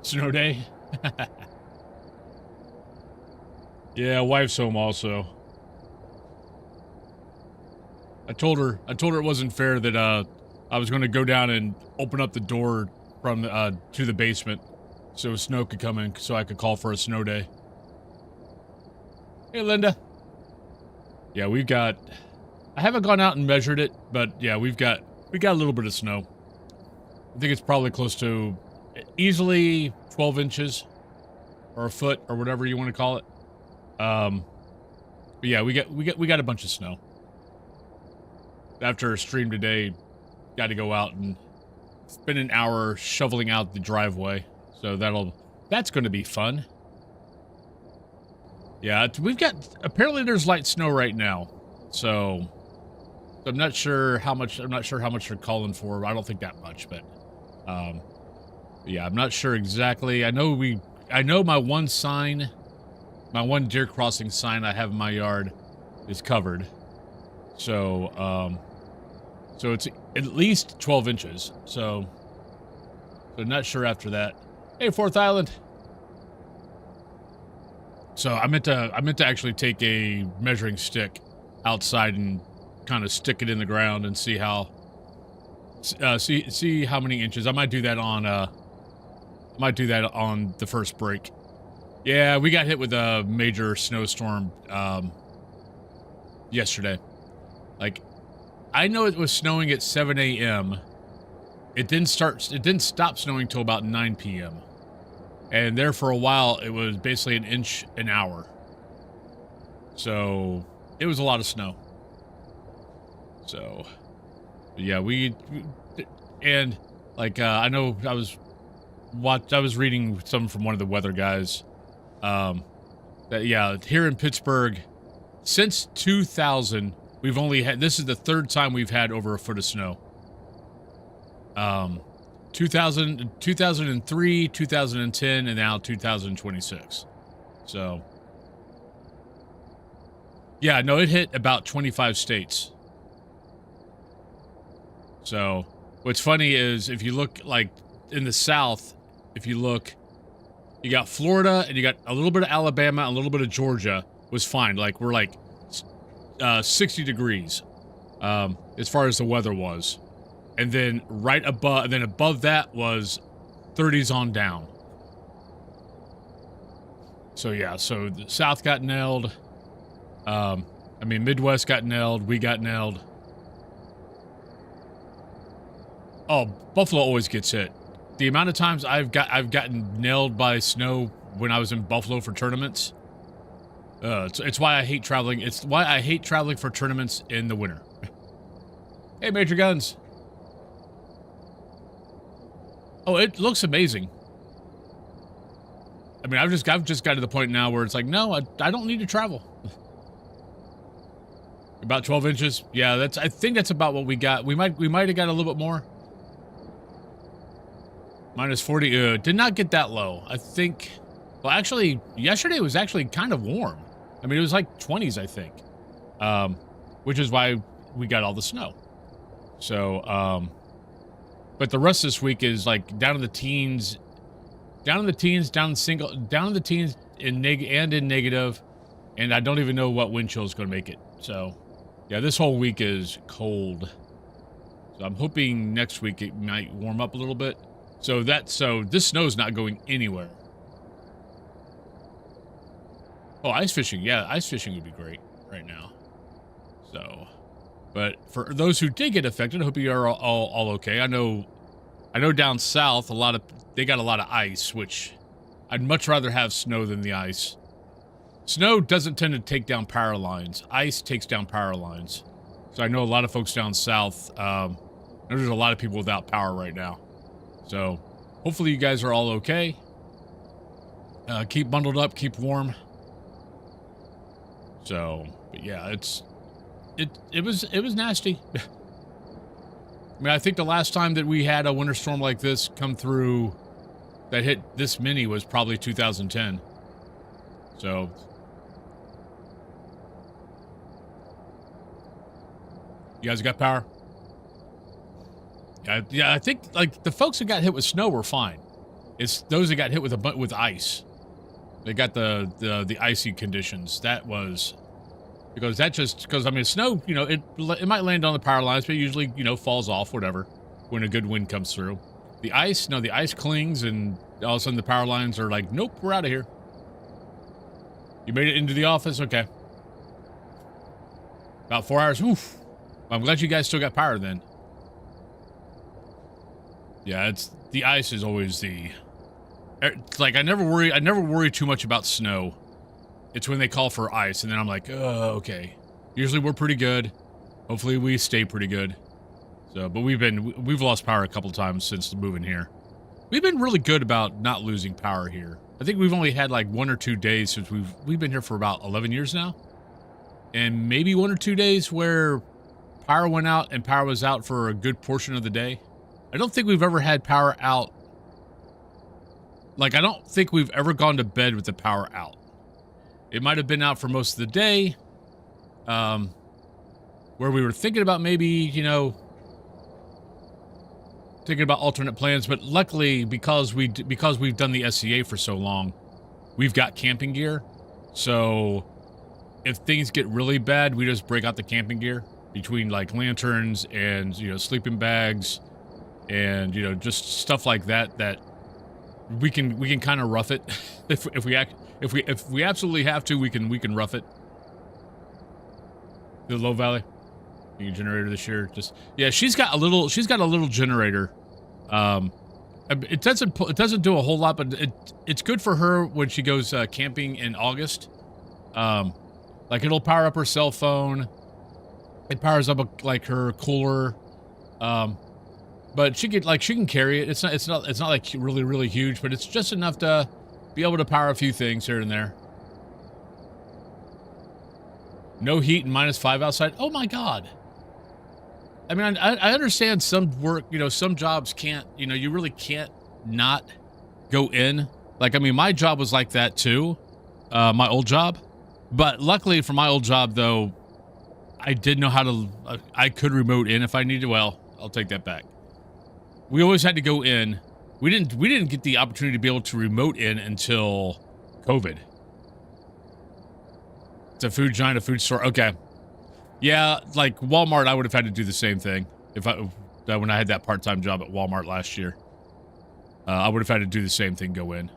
Snow day. Yeah, wife's home also. I told her it wasn't fair that I was going to go down and open up the door from to the basement so snow could come in so I could call for a snow day. Hey, Linda. Yeah, I haven't gone out and measured it, but yeah, we got a little bit of snow. I think it's probably close to easily 12 inches or a foot or whatever you want to call it. But yeah, we got a bunch of snow. After a stream today, got to go out and spend an hour shoveling out the driveway. So that's going to be fun. Yeah, apparently there's light snow right now. So I'm not sure how much they're calling for. I don't think that much, but yeah, I'm not sure exactly. I know my one deer crossing sign I have in my yard is covered. So it's at least 12 inches. So not sure after that. Hey, Fourth Island. So I meant to actually take a measuring stick outside and kind of stick it in the ground and see how many inches. I might do that on the first break. Yeah, we got hit with a major snowstorm yesterday. Like, I know it was snowing at 7 a.m. It didn't stop snowing till about 9 p.m. And there for a while, it was basically an inch an hour. So it was a lot of snow. So yeah, and like I know I was reading something from one of the weather guys. That yeah, here in Pittsburgh, since 2000, this is the third time we've had over a foot of snow. 2003, 2010, and now 2026. So, yeah, no, it hit about 25 states. So, what's funny is if you look like in the South, you got Florida and you got a little bit of Alabama, a little bit of Georgia was fine. Like we're like 60 degrees as far as the weather was. And then above that was 30s on down. So yeah, so the South got nailed. Midwest got nailed. We got nailed. Oh, Buffalo always gets hit. The amount of times I've gotten nailed by snow when I was in Buffalo for tournaments. It's why I hate traveling. It's why I hate traveling for tournaments in the winter. Hey, Major Guns. Oh, it looks amazing. I mean, I've just got to the point now where it's like, no, I don't need to travel. About 12 inches. Yeah, I think that's about what we got. We might have got a little bit more. Minus 40. Did not get that low. I think. Well, actually, yesterday was actually kind of warm. I mean, it was like 20s, I think. Which is why we got all the snow. So, but the rest of this week is like down in the teens, down in the teens in negative, and I don't even know what wind chill is going to make it. So, yeah, this whole week is cold. So I'm hoping next week it might warm up a little bit. So this snow's not going anywhere. Oh, ice fishing. Yeah, ice fishing would be great right now. So, but for those who did get affected, I hope you are all okay. I know down south, they got a lot of ice, which I'd much rather have snow than the ice. Snow doesn't tend to take down power lines. Ice takes down power lines. So I know a lot of folks down south, there's a lot of people without power right now. So hopefully you guys are all okay. Keep bundled up, keep warm. So, but yeah, it was nasty. I mean, I think the last time that we had a winter storm like this come through that hit this many was probably 2010. So, you guys got power? Yeah, I think like the folks that got hit with snow were fine. It's those that got hit with ice. They got the icy conditions. That was because I mean snow, you know, it might land on the power lines, but it usually, you know, falls off, whatever, when a good wind comes through. The ice, no, the ice clings, and all of a sudden the power lines are like, nope, we're out of here. You made it into the office, okay. About 4 hours. Oof. I'm glad you guys still got power then. Yeah, the ice is always it's like I never worry too much about snow. It's when they call for ice, and then I'm like, oh, okay. Usually we're pretty good. Hopefully we stay pretty good. So, but we've lost power a couple times since moving here. We've been really good about not losing power here. I think we've only had like 1 or 2 days since we've been here for about 11 years now. And maybe 1 or 2 days where power went out and power was out for a good portion of the day. I don't think we've ever had power out. Like, I don't think we've ever gone to bed with the power out. It might have been out for most of the day. Where we were thinking about maybe, you know, thinking about alternate plans, but luckily because we've done the SCA for so long, we've got camping gear. So if things get really bad, we just break out the camping gear between like lanterns and, you know, sleeping bags and, you know, just stuff like that we can kind of rough it. if we absolutely have to, we can rough it. The Low Valley generator this year, just yeah, she's got a little generator. It doesn't do a whole lot, but it's good for her when she goes camping in August. Like it'll power up her cell phone. It powers up like her cooler. But she can carry it. It's not like really huge, but it's just enough to be able to power a few things here and there. No heat and -5 outside. Oh my God. I mean, I understand some work, you know, some jobs can't, you know, you really can't not go in. Like, I mean, my job was like that too, my old job. But luckily for my old job, though, I did know how to, I could remote in if I needed. Well, I'll take that back. We always had to go in. We didn't get the opportunity to be able to remote in until COVID. It's a food giant, a food store. Okay. Yeah, like Walmart, I would have had to do the same thing when I had that part-time job at Walmart last year. I would have had to do the same thing, go in.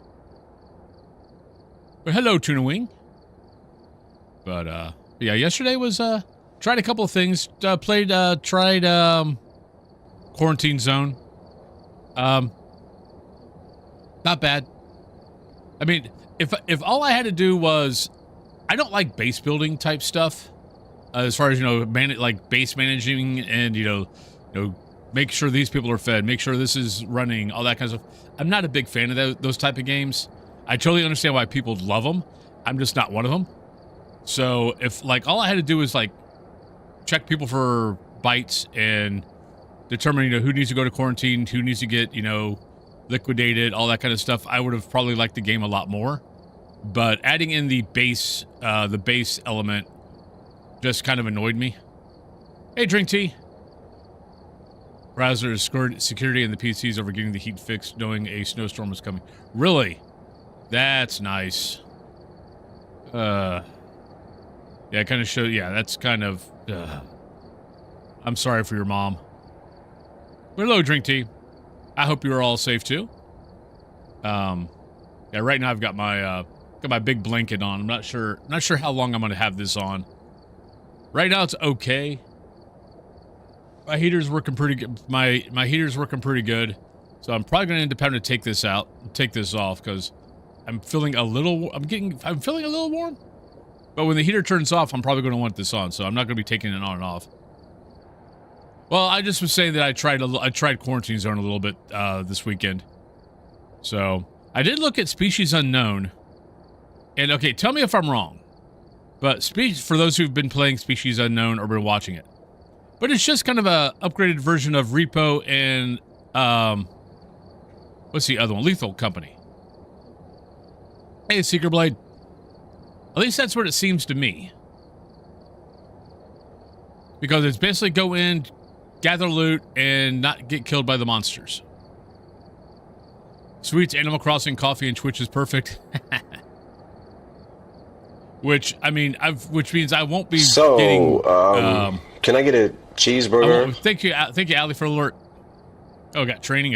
But hello, Tuna Wing. But yeah, yesterday was tried a couple of things. Tried Quarantine Zone. Not bad. I mean, if all I had to do was, I don't like base building type stuff. As far as, you know, like base managing and, you know, make sure these people are fed, make sure this is running, all that kind of stuff. I'm not a big fan of those type of games. I totally understand why people love them. I'm just not one of them. So if like all I had to do was like check people for bites and determine, you know, who needs to go to quarantine, who needs to get, you know, liquidated, all that kind of stuff, I would have probably liked the game a lot more. But adding in the base element just kind of annoyed me. Hey, drink tea. Browser is security and the PCs over getting the heat fixed, knowing a snowstorm was coming. Really? That's nice. Yeah, it kind of showed. Yeah, that's kind of. I'm sorry for your mom. Hello, drink tea. I hope you are all safe too. Yeah, right now I've got my big blanket on. I'm not sure how long I'm gonna have this on. Right now it's okay. My heater's working pretty good. My heater's working pretty good. So I'm probably gonna end up having to take this off because I'm feeling a little warm. But when the heater turns off, I'm probably gonna want this on. So I'm not gonna be taking it on and off. Well, I just was saying that I tried Quarantine Zone a little bit this weekend. So I did look at Species Unknown. And okay, tell me if I'm wrong. But for those who've been playing Species Unknown or been watching it. But it's just kind of a upgraded version of Repo and what's the other one? Lethal Company. Hey, Seeker Blade. At least that's what it seems to me. Because it's basically go in, gather loot, and not get killed by the monsters. Sweets, Animal Crossing, coffee, and Twitch is perfect. Which, I mean, which means I won't be getting... can I get a cheeseburger? Thank you, Ali, for alert. Oh, got training.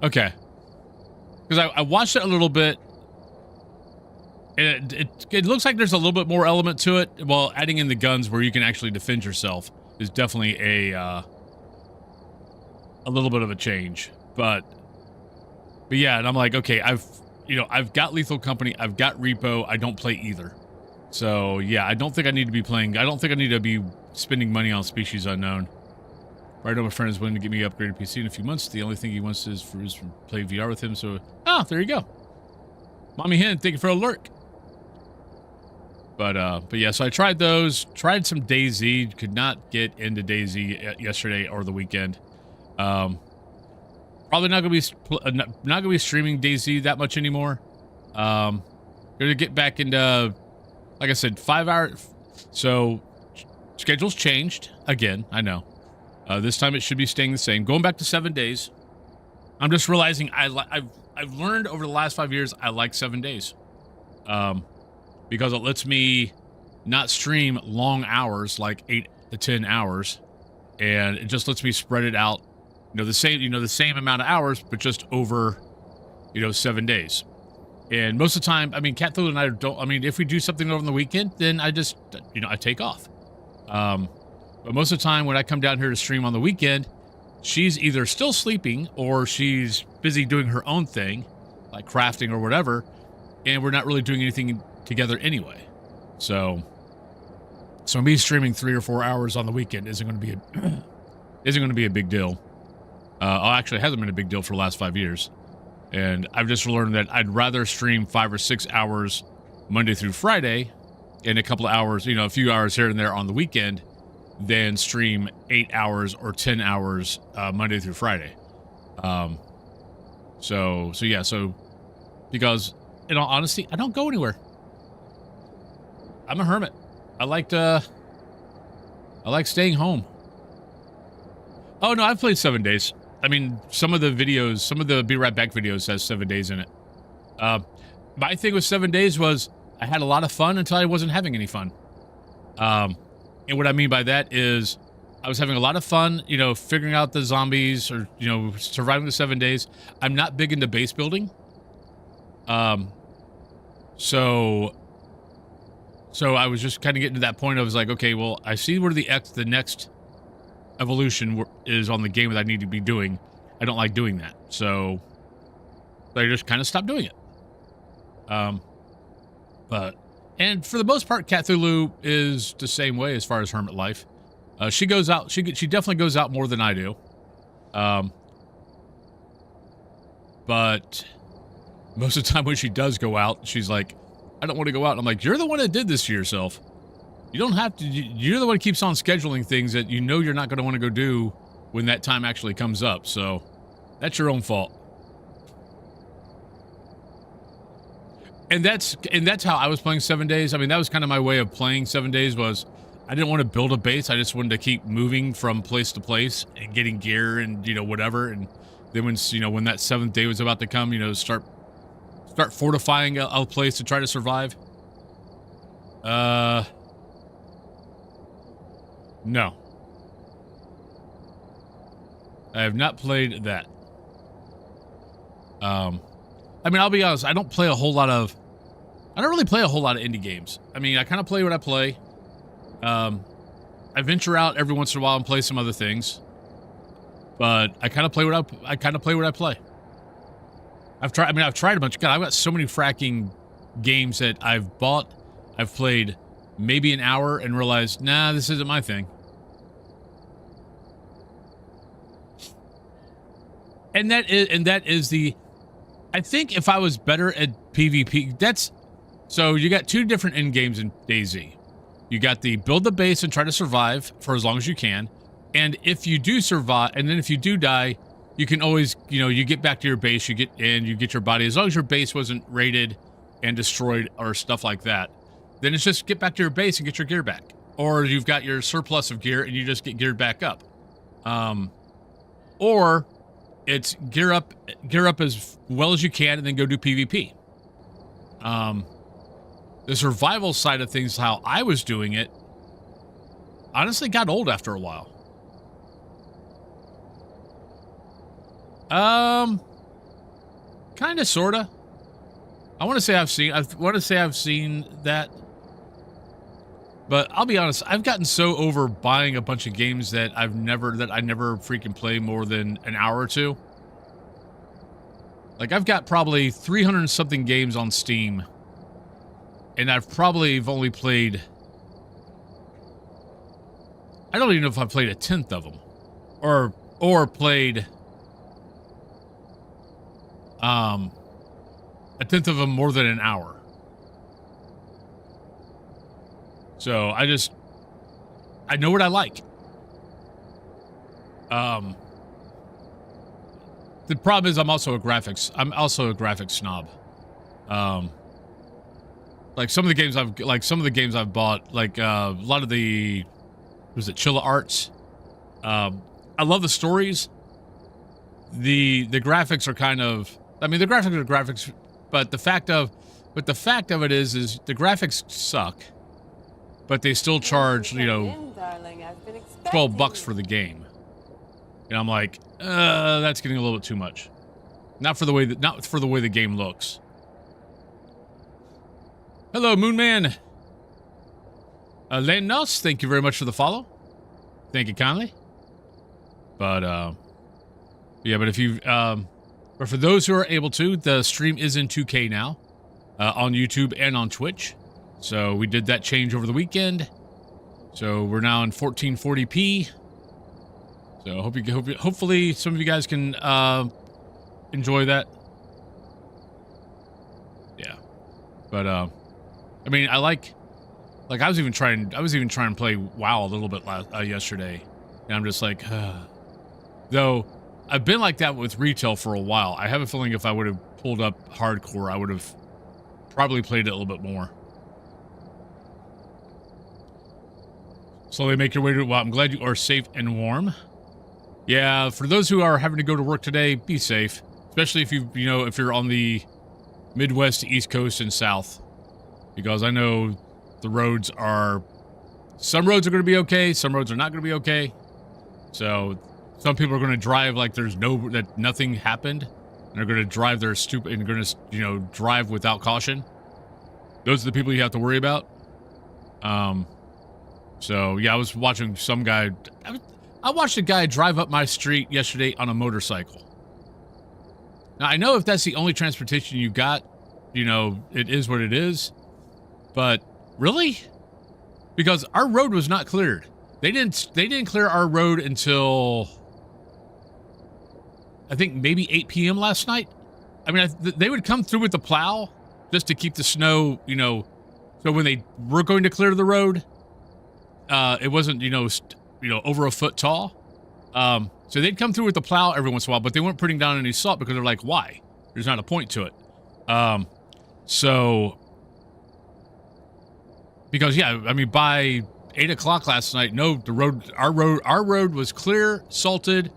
Okay. Because I watched it a little bit, and it looks like there's a little bit more element to it. Well, adding in the guns where you can actually defend yourself is definitely a little bit of a change. But yeah, and I'm like, okay, I've got Lethal Company, I've got Repo, I don't play either. So yeah, I don't think I need to be playing. I don't think I need to be spending money on Species Unknown. Right, my friend is willing to get me an upgraded PC in a few months. The only thing he wants is for play VR with him. So, there you go. Mommy Hen, thank you for a lurk. But yeah, so I tried those. Tried some DayZ. Could not get into DayZ yesterday or the weekend. Probably not gonna be streaming DayZ that much anymore. Gonna get back into, like I said, 5 hours. So schedule's changed again. I know. This time it should be staying the same. Going back to 7 days. I'm just realizing I've learned over the last 5 years I like 7 days. Because it lets me not stream long hours, like 8 to 10 hours, and it just lets me spread it out, the same amount of hours, but just over, 7 days. And most of the time, I mean, Cat Thulu and I don't. I mean, if we do something over the weekend, then I just, I take off. But most of the time when I come down here to stream on the weekend, she's either still sleeping or she's busy doing her own thing, like crafting or whatever, and we're not really doing anything together anyway. So me streaming 3 or 4 hours on the weekend isn't going to be a big deal. Actually, it hasn't been a big deal for the last 5 years. And I've just learned that I'd rather stream 5 or 6 hours Monday through Friday and a couple of hours, a few hours here and there on the weekend, than stream 8 hours or 10 hours Monday through Friday. So because in all honesty, I don't go anywhere. I'm a hermit. I like staying home. Oh no, I've played 7 days. I mean, some of the Be Right Back videos has 7 days in it. My thing with 7 days was I had a lot of fun until I wasn't having any fun. And what I mean by that is I was having a lot of fun, figuring out the zombies or, surviving the 7 days. I'm not big into base building. So I was just kind of getting to that point. I was like, okay, well, I see where the next evolution is on the game that I need to be doing. I don't like doing that. So I just kind of stopped doing it. And for the most part, Cat Thulu is the same way as far as hermit life. She goes out. She definitely goes out more than I do. But most of the time when she does go out, she's like, I don't want to go out. And I'm like, you're the one that did this to yourself. You don't have to. You're the one who keeps on scheduling things that you're not going to want to go do when that time actually comes up. So that's your own fault. And that's how I was playing 7 days. I mean, that was kind of my way of playing 7 days. Was I didn't want to build a base. I just wanted to keep moving from place to place and getting gear and whatever. And then when that 7th day was about to come, start fortifying a place to try to survive. No. I have not played that. I mean, I'll be honest, I don't really play a whole lot of indie games. I mean, I kind of play what I play. I venture out every once in a while and play some other things. But I kind of play what I play. I've tried a bunch. God, I've got so many fracking games that I've bought. I've played maybe an hour and realized, nah, this isn't my thing. And that is the, I think if I was better at PvP, so you got 2 different end games in DayZ. You got the build the base and try to survive for as long as you can. And if you do survive, and then if you do die, you can always, you get back to your base, you get your body. As long as your base wasn't raided and destroyed or stuff like that, then it's just get back to your base and get your gear back. Or you've got your surplus of gear and you just get geared back up. Or it's gear up as well as you can, and then go do PvP. The survival side of things, how I was doing it, honestly got old after a while. Kind of, sorta. I want to say I've seen that. But I'll be honest, I've gotten so over buying a bunch of games that I never freaking play more than an hour or two. Like, I've got probably 300 and something games on Steam, and I've only played, I don't even know if I've played a 10th of them, or played a 10th of them more than an hour. So I know what I like. The problem is I'm also a graphics snob. Like some of the games I've bought, like a lot of the, was it Chilla Arts? I love the stories. The graphics are kind of, I mean, the graphics are graphics, but the fact of it is the graphics suck. But they still charge, you know, $12 for the game. And I'm like, that's getting a little bit too much. Not for the way the game looks. Hello, Moonman. Lennos, thank you very much for the follow. Thank you kindly. But yeah, but if you but for those who are able to, the stream is in 2K now, on YouTube and on Twitch. So we did that change over the weekend. So we're now in 1440p. So hopefully some of you guys can enjoy that. Yeah. But I mean, I like I was even trying to play WoW a little bit yesterday. And I'm just like, though I've been like that with retail for a while. I have a feeling if I would have pulled up hardcore, I would have probably played it a little bit more. Slowly make your way to, well, I'm glad you are safe and warm. Yeah, for those who are having to go to work today, be safe. Especially if if you're on the Midwest, East Coast, and South. Because I know the roads are, some roads are going to be okay, some roads are not going to be okay. So some people are going to drive like that nothing happened. And they're going to drive their stupid, and going to, drive without caution. Those are the people you have to worry about. So, yeah, I was watching some guy. I watched a guy drive up my street yesterday on a motorcycle. Now, I know if that's the only transportation you got, it is what it is. But, really? Because our road was not cleared. They didn't clear our road until, I think, maybe 8 p.m. last night. I mean, they would come through with the plow just to keep the snow, so when they were going to clear the road, it wasn't, over a foot tall. So they'd come through with the plow every once in a while, but they weren't putting down any salt because they're like, why? There's not a point to it. Because yeah, I mean, by 8 o'clock last night, no, our road was clear, salted,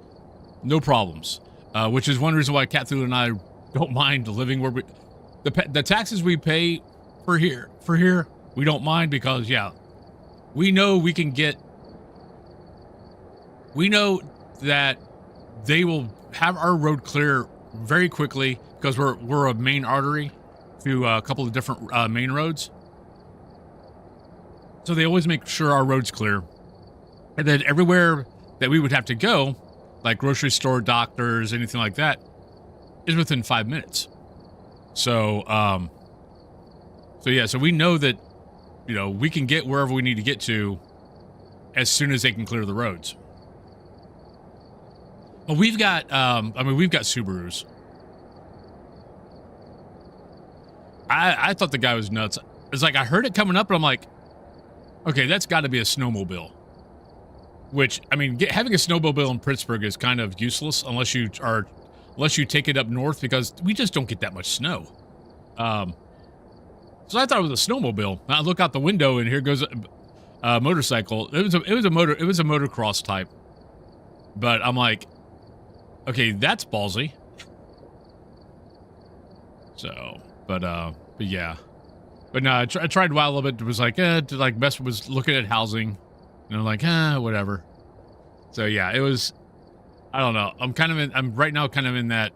no problems. Which is one reason why Catthul and I don't mind living where the taxes we pay for here, we don't mind because, yeah, we know that they will have our road clear very quickly because we're a main artery through a couple of different main roads. So they always make sure our road's clear. And then everywhere that we would have to go, like grocery store, doctors, anything like that, is within 5 minutes. So, so we know that, we can get wherever we need to get to as soon as they can clear the roads. Well, we've got Subarus. I thought the guy was nuts. It's like, I heard it coming up, and I'm like, okay, that's got to be a snowmobile. Which, I mean, having a snowmobile in Pittsburgh is kind of useless unless you take it up north, because we just don't get that much snow. So I thought it was a snowmobile. I look out the window, and here goes a motorcycle. It was a motocross type. But I'm like, Okay, that's ballsy. So, but yeah. But no, I tried a while a little bit. It was like, to like was looking at housing. And I'm like, whatever. So yeah, it was, I don't know. I'm right now kind of in that,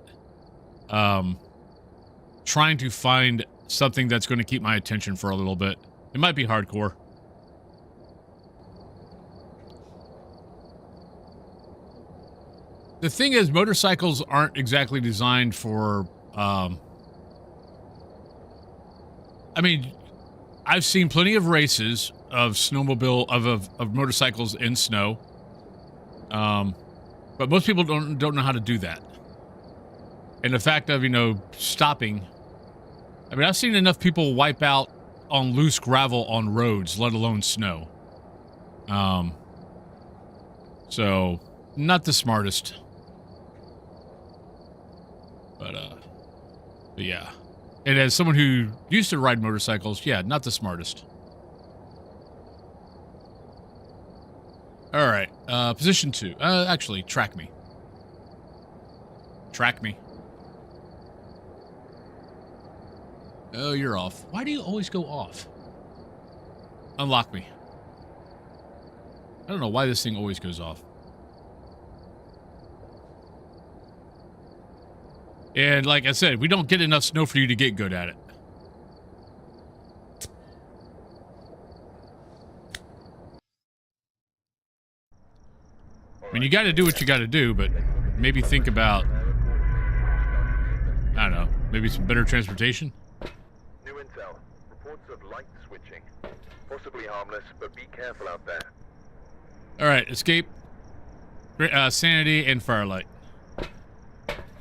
trying to find something that's going to keep my attention for a little bit. It might be hardcore. The thing is, motorcycles aren't exactly designed for, I mean, I've seen plenty of races of snowmobile, of motorcycles in snow. But most people don't know how to do that. And the fact of, stopping. I mean, I've seen enough people wipe out on loose gravel on roads, let alone snow. So, not the smartest. But yeah. And as someone who used to ride motorcycles, yeah, not the smartest. All right, position 2. Actually, track me. Track me. Oh, you're off. Why do you always go off? Unlock me. I don't know why this thing always goes off. And like I said, we don't get enough snow for you to get good at it. I mean, you got to do what you got to do, but maybe think about, I don't know, maybe some better transportation? New intel. Reports of light switching. Possibly harmless, but be careful out there. All right, escape, sanity, and firelight.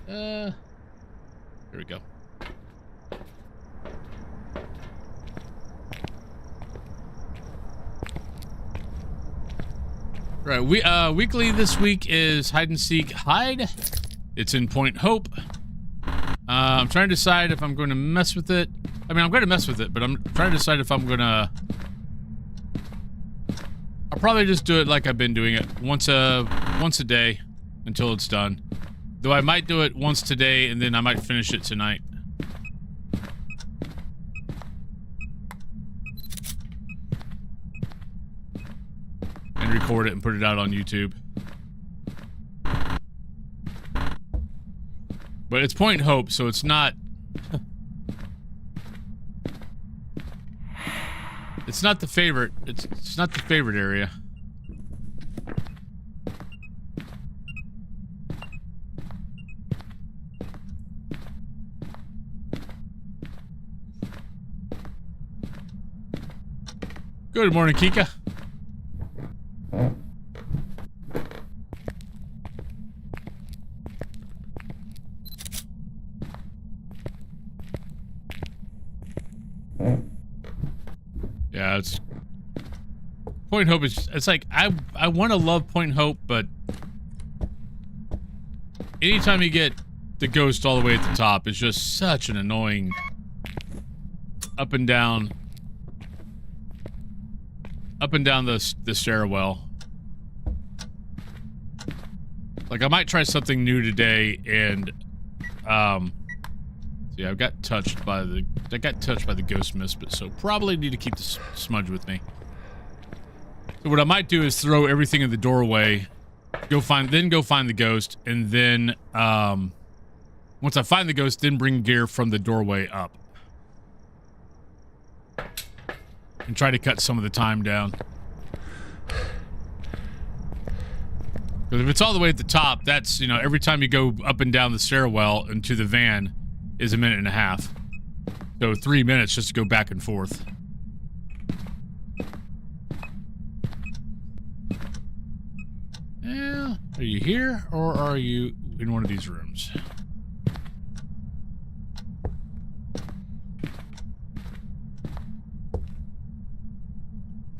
Here we go. Right, weekly this week is hide and seek hide. It's in Point Hope. I'm trying to decide if I'm going to mess with it. I mean, I'm going to mess with it, but I'm trying to decide if I'm going to... I'll probably just do it like I've been doing it, once a day until it's done. Though I might do it once today, and then I might finish it tonight. And record it and put it out on YouTube. But it's Point Hope, so it's not... It's not the favorite. It's not the favorite area. Good morning, Kika. Yeah, it's Point Hope is, it's like I want to love Point Hope, but anytime you get the ghost all the way at the top, it's just such an annoying up and down the stairwell. Like, I might try something new today, and see, I got touched by the ghost mist, but so probably need to keep the smudge with me. So what I might do is throw everything in the doorway, go find the ghost, and then once I find the ghost, then bring gear from the doorway up. And try to cut some of the time down. Because if it's all the way at the top, that's, every time you go up and down the stairwell into the van is 1.5 minutes. So 3 minutes just to go back and forth. Yeah, are you here or are you in one of these rooms?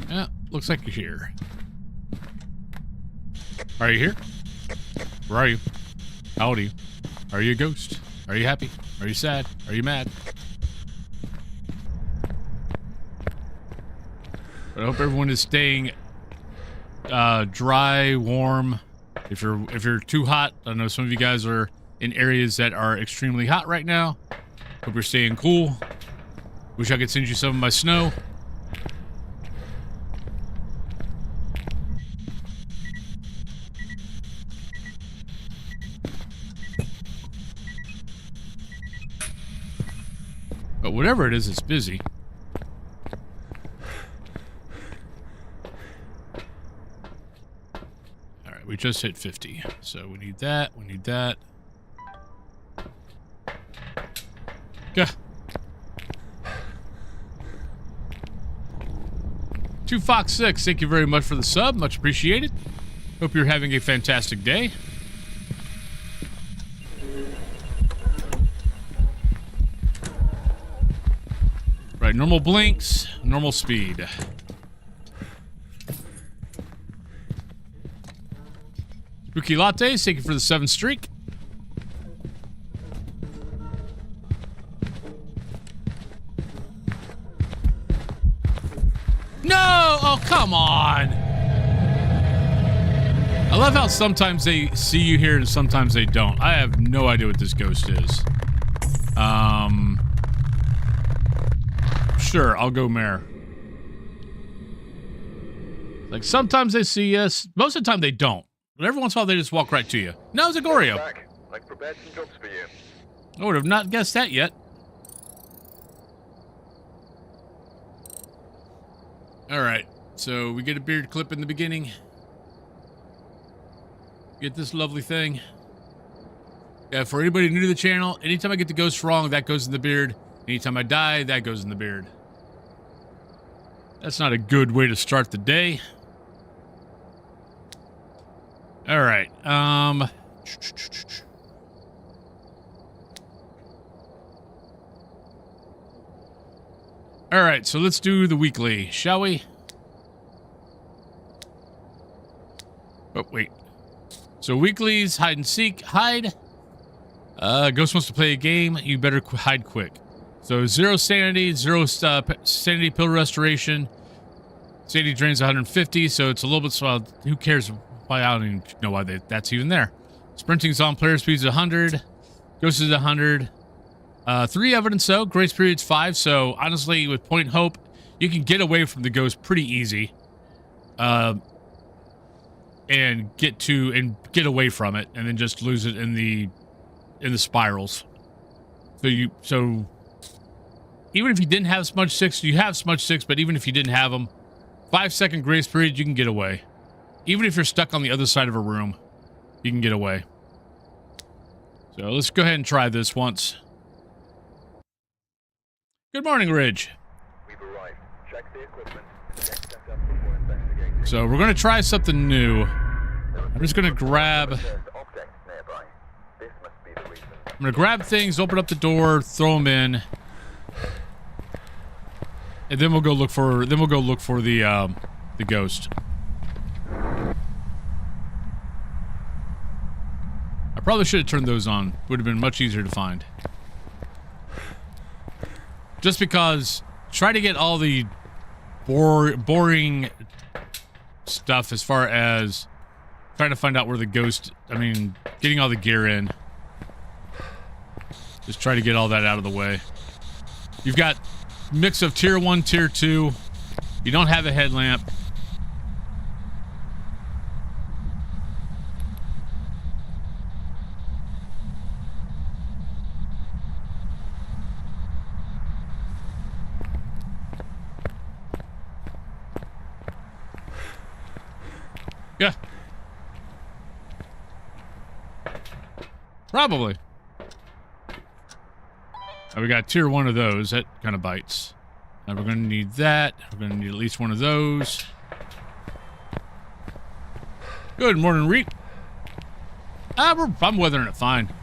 Yeah, looks like you're here. Are you here? Where are you? How old are you? Are you a ghost? Are you happy? Are you sad? Are you mad? But I hope everyone is staying dry, warm, If you're too hot, I know some of you guys are in areas that are extremely hot right now. Hope you're staying cool. Wish I could send you some of my snow. But whatever it is, it's busy. Alright, we just hit 50. So we need that, we need that. Gah. 2Fox6, thank you very much for the sub. Much appreciated. Hope you're having a fantastic day. Right, normal blinks, normal speed. Spooky Lattes, thank you for the 7th streak. No! Oh, come on! I love how sometimes they see you here and sometimes they don't. I have no idea what this ghost is. Sure, I'll go mayor. Like, sometimes they see us. Most of the time they don't. But every once in a while they just walk right to you. No, it's a Goryo. I've prepared some jobs for you. I would have not guessed that yet. Alright, so we get a beard clip in the beginning. Get this lovely thing. Yeah, for anybody new to the channel, anytime I get the ghost wrong, that goes in the beard. Anytime I die, that goes in the beard. That's not a good way to start the day. Alright, Alright, so let's do the weekly, shall we? Oh, wait. So weeklies, hide and seek, hide. Ghost wants to play a game, you better hide quick. So 0 sanity, 0 sanity pill restoration. Sanity drains 150, so it's a little bit swell. Who cares why? I don't even know why that's even there. Sprinting's on, player speed's 100. Ghost is 100. 3 evidence though, grace period's 5, so honestly with point hope, you can get away from the ghost pretty easy. And get away from it, and then just lose it in the spirals. So even if you didn't have Smudge 6, you have Smudge 6, but even if you didn't have them, 5-second grace period, you can get away. Even if you're stuck on the other side of a room, you can get away. So let's go ahead and try this once. Good morning, Ridge. We've arrived. Check the equipment. Get set up before investigating. So we're going to try something new. I'm just going to grab... This must be the reason. I'm going to grab things, open up the door, throw them in. And then we'll go look for the ghost. I probably should have turned those on. Would have been much easier to find. Just because try to get all the boring stuff as far as trying to find out where the ghost, getting all the gear in. Just try to get all that out of the way. You've got mix of tier 1, tier 2. You don't have a headlamp. Yeah. Probably. We got tier 1 of those. That kind of bites. Now we're going to need that. We're going to need at least one of those. Good morning, Reap. I'm weathering it fine.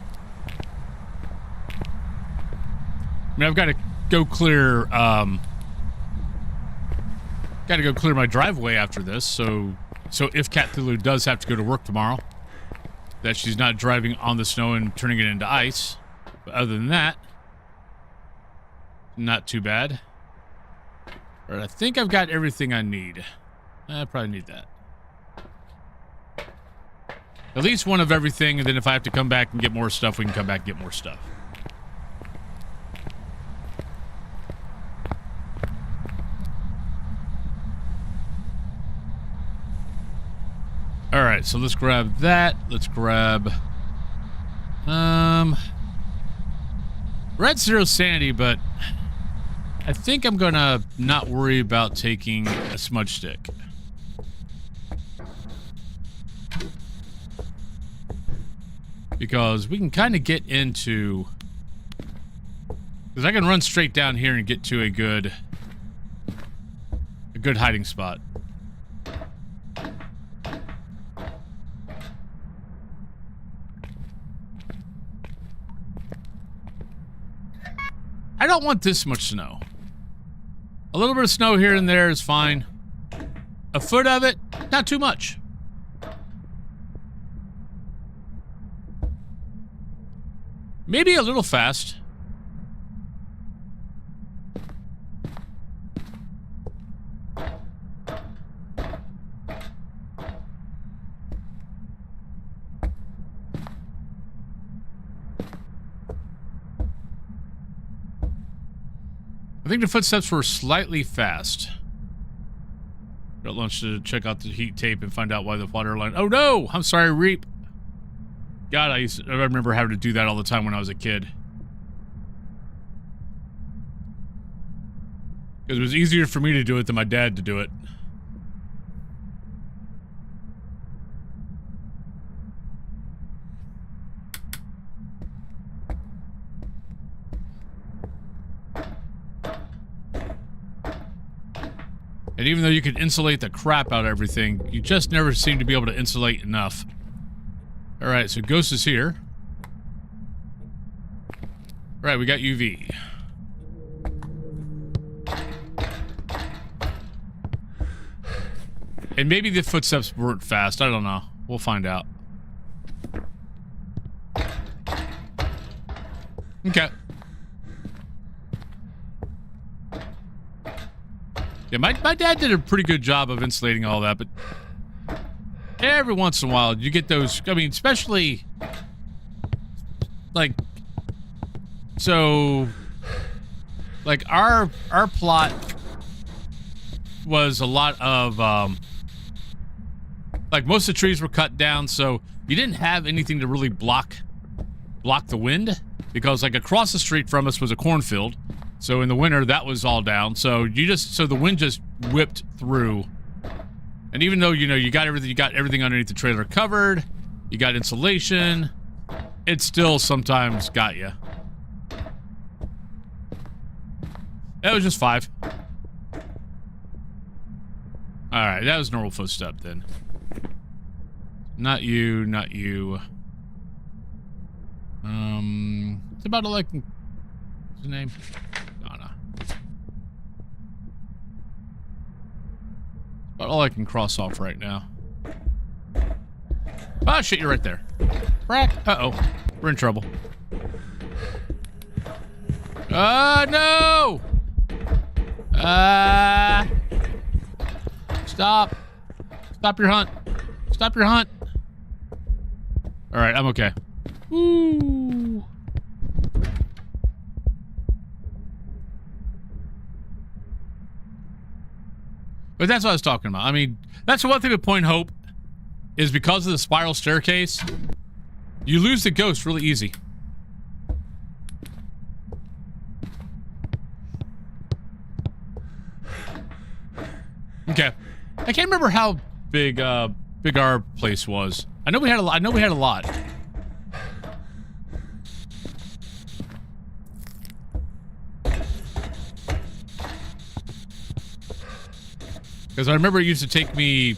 I've got to go clear, got to go clear my driveway after this, so if Cat Thulu does have to go to work tomorrow, that she's not driving on the snow and turning it into ice. But other than that, not too bad. Alright, I think I've got everything I need. I probably need that. At least one of everything, and then if I have to come back and get more stuff, we can come back and get more stuff. Alright, so let's grab that. Let's grab... We're at 0 sanity, but I think I'm gonna not worry about taking a smudge stick. Because we can kind of get into... Because I can run straight down here and get to a good hiding spot. I don't want this much snow. A little bit of snow here and there is fine. A foot of it, not too much. Maybe a little fast. I think the footsteps were slightly fast. Got lunch to check out the heat tape and find out why the water line... Oh no! I'm sorry, Reap. God, I remember having to do that all the time when I was a kid. Because it was easier for me to do it than my dad to do it. And even though you could insulate the crap out of everything, you just never seem to be able to insulate enough. Alright, so Ghost is here. Alright, we got UV. And maybe the footsteps weren't fast. I don't know. We'll find out. Okay. Yeah, my dad did a pretty good job of insulating all that, but every once in a while you get those, I mean, especially like, so like our plot was a lot of like most of the trees were cut down, so you didn't have anything to really block the wind, because like across the street from us was a cornfield. So in the winter, that was all down. So so the wind just whipped through. And even though, you know, you got everything underneath the trailer covered, you got insulation, it still sometimes got you. That was just 5. Alright, that was normal footstep then. Not you, not you. It's about like, what's his name? About all I can cross off right now. Ah, shit, you're right there. Frack. Uh-oh. We're in trouble. No! Stop. Stop your hunt. Stop your hunt. Alright, I'm okay. Woo! But that's what I was talking about. I mean, that's the one thing with Point Hope, is because of the spiral staircase, you lose the ghost really easy. Okay. I can't remember how big our place was. I know we had a lot. Because I remember it used to take me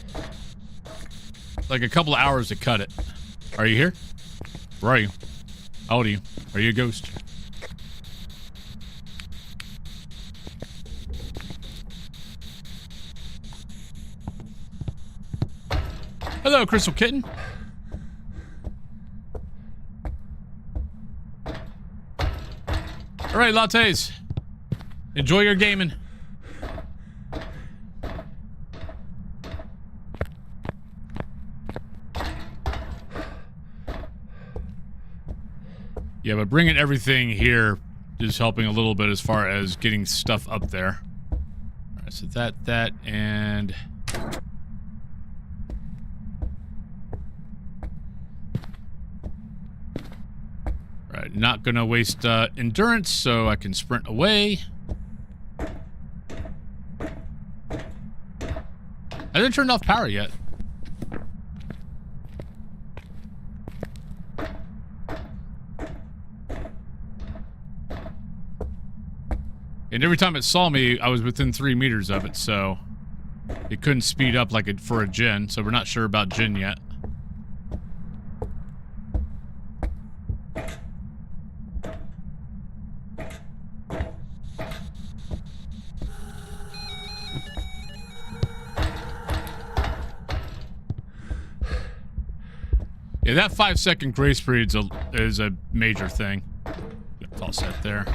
like a couple of hours to cut it. Are you here? Where are you? How old are you? Are you a ghost? Hello, Crystal Kitten. All right, lattes. Enjoy your gaming. Yeah, but bringing everything here is helping a little bit as far as getting stuff up there. All right, so that, and... All right, not gonna waste endurance, so I can sprint away. I didn't turn off power yet. And every time it saw me, I was within 3 meters of it, so it couldn't speed up like it for a gen, so we're not sure about gen yet. Yeah, that 5-second grace period is a major thing. It's all set there.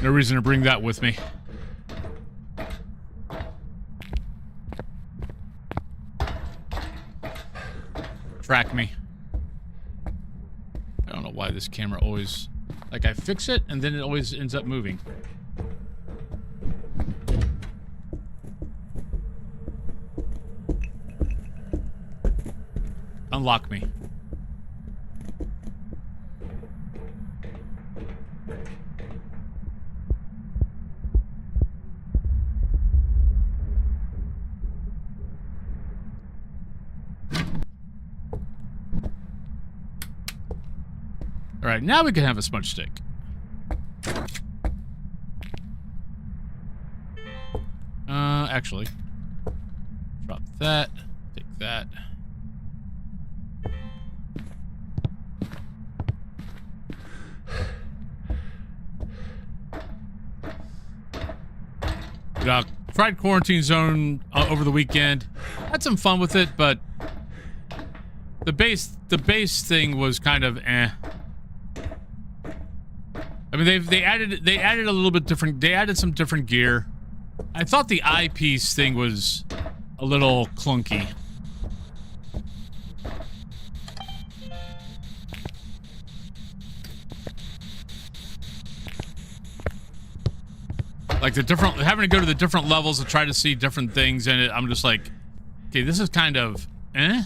No reason to bring that with me. Track me. I don't know why this camera always... Like, I fix it, and then it always ends up moving. Unlock me. All right, now we can have a smudge stick. Actually, drop that, take that. Tried Quarantine Zone over the weekend. Had some fun with it, but the base thing was kind of eh. I mean, they added a little bit different. They added some different gear. I thought the eyepiece thing was a little clunky. Like the different, having to go to the different levels to try to see different things in it. I'm just like, okay, this is kind of eh.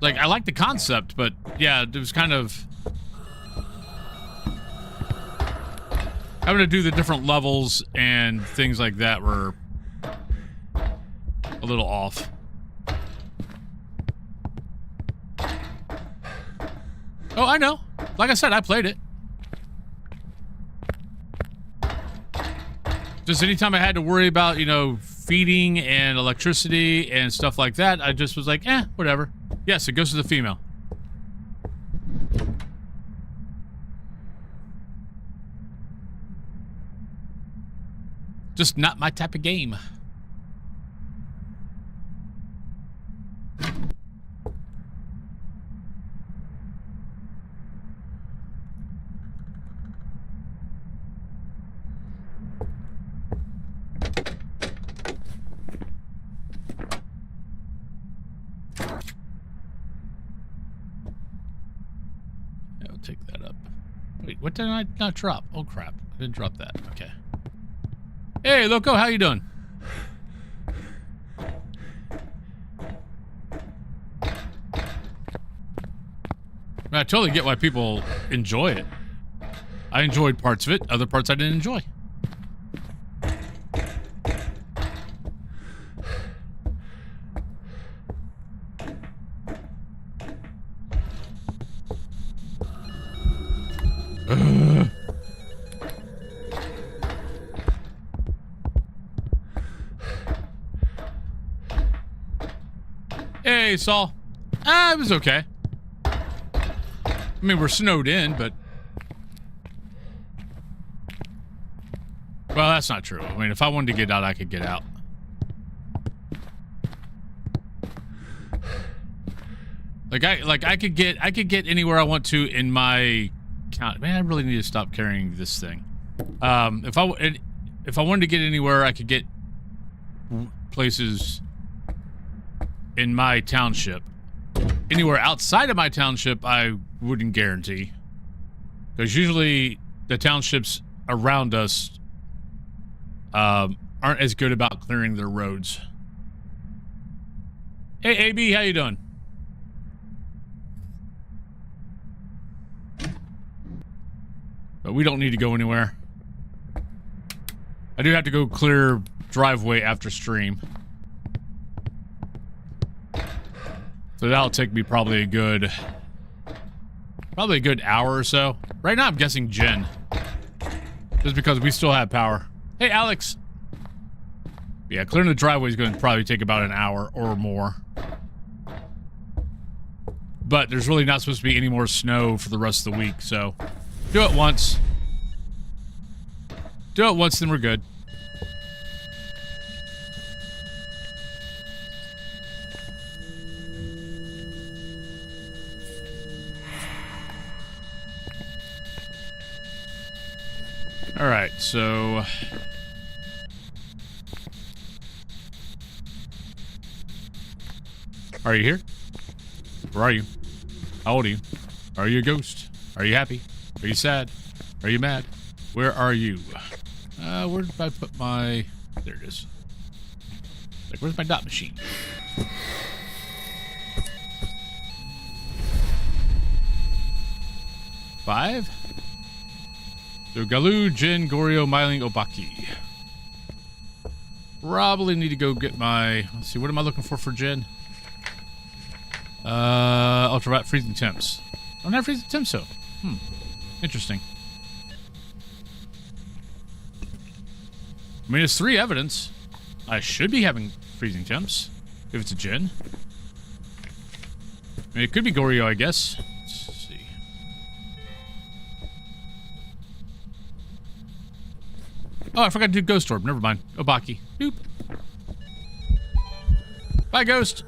Like, I like the concept, but yeah, it was kind of having to do the different levels and things like that were a little off. Oh, I know. Like I said, I played it. Just anytime I had to worry about, you know, feeding and electricity and stuff like that, I just was like, eh, whatever. Yes, it goes to the female. Just not my type of game. I'll take that up. Wait, what did I not drop? Oh crap, I didn't drop that. Okay. Hey, Loco, how you doing? I totally get why people enjoy it. I enjoyed parts of it, other parts I didn't enjoy. Hey, Saul. It was okay. I mean, we're snowed in, but... Well, that's not true. I mean, if I wanted to get out, I could get out. I could get anywhere I want to in my count. Man, I really need to stop carrying this thing. If I wanted to get anywhere, I could get places in my township. anywhere outside of my township, I wouldn't guarantee. Because usually the townships around us aren't as good about clearing their roads. Hey, AB, how you doing? But we don't need to go anywhere. I do have to go clear driveway after stream. So that'll take me probably a good hour or so. Right now I'm guessing Jen. Just because we still have power. Hey, Alex. Yeah, clearing the driveway is going to probably take about an hour or more. But there's really not supposed to be any more snow for the rest of the week, so do it once. Do it once, then we're good. All right, so are you here? Where are you? How old are you? Are you a ghost? Are you happy? Are you sad? Are you mad? Where are you? Where did I put my... There it is. Like, where's my dot machine? Five. So, Galu, Jin, Goryo, Myling, Obaki. Probably need to go get my... Let's see, what am I looking for Jin? Ultraviolet freezing temps. I don't have freezing temps, so. Interesting. I mean, it's 3 evidence. I should be having freezing temps. If it's a Jin. I mean, it could be Goryo, I guess. Let's see. Oh, I forgot to do Ghost Orb. Never mind. Obaki. Doop. Bye, Ghost.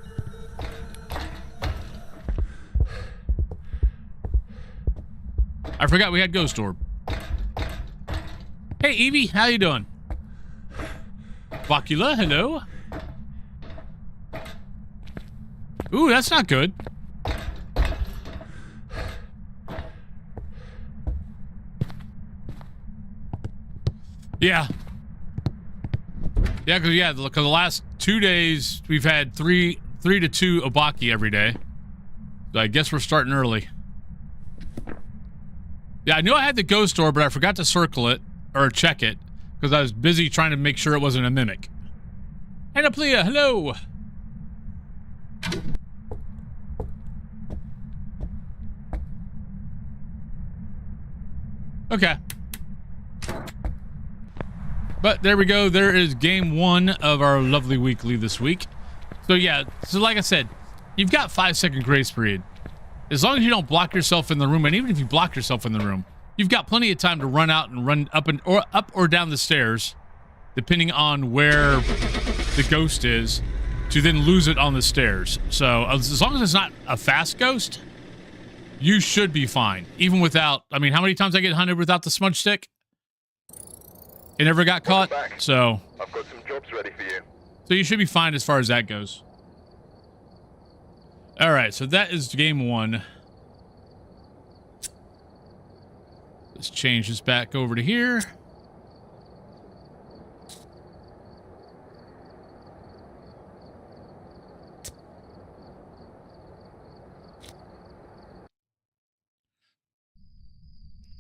I forgot we had Ghost Orb. Hey, Evie, how you doing? Vocula, hello? Ooh, that's not good. Yeah. Yeah, because the last 2 days, we've had 3 to 2 Obaki every day. So I guess we're starting early. Yeah, I knew I had the Ghost Orb, but I forgot to circle it, or check it, because I was busy trying to make sure it wasn't a mimic. Anaplia, hello! Okay. But there we go. There is game 1 of our lovely weekly this week. So yeah, so like I said, you've got 5-second grace period. As long as you don't block yourself in the room, and even if you block yourself in the room, you've got plenty of time to run out and run up or down the stairs, depending on where the ghost is, to then lose it on the stairs. So as long as it's not a fast ghost, you should be fine. Even without, I mean, how many times I get hunted without the smudge stick? It never got caught, so... I've got some jobs ready for you. So you should be fine as far as that goes. Alright, so that is game 1. Let's change this back over to here.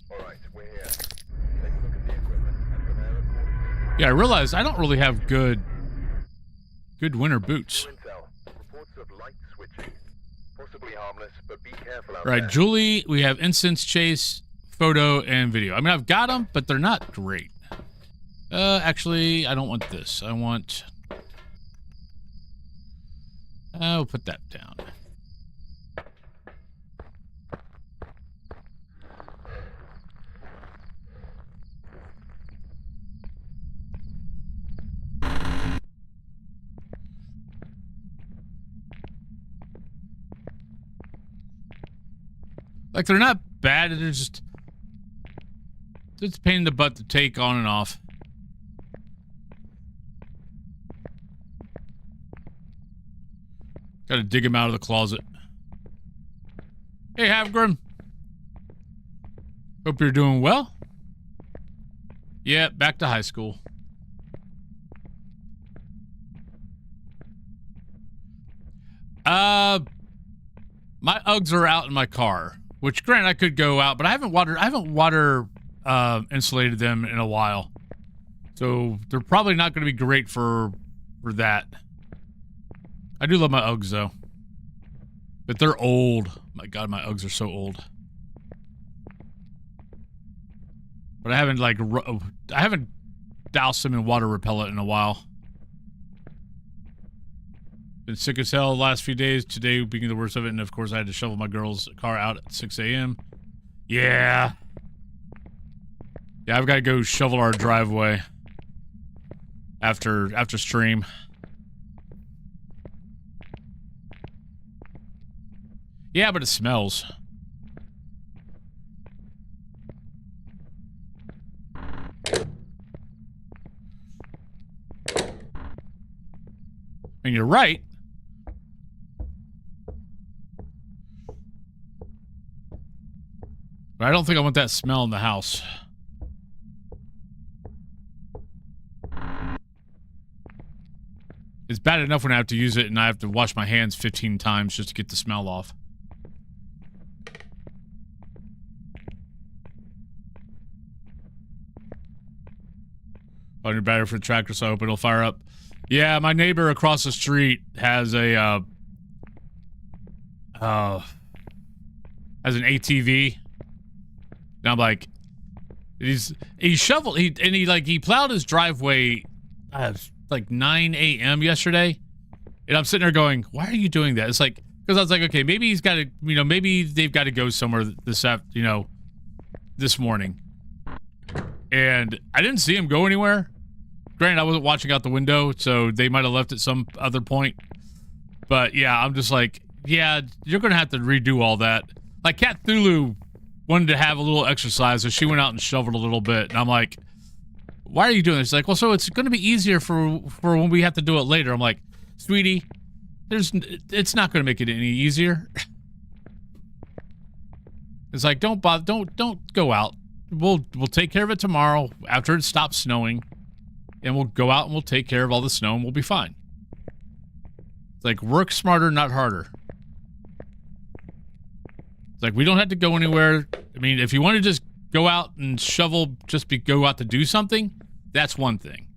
Alright, we're here. Take a look at the equipment and prepare accordingly. Yeah, I realize I don't really have good winter boots. Intel. Reports of light switching. Possibly harmless, but be careful out Right, there. Julie, we have instance, chase, photo, and video. I mean, I've got them, but they're not great. Actually, I don't want this. I want... I'll put that down. Like, they're not bad, they're just... It's a pain in the butt to take on and off. Gotta dig them out of the closet. Hey, Havgrim. Hope you're doing well. Yeah, back to high school. My Uggs are out in my car, which granted I could go out, but I haven't water insulated them in a while. So they're probably not going to be great for that. I do love my Uggs though. But they're old. My God, my Uggs are so old. But I haven't doused them in water repellent in a while. Been sick as hell the last few days. Today being the worst of it, and of course I had to shovel my girl's car out at 6 a.m. Yeah. Yeah, I've got to go shovel our driveway after stream. Yeah, but it smells. And you're right. But I don't think I want that smell in the house. It's bad enough when I have to use it and I have to wash my hands 15 times just to get the smell off. On your battery for the tractor, so I hope it'll fire up. Yeah, my neighbor across the street has a has an ATV. And I'm like, he plowed his driveway like 9 a.m. yesterday, and I'm sitting there going, why are you doing that? It's like, because I was like, okay, maybe he's got to, maybe they've got to go somewhere this morning, and I didn't see him go anywhere. Granted, I wasn't watching out the window, so they might have left at some other point. But yeah, I'm just like, yeah, you're gonna have to redo all that. Like Cat Thulu wanted to have a little exercise, so she went out and shoveled a little bit, and I'm like, why are you doing this? She's like, well, so it's gonna be easier for when we have to do it later. I'm like, sweetie, it's not gonna make it any easier. It's like, don't go out. We'll take care of it tomorrow after it stops snowing. And we'll go out and we'll take care of all the snow and we'll be fine. It's like, work smarter, not harder. It's like, we don't have to go anywhere. I mean, if you want to just go out and shovel, go out to do something, that's one thing.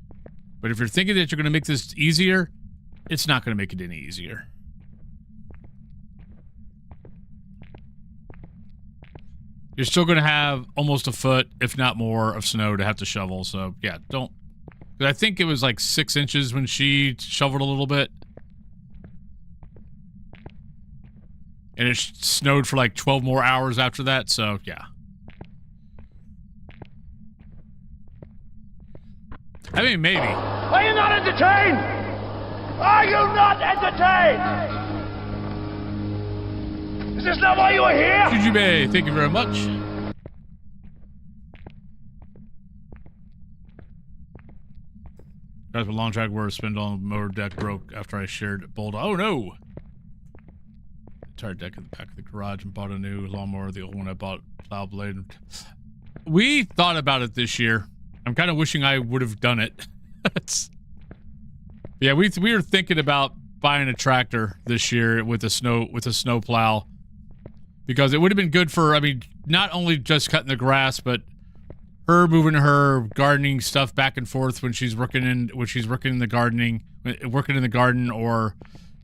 But if you're thinking that you're going to make this easier, it's not going to make it any easier. You're still going to have almost a foot, if not more, of snow to have to shovel. So, yeah, don't. I think it was like 6 inches when she shoveled a little bit. And it snowed for like 12 more hours after that, so yeah. I mean, maybe. Are you not entertained? Are you not entertained? Is this not why you are here? Jujube, thank you very much. Guys with long track were spindle on the motor deck broke after I shared bolt. Oh no! Entire deck in the back of the garage and bought a new lawnmower. The old one I bought plow blade. We thought about it this year. I'm kind of wishing I would have done it. Yeah, we were thinking about buying a tractor this year with a snow plow, because it would have been good for, I mean, not only just cutting the grass, but her moving her gardening stuff back and forth when she's working in the garden, or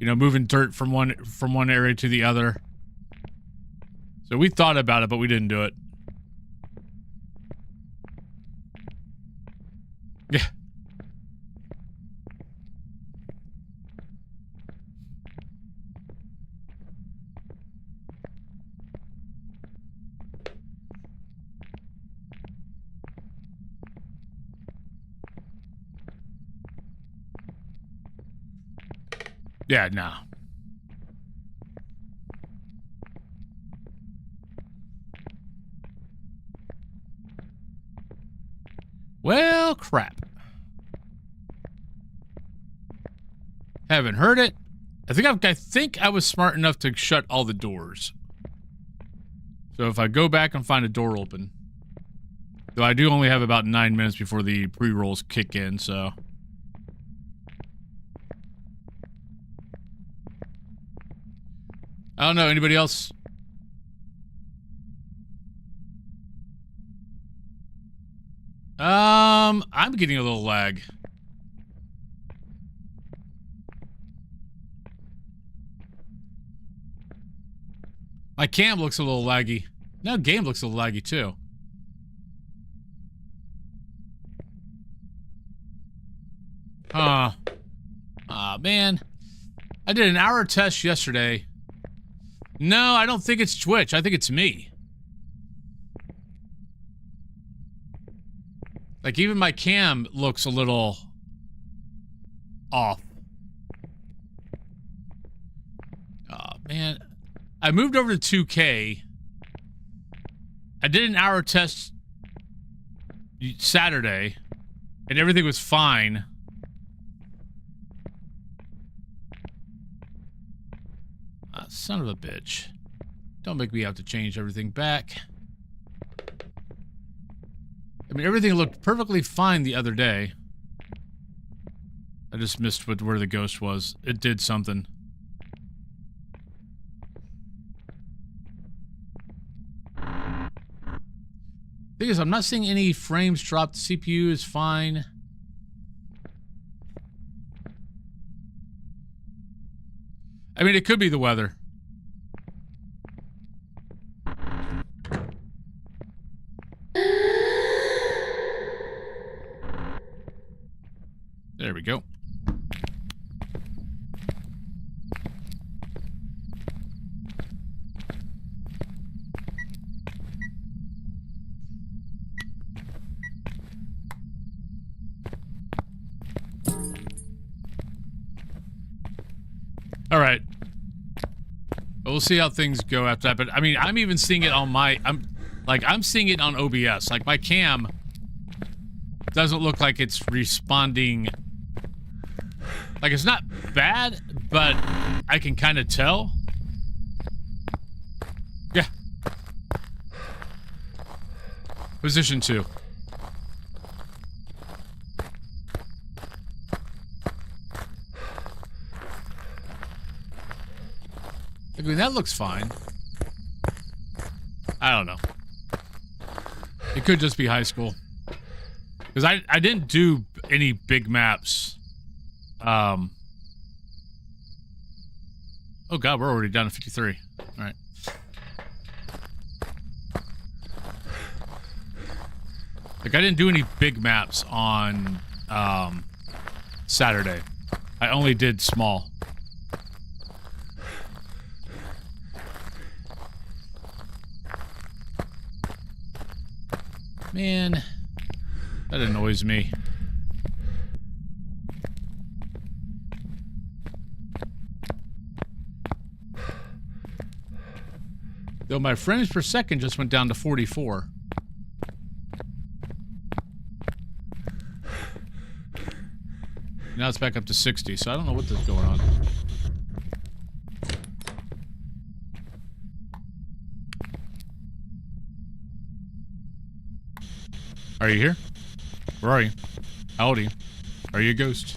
moving dirt from one area to the other. So we thought about it, but we didn't do it. Yeah. Yeah, no. Well, crap. Haven't heard it. I think I was smart enough to shut all the doors. So if I go back and find a door open, though I do only have about 9 minutes before the pre-rolls kick in, so. I don't know, anybody else? I'm getting a little lag. My cam looks a little laggy. No, game looks a little laggy too. Aw, man. I did an hour test yesterday. No, I don't think it's Twitch. I think it's me. Like, even my cam looks a little off. Oh, man. I moved over to 2K. I did an hour test Saturday, and everything was fine. Son of a bitch. Don't make me have to change everything back. I mean, everything looked perfectly fine the other day. I just missed where the ghost was. It did something. Thing is, I'm not seeing any frames drop. The CPU is fine. I mean, it could be the weather. There we go. All right. We'll see how things go after that. But I mean, I'm even seeing it on my, I'm seeing it on OBS. Like, my cam doesn't look like it's responding. Like, it's not bad, but I can kind of tell. Yeah. Position 2. I mean, that looks fine. I don't know. It could just be high school. Because I didn't do any big maps. Oh god, we're already down to 53. Alright. Like, I didn't do any big maps on Saturday. I only did small. Man, that annoys me. Though my frames per second just went down to 44. Now it's back up to 60, so I don't know what is going on. Are you here? Where are you? How old are you? Are you a ghost?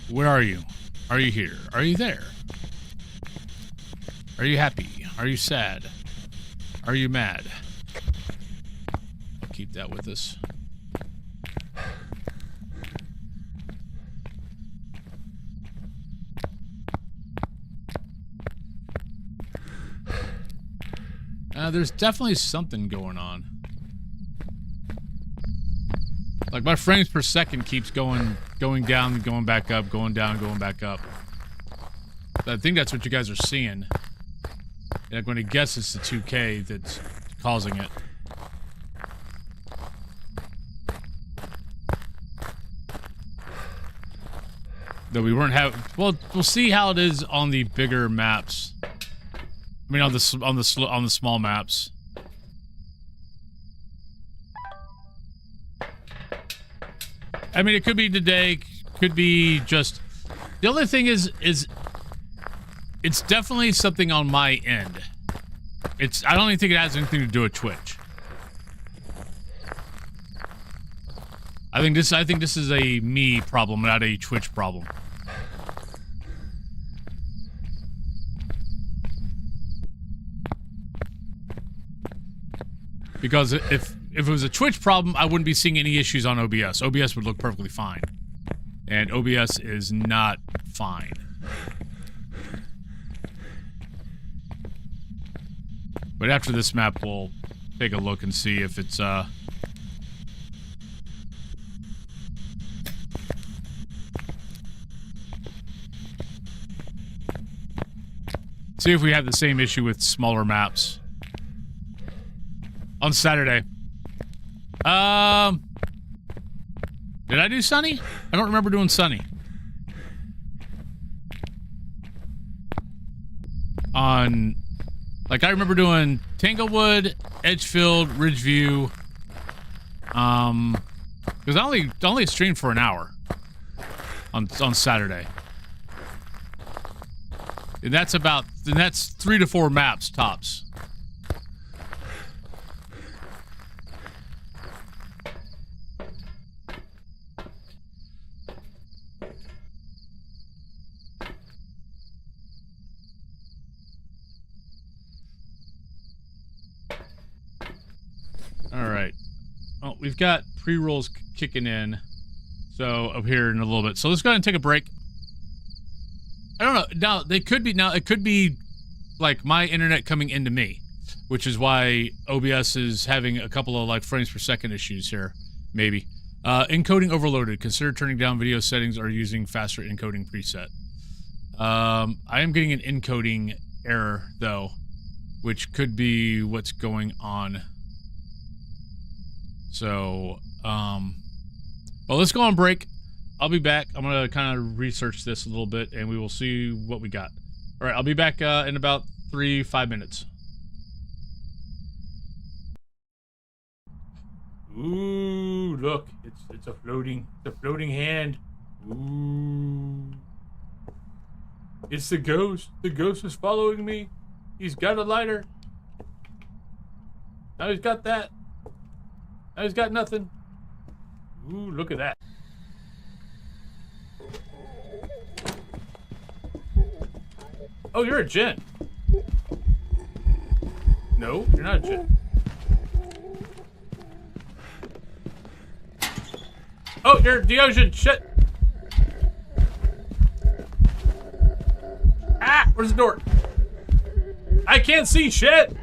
Where are you? Are you here? Are you there? Are you happy? Are you sad? Are you mad? I'll keep that with us. There's definitely something going on. Like, my frames per second keeps going down, going back up, going down, going back up. I think that's what you guys are seeing. And I'm going to guess it's the 2K that's causing it. Though we weren't having... Well, we'll see how it is on the bigger maps. I mean, on the small maps. I mean, it could be today, could be just... The only thing is it's definitely something on my end. I don't even think it has anything to do with Twitch. I think this is a me problem, not a Twitch problem. Because if it was a Twitch problem, I wouldn't be seeing any issues on OBS. OBS would look perfectly fine. And OBS is not fine. But after this map, we'll take a look and see if it's, see if we have the same issue with smaller maps. On Saturday. Did I do Sunny? I don't remember doing Sunny. Like, I remember doing Tanglewood, Edgefield, Ridgeview. Because I only streamed for an hour on Saturday. And that's 3 to 4 maps tops. Alright. Well, we've got pre-rolls kicking in. So, up here in a little bit. So, let's go ahead and take a break. I don't know. Now, it could be, like, my internet coming into me. Which is why OBS is having a couple of, like, frames per second issues here. Maybe. Encoding overloaded. Consider turning down video settings or using faster encoding preset. I am getting an encoding error, though. Which could be what's going on. So, well, let's go on break. I'll be back. I'm going to kind of research this a little bit, and we will see what we got. All right, I'll be back in about 5 minutes. Ooh, look. It's a floating hand. Ooh. It's the ghost. The ghost is following me. He's got a lighter. Now he's got that. Now he's got nothing. Ooh, look at that. Oh, you're a Jinn. No, you're not a Jinn. Oh, you're Deogen. Shit. Ah, where's the door? I can't see shit.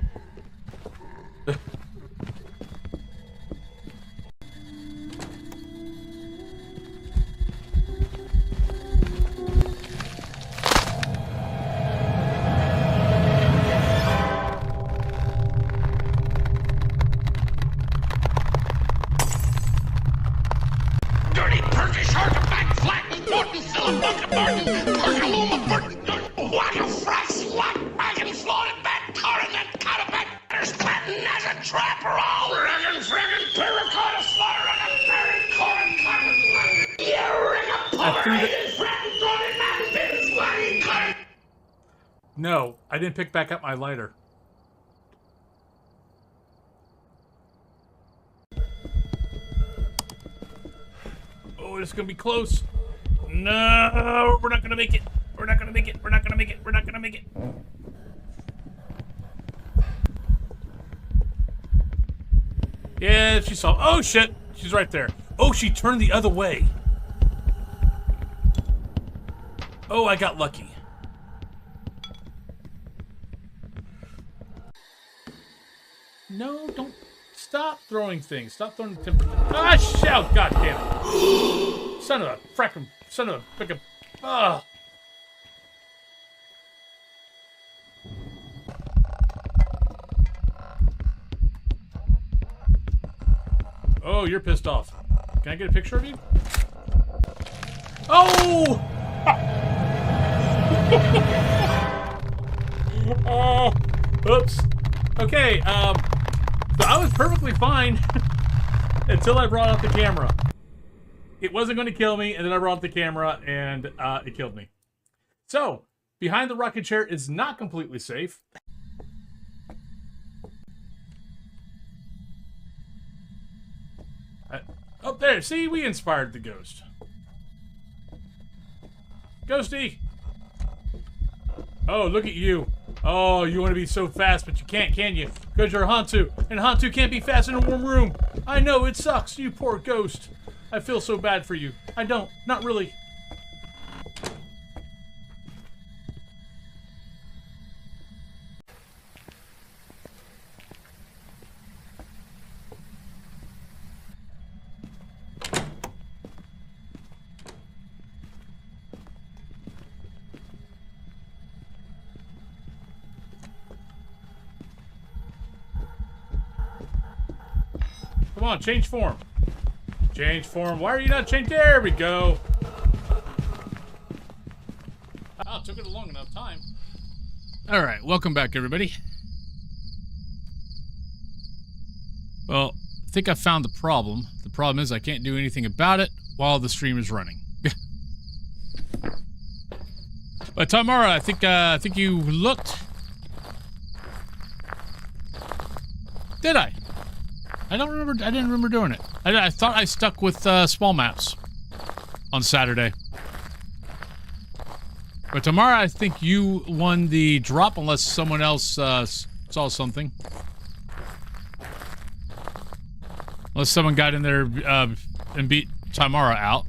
No, I didn't pick back up my lighter. Oh, it's gonna be close. No, we're not gonna make it. We're not gonna make it. We're not gonna make it. We're not gonna make it. Yeah, she saw. Oh shit, she's right there. Oh, she turned the other way. Oh, I got lucky. No, don't stop throwing things. Stop throwing timber. Ah, shout! God damn it! Son of a frickin', son of a frickin'. Ah. Oh, you're pissed off. Can I get a picture of you? Oh! Oops. Okay, so I was perfectly fine until I brought out the camera. It wasn't going to kill me, and then I brought out the camera, and it killed me. So, behind the rocket chair is not completely safe. Up there, see, we inspired the ghost. Ghosty! Oh, look at you. Oh, you want to be so fast, but you can't, can you? Because you're a Hantu, and Hantu can't be fast in a warm room. I know, it sucks, you poor ghost. I feel so bad for you. I don't, not really. Come on, change form. Change form. Why are you not changed? There we go. Oh, it took it a long enough time. All right, welcome back, everybody. Well, I think I found the problem. The problem is I can't do anything about it while the stream is running. But Tamara, I think you looked. Did I? I don't remember. I didn't remember doing it. I thought I stuck with small maps on Saturday. But Tamara, I think you won the drop unless someone else saw something. Unless someone got in there and beat Tamara out.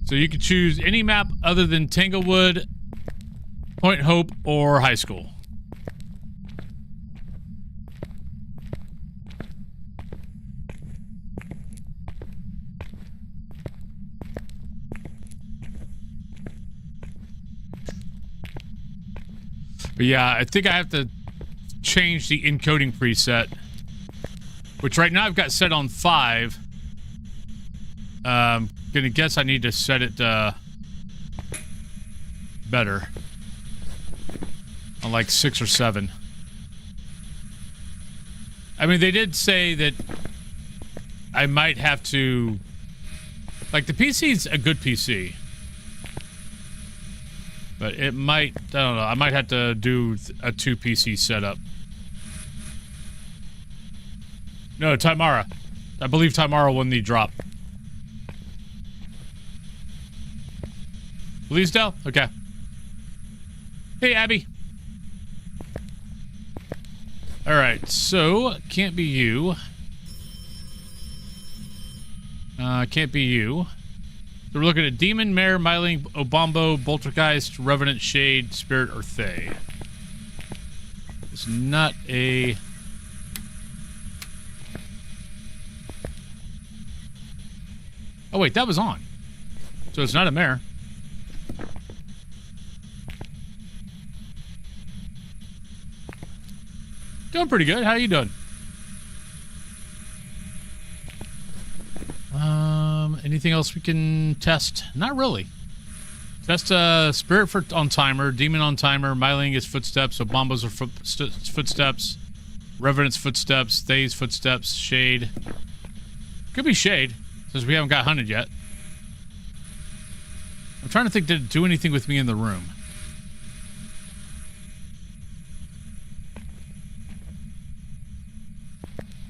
So you could choose any map other than Tanglewood, Point Hope, or High School. But yeah, I think I have to change the encoding preset, which right now I've got set on 5. Gonna guess I need to set it better on like 6 or 7. I mean, they did say that I might have to, like, the PC's a good PC. But it might, I don't know, I might have to do a 2 PC setup. No, Tamara. I believe Tamara won the drop. Bleasdale? Okay. Hey, Abby. Alright, so, can't be you. Can't be you. So we're looking at Demon, Mare, Myling, Obombo, Boltergeist, Revenant, Shade, Spirit, or Thay. It's not a... Oh wait, that was on. So it's not a Mare. Doing pretty good. How you doing? Anything else we can test? Not really. Test Spirit on timer, Demon on timer, Myling is footsteps, Obombo's are footsteps, Revenant's footsteps, Thay's footsteps, Shade. Could be Shade, since we haven't got hunted yet. I'm trying to think, did it do anything with me in the room?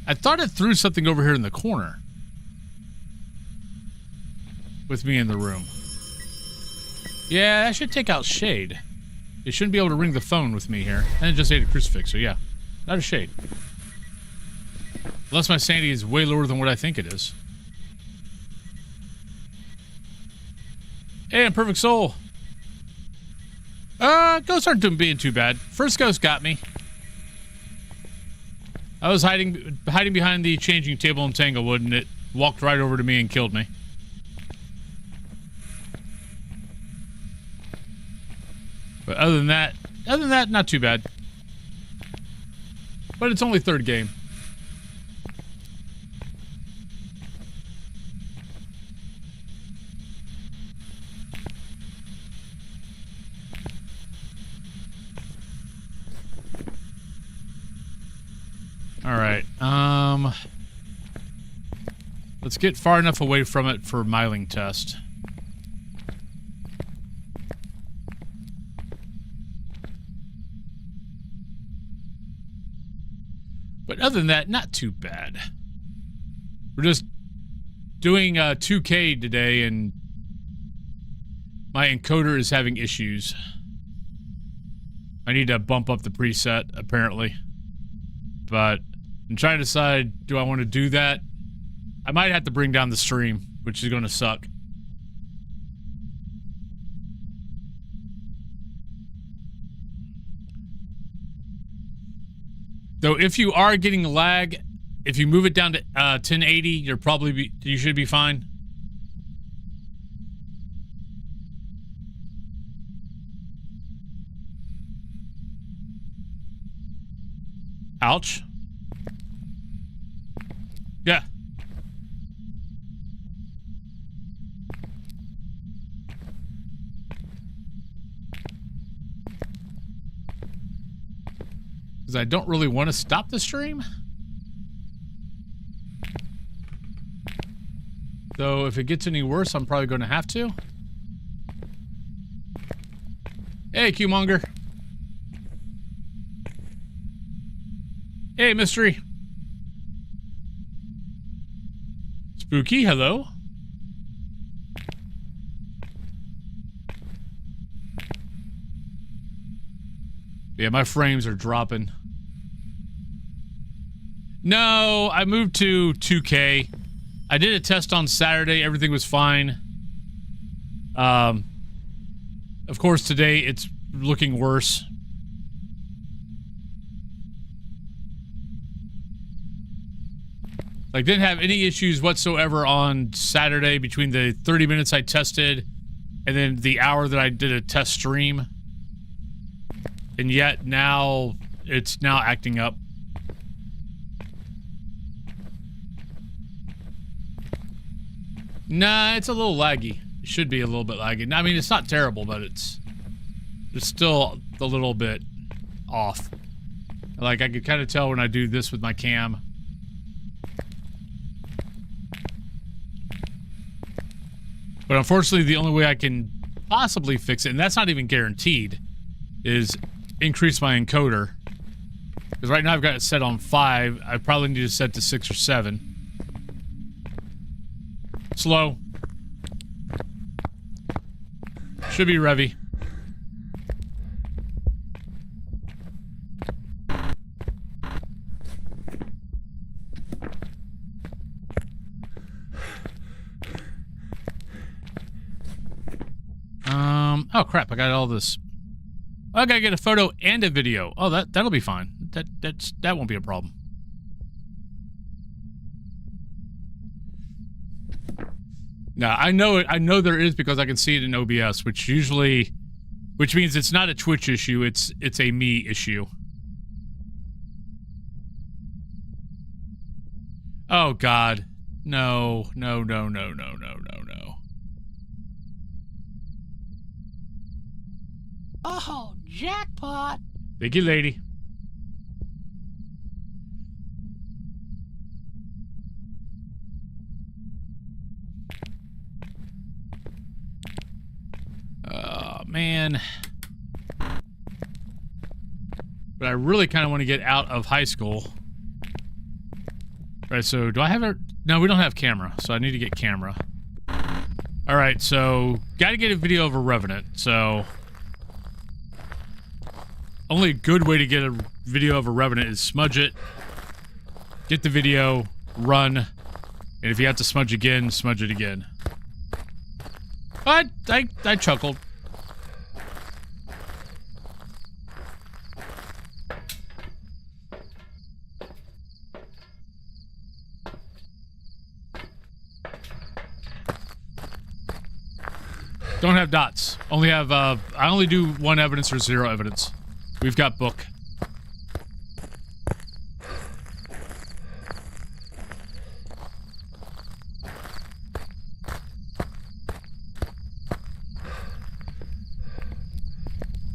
I thought it threw something over here in the corner. With me in the room. Yeah, I should take out Shade. It shouldn't be able to ring the phone with me here. And it just ate a crucifix, so yeah. Not a Shade. Unless my sanity is way lower than what I think it is. Hey, I'm Perfect Soul. Ghosts aren't being too bad. First ghost got me. I was hiding behind the changing table in Tanglewood, and it walked right over to me and killed me. But other than that, not too bad. But it's only 3rd game. All right. Let's get far enough away from it for Myling test. But other than that, not too bad. We're just doing 2K today, and my encoder is having issues. I need to bump up the preset, apparently. But I'm trying to decide, do I want to do that? I might have to bring down the stream, which is going to suck. Though if you are getting lag, if you move it down to 1080, you should be fine. Ouch. Yeah. Because I don't really want to stop the stream. So if it gets any worse, I'm probably going to have to. Hey, Q-Monger. Hey, Mystery. Spooky, hello. Yeah, my frames are dropping. No, I moved to 2K. I did a test on Saturday. Everything was fine. Of course, today it's looking worse. Like, didn't have any issues whatsoever on Saturday between the 30 minutes I tested and then the hour that I did a test stream. And yet now it's now acting up. Nah, it's a little laggy. It should be a little bit laggy. I mean, it's not terrible, but it's still a little bit off. Like, I could kind of tell when I do this with my cam. But unfortunately, the only way I can possibly fix it, and that's not even guaranteed, is increase my encoder. Because right now I've got it set on 5. I probably need to set to 6 or 7. Slow. Should be revy. Oh crap, I got all this. I gotta get a photo and a video. Oh, that'll be fine. That won't be a problem. No, I know it. I know there is because I can see it in OBS, which means it's not a Twitch issue. It's a me issue. Oh God, no. Oh, jackpot! Thank you, lady. Oh, man. But I really kind of want to get out of high school. All right, so do I have a... No, we don't have camera, so I need to get camera. All right, so got to get a video of a Revenant, so... Only good way to get a video of a Revenant is smudge it, get the video, run, and if you have to smudge again, smudge it again. I chuckled. Don't have dots. Only have, I only do 1 evidence or 0 evidence. We've got book.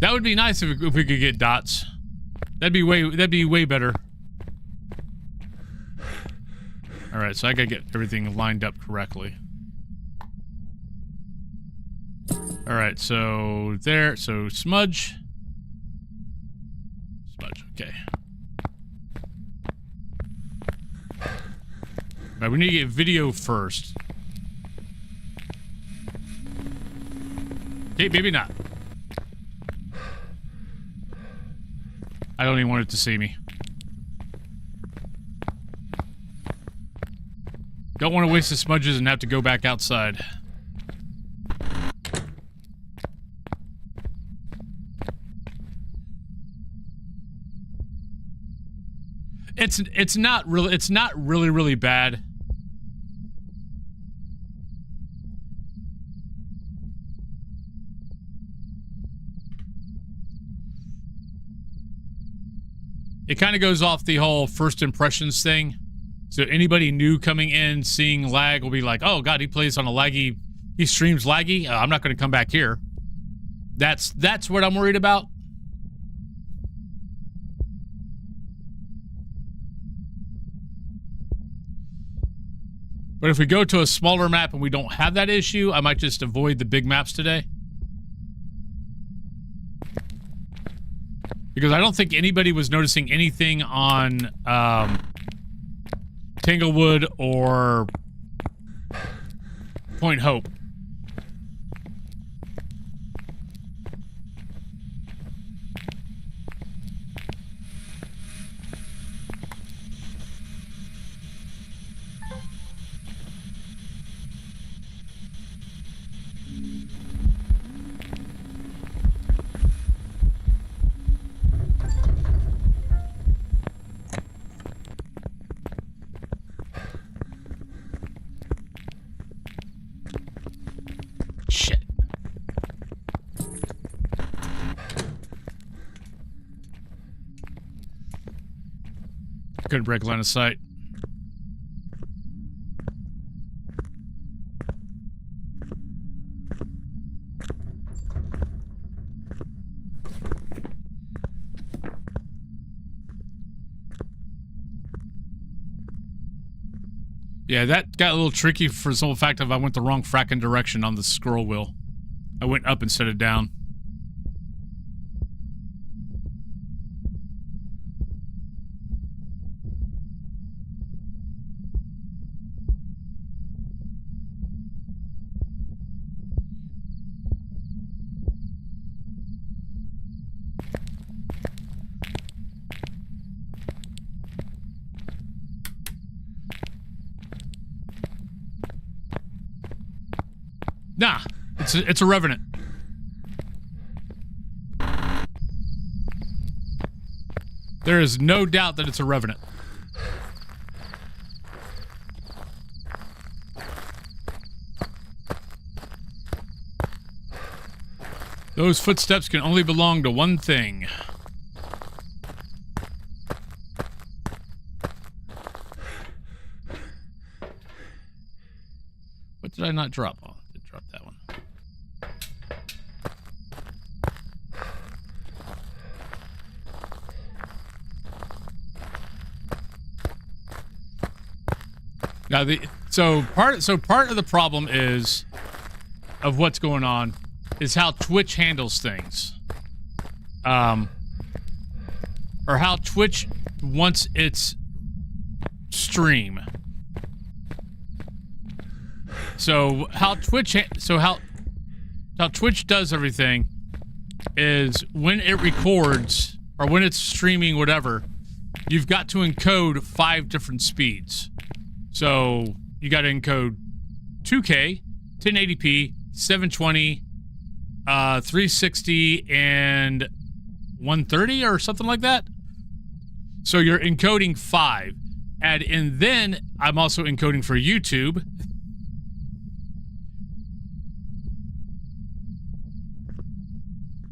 That would be nice if we could get dots. That'd be way better. All right, so I gotta get everything lined up correctly. All right, so there, so smudge. Okay. Right, we need to get video first. Maybe not. I don't even want it to see me. Don't want to waste the smudges and have to go back outside. It's not really bad. It kind of goes off the whole first impressions thing. So anybody new coming in, seeing lag will be like, oh god, he plays on a laggy, he streams laggy. I'm not going to come back here. That's what I'm worried about. But if we go to a smaller map and we don't have that issue, I might just avoid the big maps today. Because I don't think anybody was noticing anything on Tanglewood or Point Hope. Shit. Couldn't break line of sight. Yeah, that got a little tricky for the simple fact of I went the wrong fracking direction on the scroll wheel. I went up instead of down. Nah, it's a Revenant. There is no doubt that it's a Revenant. Those footsteps can only belong to one thing. What did I not drop? Oh, I did drop that one. Now part of the problem is of what's going on is how Twitch handles things. Or how Twitch wants its stream. So how Twitch does everything is when it records or when it's streaming whatever, you've got to encode 5 different speeds. So you got to encode 2K, 1080p, 720, 360, and 130 or something like that. So you're encoding 5. And then I'm also encoding for YouTube.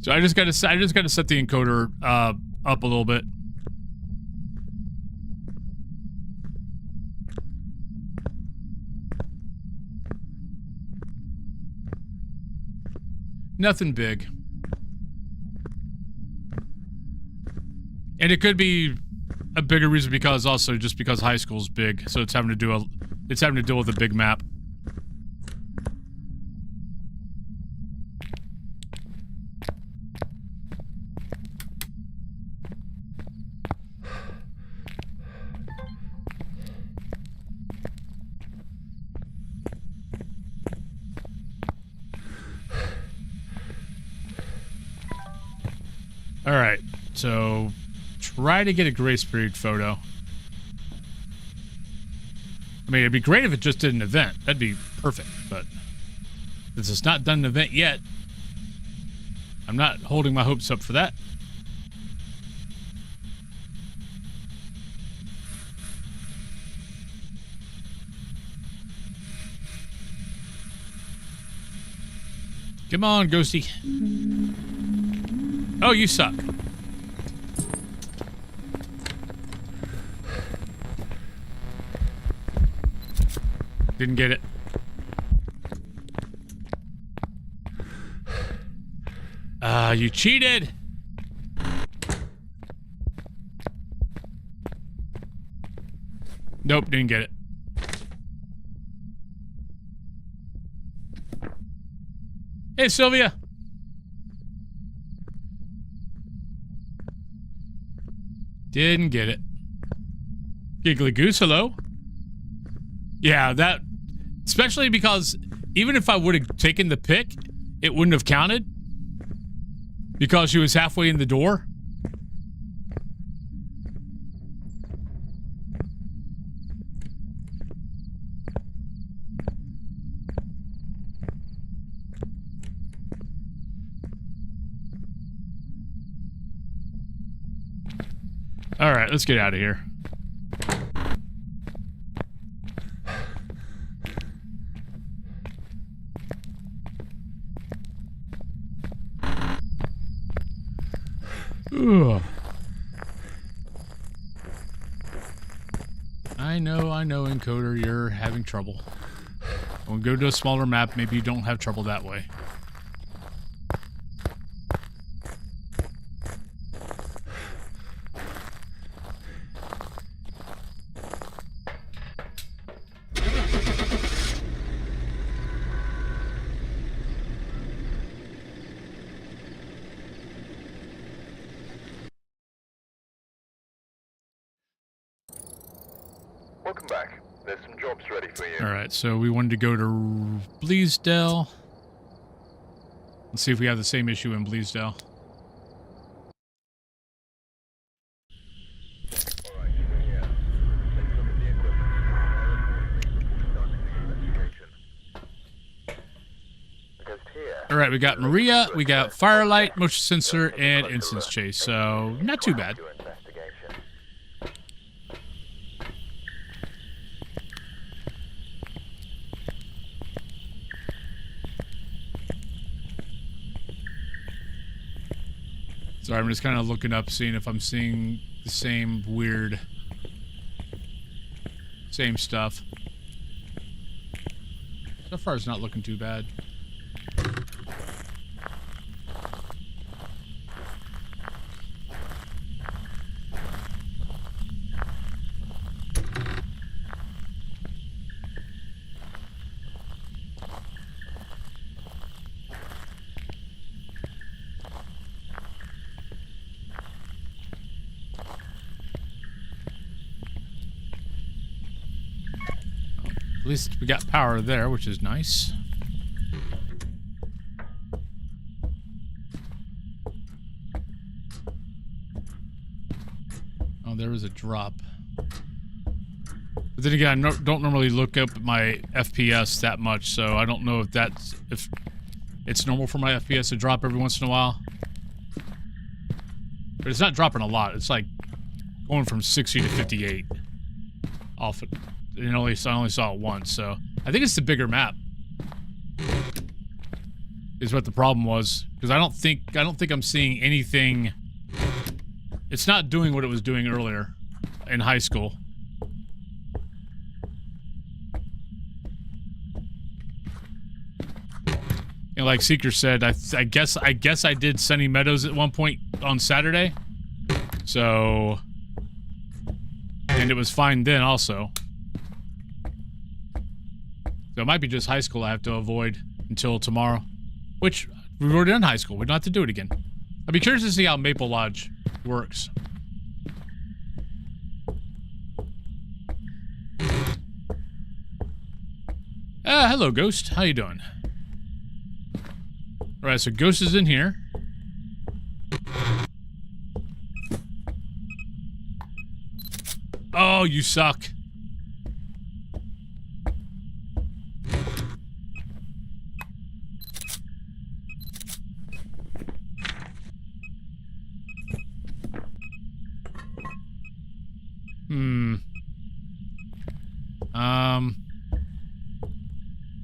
So I just gotta set the encoder up a little bit. Nothing big. And it could be a bigger reason because also just because high school's big, so it's having to deal with a big map. All right, so try to get a grace period photo. I mean, it'd be great if it just did an event. That'd be perfect, but since it's not done an event yet, I'm not holding my hopes up for that. Come on, Ghosty. Oh, you suck. Didn't get it. You cheated. Nope, didn't get it. Hey, Sylvia. Didn't get it. Giggly Goose, hello? Yeah, that... Especially because even if I would have taken the pic, it wouldn't have counted. Because she was halfway in the door. Alright, let's get out of here. Ugh. I know, encoder, you're having trouble. When we go to a smaller map, maybe you don't have trouble that way. Welcome back. There's some jobs ready for you. Alright, so we wanted to go to Bleasdale. Let's see if we have the same issue in Bleasdale. Alright, yeah. Take a look at the equipment. Before we start the investigation. Because here... Alright, we got Maria, we got Firelight, Motion Sensor, and Instance Chase, so not too bad. Do investigation. Sorry, I'm just kind of looking up, seeing if I'm seeing the same weird... Same stuff. So far, it's not looking too bad. At least we got power there, which is nice. Oh, there was a drop. But then again, I don't normally look up my FPS that much, so I don't know if it's normal for my FPS to drop every once in a while. But it's not dropping a lot. It's like going from 60 to 58 off it. I only saw it once, so I think it's the bigger map is what the problem was, because I don't think I'm seeing anything. It's not doing what it was doing earlier in high school. And like Seeker said, I guess I did Sunny Meadows at one point on Saturday, so, and it was fine then also. So it might be just high school I have to avoid until tomorrow. Which, we've already done high school. We don't have to do it again. I'd be curious to see how Maple Lodge works. Hello, Ghost. How you doing? Alright, so Ghost is in here. Oh, you suck.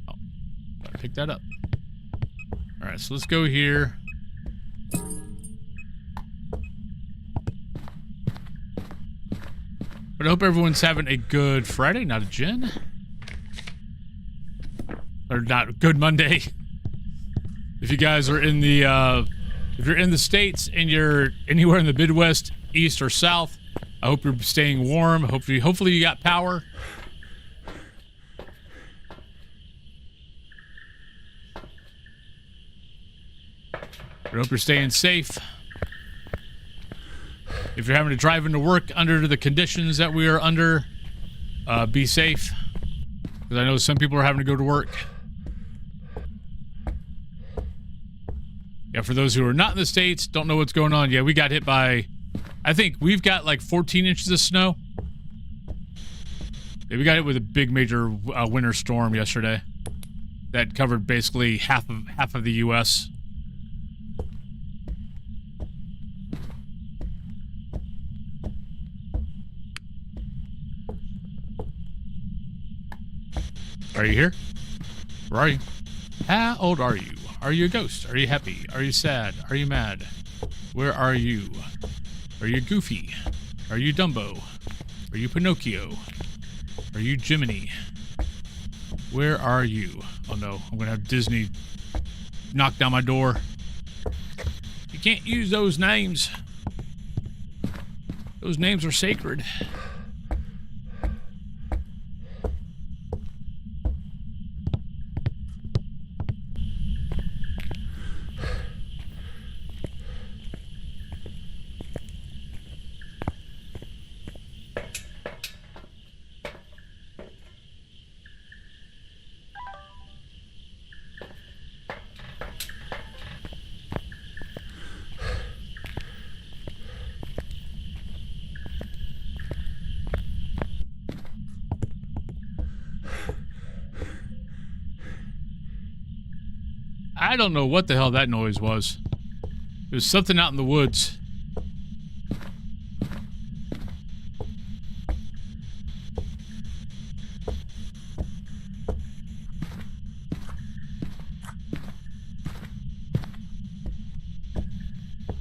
Oh, gotta pick that up. All right, so let's go here. But I hope everyone's having a good Friday, not a gin. Or not good Monday. If you guys are in the, if you're in the States and you're anywhere in the Midwest, East or South, I hope you're staying warm. Hopefully you got power. I hope you're staying safe. If you're having to drive into work under the conditions that we are under, be safe. Because I know some people are having to go to work. Yeah, for those who are not in the States, don't know what's going on. Yeah, we got hit by, I think we've got like 14 inches of snow. Yeah, we got hit with a big major winter storm yesterday. That covered basically half of the U.S. Are you here? Where are you? How old are you? Are you a ghost? Are you happy? Are you sad? Are you mad? Where are you? Are you Goofy? Are you Dumbo? Are you Pinocchio? Are you Jiminy? Where are you? Oh no, I'm gonna have Disney knock down my door. You can't use those names. Those names are sacred. I don't know what the hell that noise was. It was something out in the woods.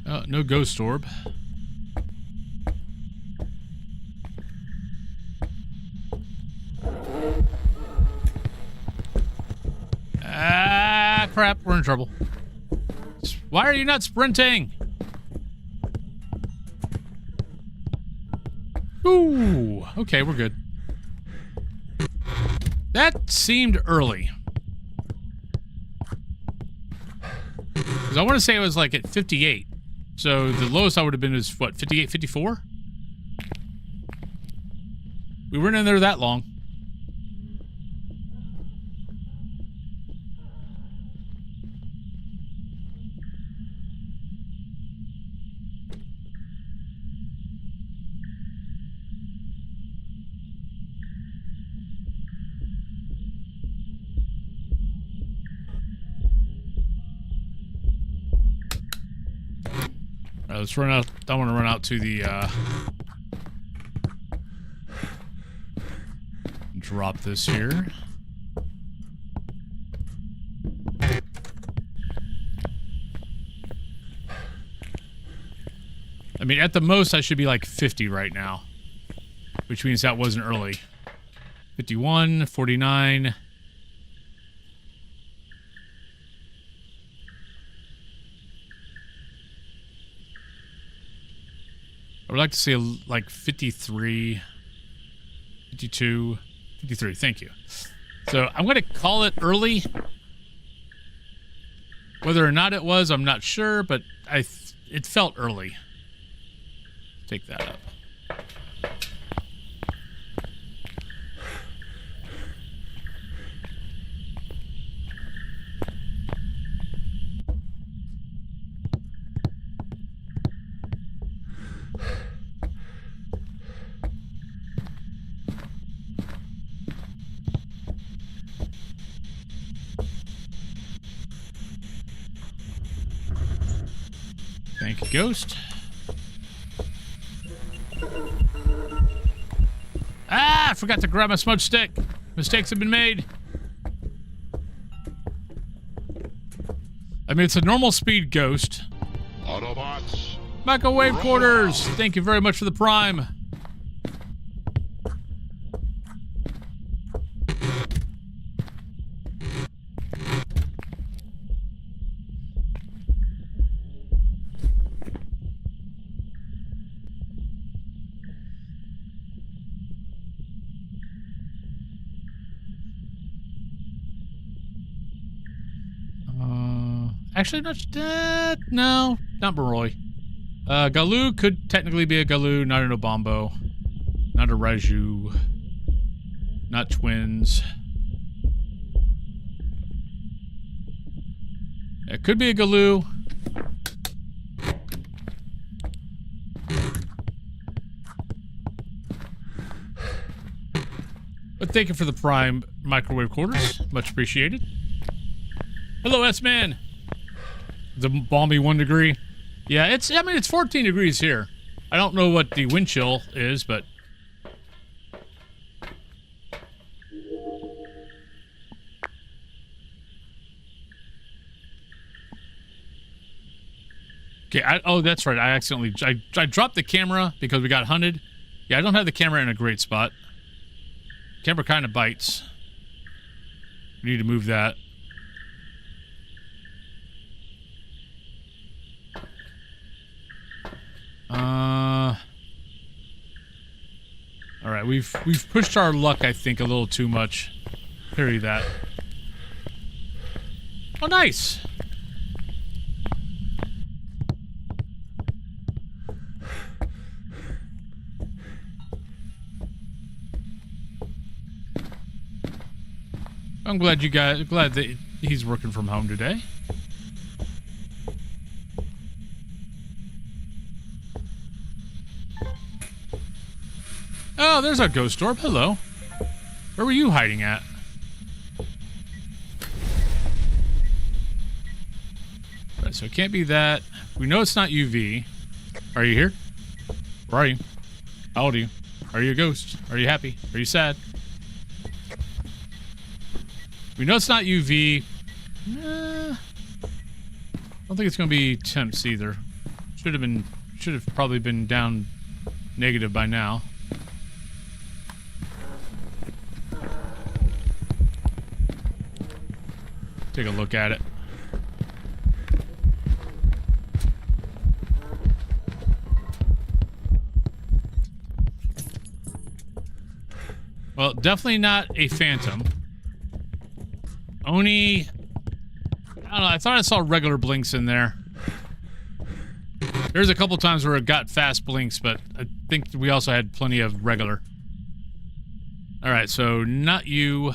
Oh, no ghost orb. Ah, crap, we're in trouble. Why are you not sprinting? Ooh, okay, we're good. That seemed early. Because I want to say it was like at 58. So the lowest I would have been is what, 58, 54? We weren't in there that long. All right, let's run out. I want to run out to the, drop this here. I mean, at the most, I should be like 50 right now. Which means that wasn't early. 51, 49... I would like to see like 53, 52, 53. Thank you. So I'm going to call it early. Whether or not it was, I'm not sure, but it felt early. Take that up. Thank you, Ghost. Ah, I forgot to grab my smudge stick. Mistakes have been made. I mean, it's a normal speed Ghost. Autobots. Microwave quarters. Thank you very much for the prime. Actually, no, not Baroy. Galoo could technically be a Galoo, not an Obombo. Not a Raiju. Not twins. It could be a Galoo. But thank you for the prime microwave quarters. Much appreciated. Hello, S-Man. The balmy 1 degree. Yeah, I mean, it's 14 degrees here. I don't know what the wind chill is, but... Okay, oh, that's right. I accidentally... I dropped the camera because we got hunted. Yeah, I don't have the camera in a great spot. Camera kind of bites. We need to move that. All right, we've pushed our luck, I think, a little too much. Carry that. Oh, nice. I'm glad that he's working from home today. Oh, there's our ghost orb. Hello. Where were you hiding at? Right, so it can't be that. We know it's not UV. Are you here? Where are you? How old are you? Are you a ghost? Are you happy? Are you sad? We know it's not UV. I don't think it's going to be temps either. Should have probably been down negative by now. Take a look at it. Well, definitely not a phantom. Oni... I don't know, I thought I saw regular blinks in there. There's a couple times where it got fast blinks, but I think we also had plenty of regular. Alright, so not you.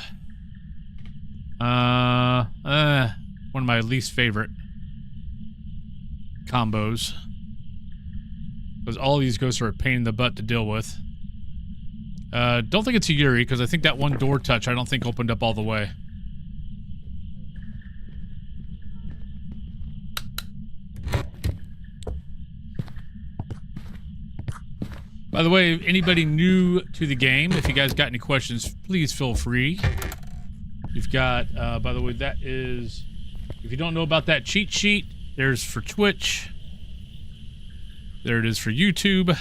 One of my least favorite combos. Because all these ghosts are a pain in the butt to deal with. Don't think it's a Yuri, because I think that one door touch I don't think opened up all the way. By the way, anybody new to the game, if you guys got any questions, please feel free. You've got, by the way, that is, if you don't know about that cheat sheet, there's for Twitch. There it is for YouTube.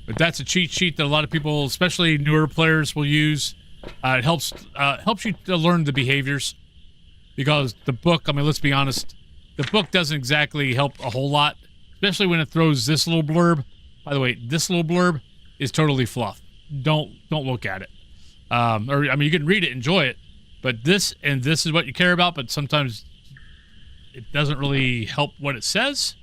But that's a cheat sheet that a lot of people, especially newer players, will use. It helps you to learn the behaviors. Because the book, I mean, let's be honest, the book doesn't exactly help a whole lot. Especially when it throws this little blurb. By the way, this little blurb is totally fluff. Don't look at it. Or I mean, you can read it, enjoy it, but this is what you care about. But sometimes it doesn't really help what it says.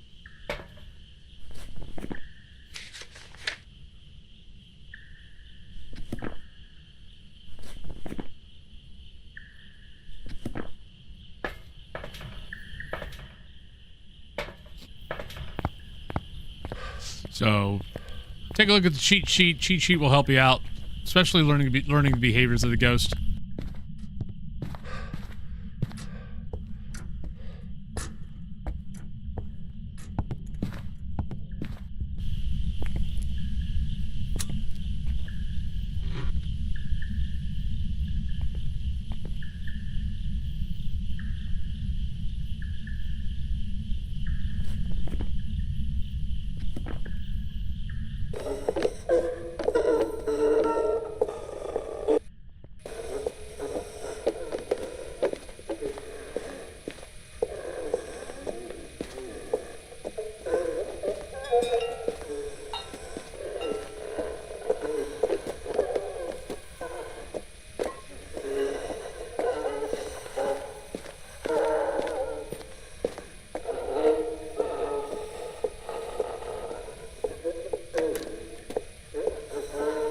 So, take a look at the cheat sheet. Cheat sheet will help you out, especially learning the behaviors of the ghost.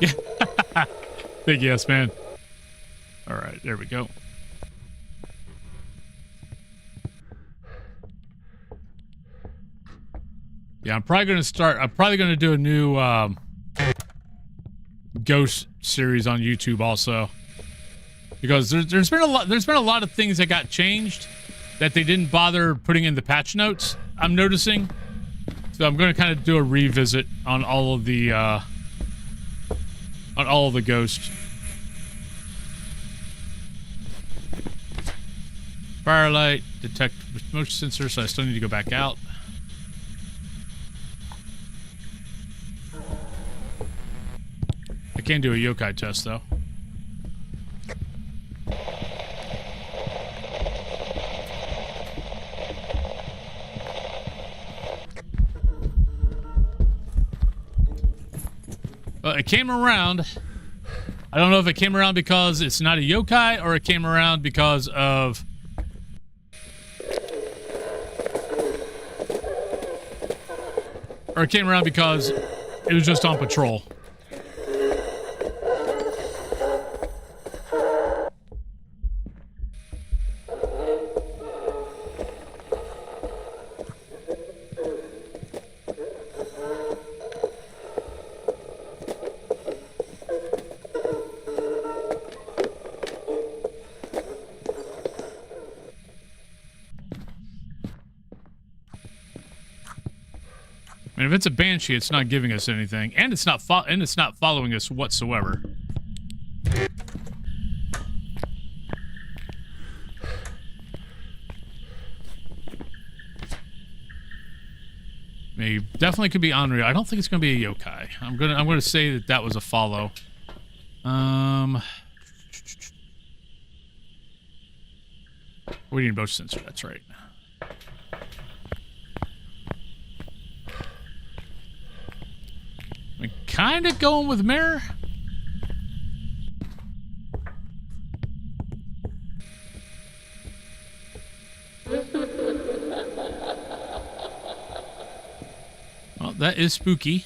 Yeah. Big yes, man. All right, there we go. Yeah, I'm probably gonna do a new ghost series on YouTube also, because there's been a lot of things that got changed that they didn't bother putting in the patch notes, I'm noticing. So I'm going to kind of do a revisit on all of the ghosts. Firelight, detect motion sensor, so I still need to go back out. I can do a yokai test though. Well, it came around. I don't know if it came around because it's not a yokai or it came around because of... Or it came around because it was just on patrol. I mean, if it's a banshee, it's not giving us anything, and it's not following us whatsoever. I mean, definitely could be Onryo. I don't think it's going to be a yokai. I'm gonna say that was a follow. We need a motion sensor. That's right. I'm kind of going with mirror. Well, that is spooky.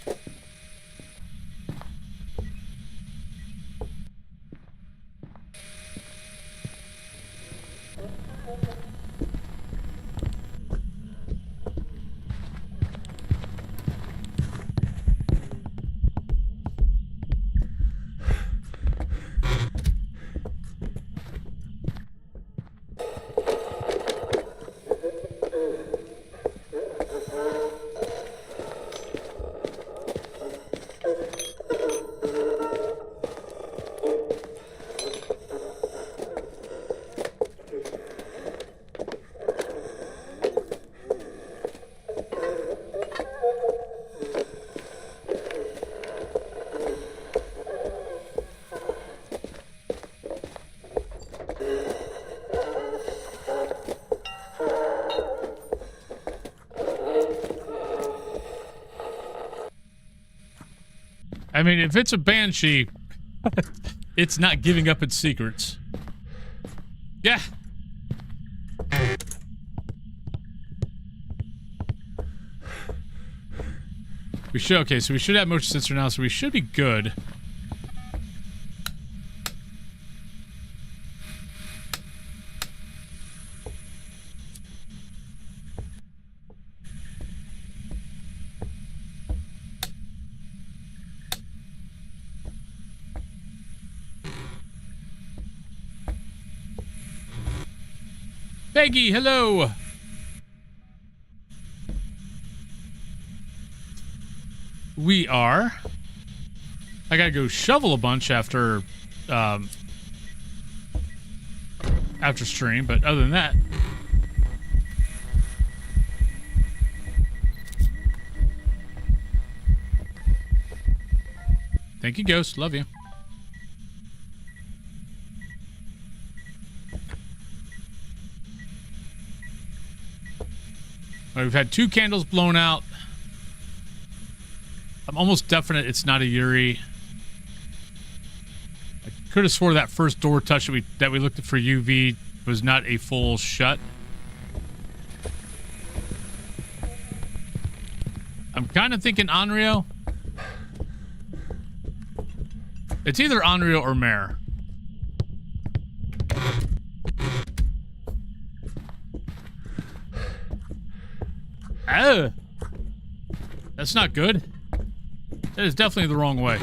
I mean, if it's a banshee, it's not giving up its secrets. Yeah. We should, okay, so we should have motion sensor now, so we should be good. Peggy, hello! We are. I gotta go shovel a bunch after stream, but other than that. Thank you, Ghost. Love you. Right, we've had 2 candles blown out. I'm almost definite it's not a Yuri. I could have swore that first door touch that we looked at for UV was not a full shut. I'm kind of thinking Onryo. It's either Onryo or Mare. Oh, that's not good. That is definitely the wrong way.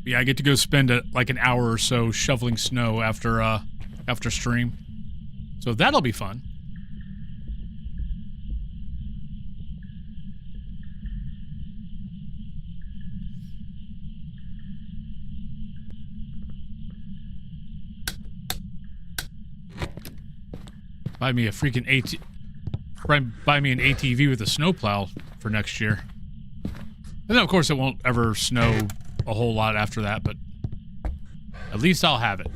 Yeah, I get to go spend like an hour or so shoveling snow after stream. So that'll be fun. Buy me a freaking buy me an ATV with a snowplow for next year. And then of course it won't ever snow a whole lot after that, but at least I'll have it.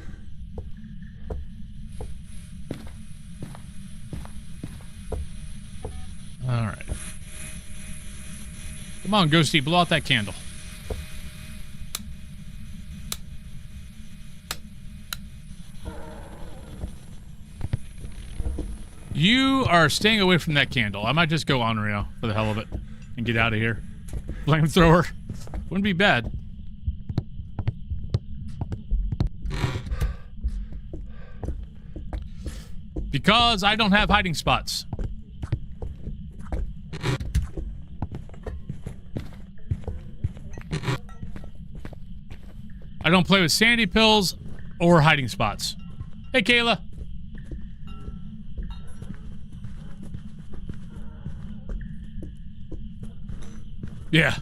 All right. Come on, Ghosty, blow out that candle. You are staying away from that candle. I might just go Onryo for the hell of it and get out of here. Flamethrower. Wouldn't be bad. Because I don't have hiding spots. I don't play with sandy pills or hiding spots. Hey, Kayla. Yeah.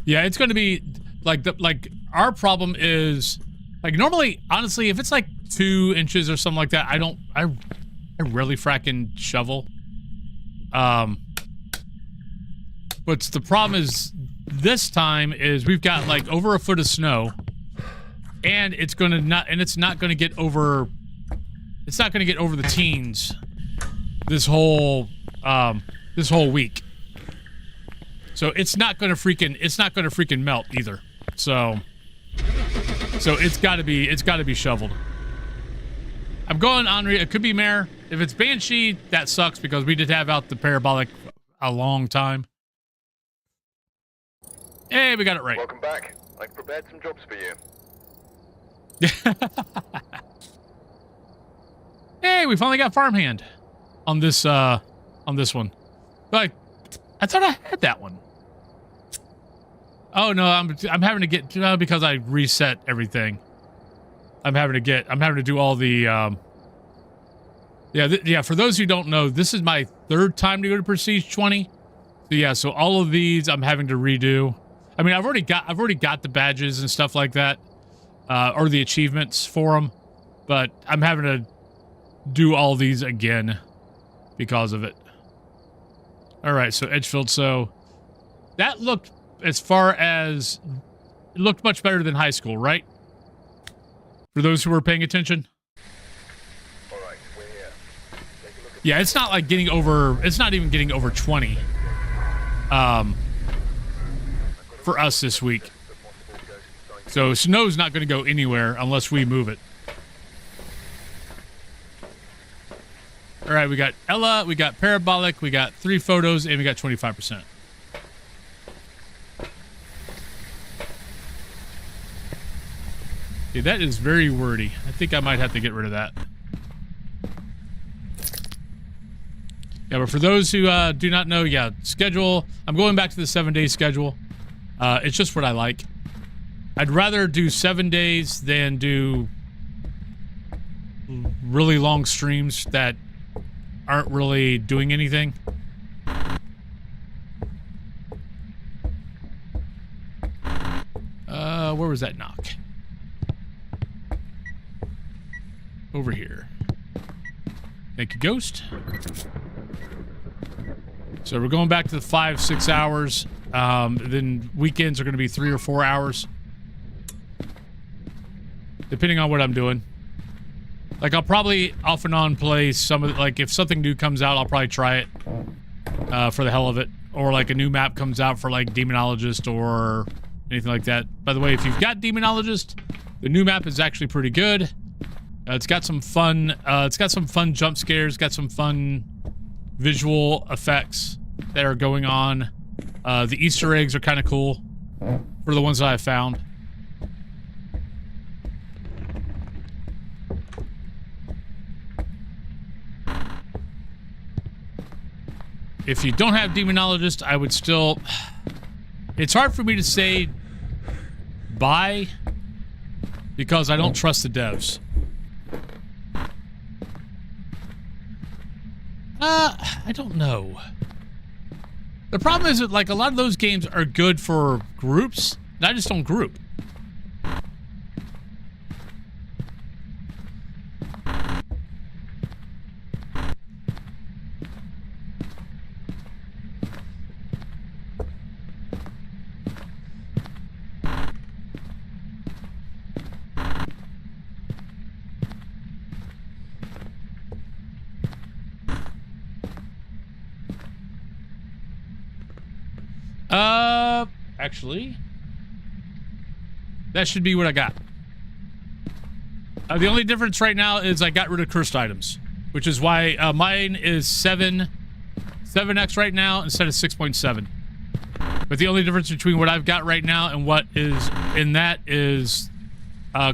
Yeah, it's going to be like our problem is like normally, honestly, if it's like 2 inches or something like that, I rarely fracking shovel. But the problem is this time is we've got like over a foot of snow and it's not going to get over the teens this whole week. So it's not gonna freaking melt either. So it's gotta be shoveled. I'm going Onryo. It could be Mare. If it's Banshee, that sucks because we did have out the parabolic a long time. Hey, we got it right. Welcome back. I've prepared some jobs for you. Hey, we finally got farmhand on this one. But I thought I had that one. Oh no, I'm having to get because I reset everything. I'm having to do all the yeah. For those who don't know, this is my 3rd time to go to Prestige 20. So yeah, so all of these I'm having to redo. I mean, I've already got the badges and stuff like that, or the achievements for them, but I'm having to do all these again because of it. All right, so Edgefield. So that looked, as far as it looked, much better than high school, right? For those who were paying attention. All right, we're here. Take a look at Yeah, it's not like getting over. It's not even getting over 20. For us this week. So snow's not going to go anywhere unless we move it. All right, we got Ella, we got Parabolic, we got 3 photos, and we got 25%. Okay, that is very wordy. I think I might have to get rid of that. Yeah, but for those who do not know, yeah, schedule. I'm going back to the 7-day schedule. It's just what I like. I'd rather do 7 days than do really long streams that aren't really doing anything. Where was that knock? Over here. Thank you, Ghost. So we're going back to the 5-6 hours. Then weekends are going to be 3 or 4 hours. Depending on what I'm doing. Like, I'll probably off and on play some of, like, if something new comes out, I'll probably try it for the hell of it. Or, like, a new map comes out for, like, Demonologist or anything like that. By the way, if you've got Demonologist, the new map is actually pretty good. It's got some fun. It's got some fun jump scares. Got some fun visual effects that are going on. The Easter eggs are kind of cool for the ones that I found. If you don't have Demonologist, I would still... It's hard for me to say buy because I don't trust the devs. I don't know. The problem is that, like, a lot of those games are good for groups, and I just don't group. Actually, that should be what I got. The only difference right now is I got rid of cursed items, which is why mine is 7x right now instead of 6.7. But the only difference between what I've got right now and what is in that is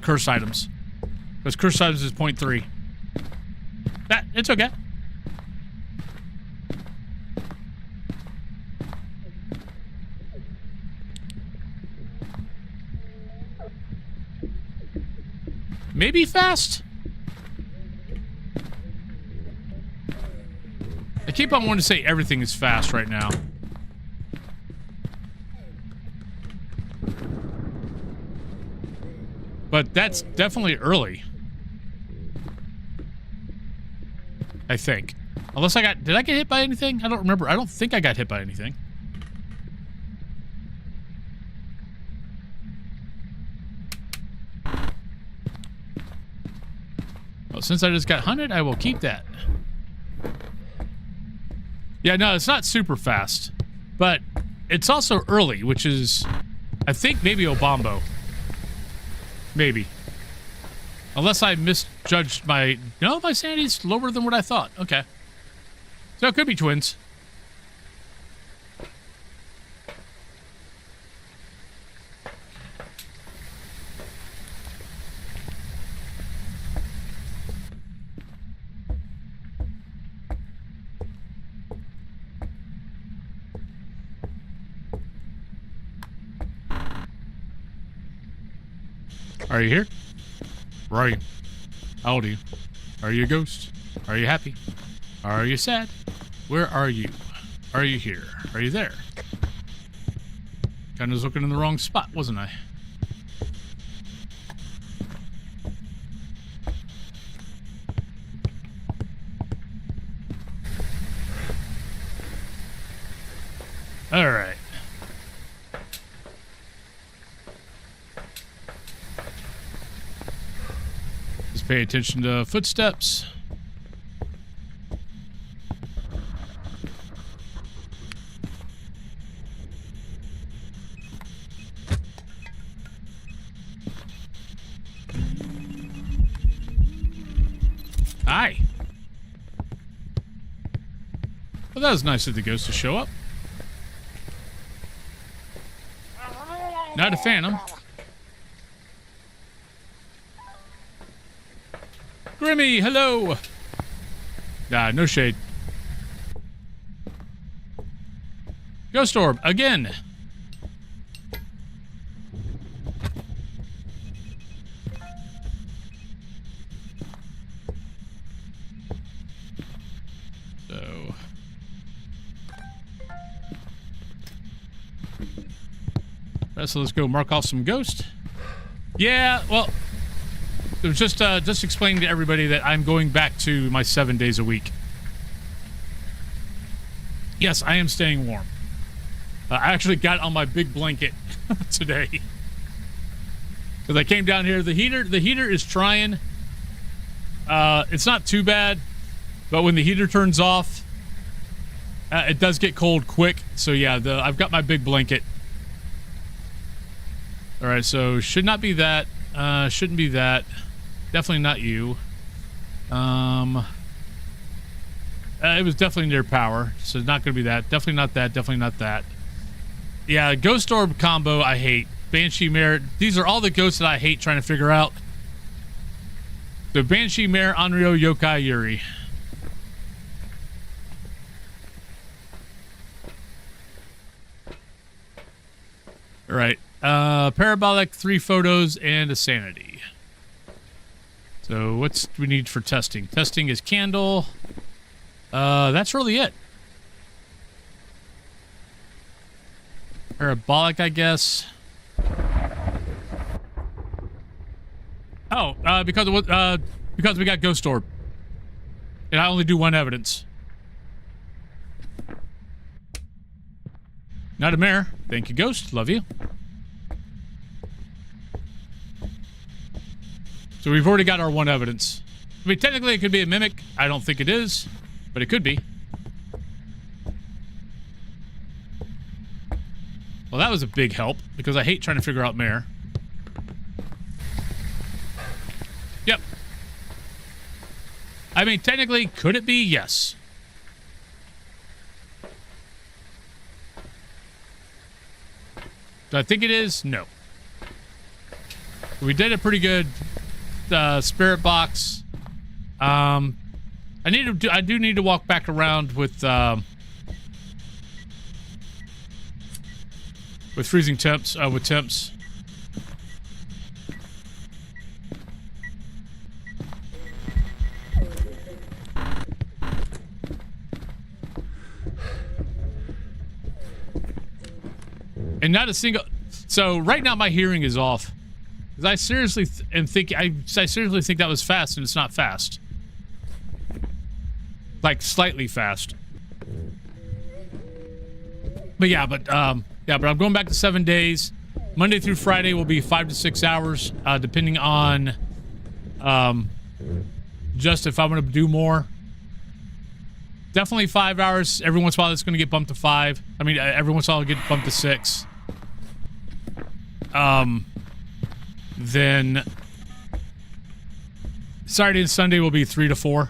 cursed items, because cursed items is 0.3. It's okay. Maybe fast? I keep on wanting to say everything is fast right now. But that's definitely early. I think. Unless I got... Did I get hit by anything? I don't remember. I don't think I got hit by anything. Well, since I just got hunted, I will keep that. Yeah, no, it's not super fast. But it's also early, which is... I think maybe Obambo. Maybe. Unless I misjudged my... No, my sanity's lower than what I thought. Okay. So it could be twins. Are you here? Where are you? How old are you? Are you a ghost? Are you happy? Are you sad? Where are you? Are you here? Are you there? Kind of was looking in the wrong spot, wasn't I? All right. Just pay attention to footsteps. Hi. Well, that was nice of the ghost to show up. Not a phantom. Grimmy, hello. Nah, no shade. Ghost orb, again. So... So let's go mark off some ghost. Yeah, well, it was just explaining to everybody that I'm going back to my 7 days a week. Yes, I am staying warm. I actually got on my big blanket today because I came down here. The heater is trying. It's not too bad, but when the heater turns off, it does get cold quick. So yeah, I've got my big blanket. All right, so should not be that. Shouldn't be that. Definitely not you. It was definitely near power, so not going to be that. Definitely not that. Definitely not that. Yeah, Ghost Orb combo I hate. Banshee Mare. These are all the ghosts that I hate trying to figure out. So Banshee Mare, Onryo, Yokai, Yuri. All right. Parabolic, 3 photos, and a sanity. So what's we need for testing? Testing is candle. That's really it. Parabolic, I guess. Oh, because we got Ghost Orb. And I only do 1 evidence. Not a mare. Thank you, Ghost. Love you. So we've already got our 1 evidence. I mean, technically it could be a mimic. I don't think it is, but it could be. Well, that was a big help, because I hate trying to figure out mare. Yep. I mean, technically, could it be? Yes. Do I think it is? No. We did a pretty good spirit box. I do need to walk back around with freezing temps, with temps. And not a single. So right now my hearing is off. Because I seriously seriously think that was fast, and it's not fast. Like slightly fast. But yeah, but I'm going back to 7 days. Monday through Friday will be 5 to 6 hours, depending on just if I'm going to do more. Definitely 5 hours. Every once in a while, it's going to get bumped to 5. I mean, every once in a while, it'll get bumped to 6. Then Saturday and Sunday will be 3 to 4.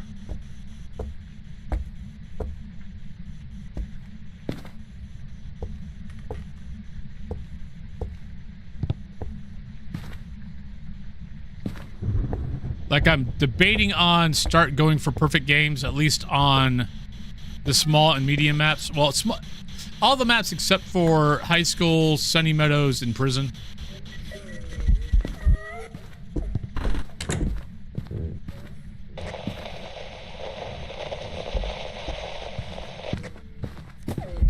Like, I'm debating on start going for perfect games, at least on the small and medium maps. Well, it's all the maps except for high school, Sunny Meadows, and prison.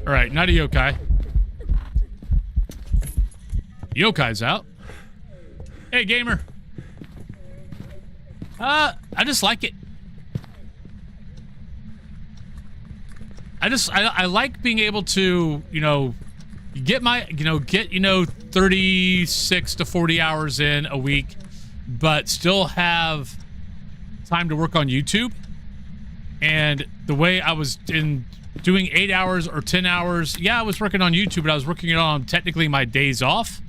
All right, not a yokai. Yokai's out. Hey, gamer. I just like it. I like being able to, get 36 to 40 hours in a week, but still have time to work on YouTube. And the way I was doing 8 hours or 10 hours, yeah, I was working on YouTube, but I was working it on technically my days off.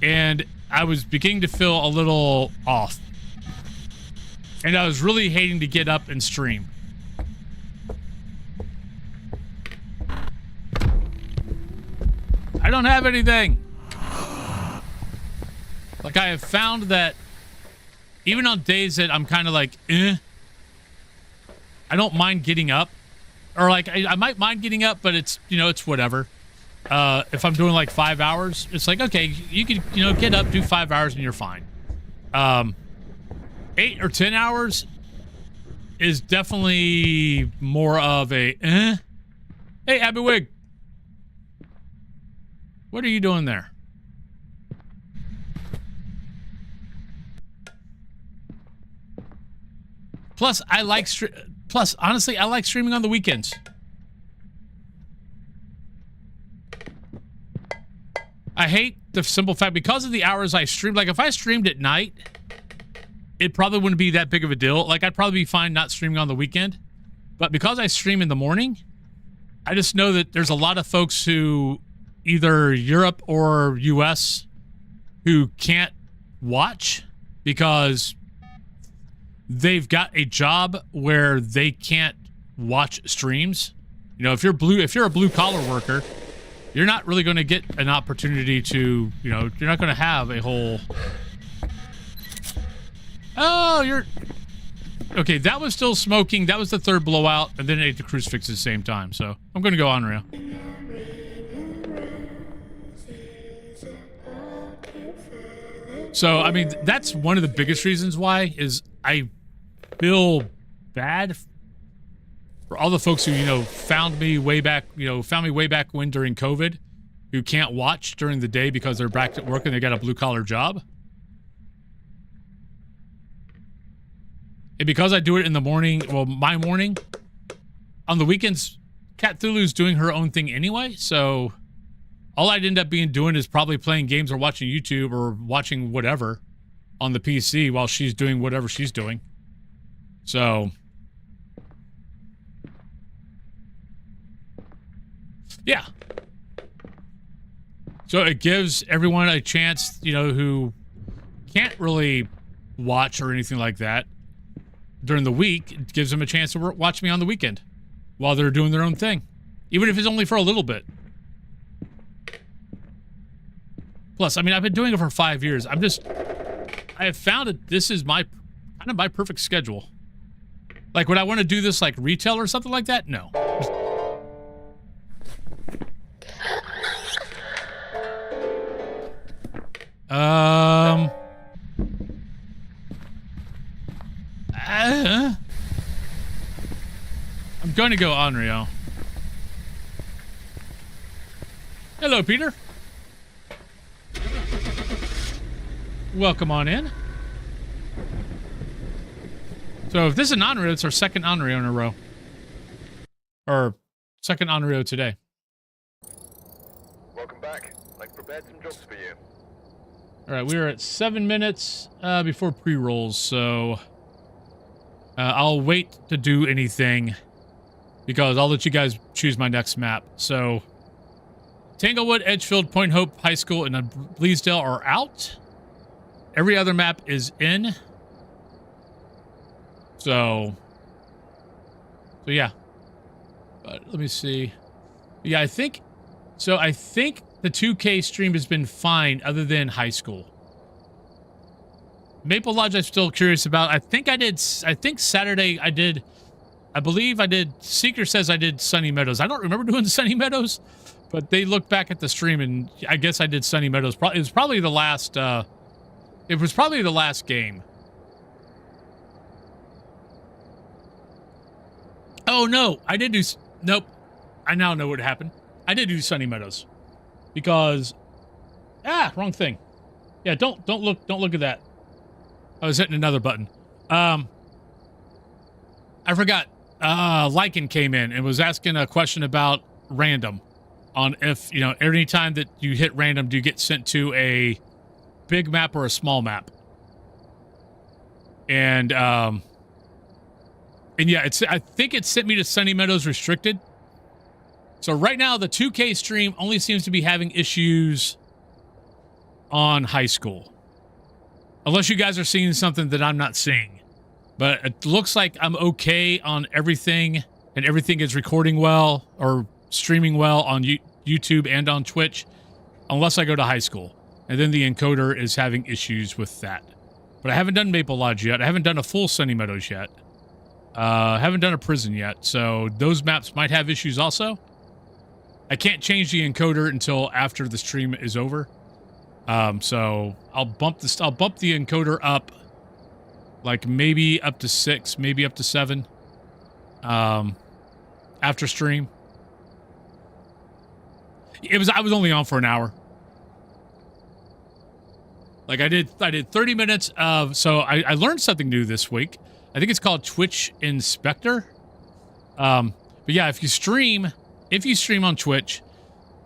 And I was beginning to feel a little off. And I was really hating to get up and stream. I don't have anything. Like, I have found that even on days that I'm kind of like, I don't mind getting up. Or, like, I might mind getting up, but it's, it's whatever. If I'm doing, like, 5 hours, it's like, okay, you can, get up, do 5 hours, and you're fine. 8 or 10 hours is definitely more of a, Hey, Abby Wig. What are you doing there? Plus, honestly, I like streaming on the weekends. I hate the simple fact, because of the hours I stream, like, if I streamed at night, it probably wouldn't be that big of a deal. Like, I'd probably be fine not streaming on the weekend. But because I stream in the morning, I just know that there's a lot of folks who, either Europe or US, who can't watch because they've got a job where they can't watch streams. You know, if you're a blue collar worker, you're not really going to get an opportunity to, you know, you're not going to have a whole... Oh, you're... Okay, that was still smoking. That was the third blowout, and then it ate the crucifix at the same time. So I'm going to go on rail. So, I mean, that's one of the biggest reasons why is I feel bad for all the folks who, you know, found me way back when during COVID, who can't watch during the day because they're back at work and they got a blue collar job. And because I do it in the morning, well, my morning, on the weekends, Cat Thulu's doing her own thing anyway, so all I'd end up doing is probably playing games or watching YouTube or watching whatever on the PC while she's doing whatever she's doing. So, yeah. So it gives everyone a chance, you know, who can't really watch or anything like that during the week. It gives them a chance to watch me on the weekend while they're doing their own thing, even if it's only for a little bit. Plus, I mean, I've been doing it for 5 years. I have found that this is my perfect schedule. Like, would I want to do this like retail or something like that? No. I'm going to go Onryo. Hello, Peter. Welcome on in. So if this is an Onryo, it's our second Onryo in a row. Or second Onryo today. Welcome back. I've prepared some jobs for you. Alright, we are at 7 minutes before pre-rolls, so I'll wait to do anything because I'll let you guys choose my next map. So Tanglewood, Edgefield, Point Hope High School, and Bleasdale are out. Every other map is in. So yeah. But let me see. Yeah, I think the 2K stream has been fine other than high school. Maple Lodge I'm still curious about. I think Saturday I believe I did, Seeker says I did Sunny Meadows. I don't remember doing Sunny Meadows, but they looked back at the stream and I guess I did Sunny Meadows. It was probably the last game. Oh no, I did do, nope. I now know what happened. I did do Sunny Meadows because, wrong thing. Yeah, don't look at that. I was hitting another button. I forgot. Lycan came in and was asking a question about random on if, you know, any time that you hit random, do you get sent to a big map or a small map? And yeah, I think it sent me to Sunny Meadows restricted. So right now the 2K stream only seems to be having issues on high school. Unless you guys are seeing something that I'm not seeing. But it looks like I'm okay on everything, and everything is recording well or streaming well on YouTube and on Twitch, unless I go to high school. And then the encoder is having issues with that. But I haven't done Maple Lodge yet. I haven't done a full Sunny Meadows yet. I haven't done a prison yet, so those maps might have issues also. I can't change the encoder until after the stream is over. So I'll bump the encoder up, like maybe up to 6, maybe up to 7, after stream. I was only on for an hour. Like I did 30 minutes of, so I learned something new this week. I think it's called Twitch Inspector. But yeah, if you stream on Twitch,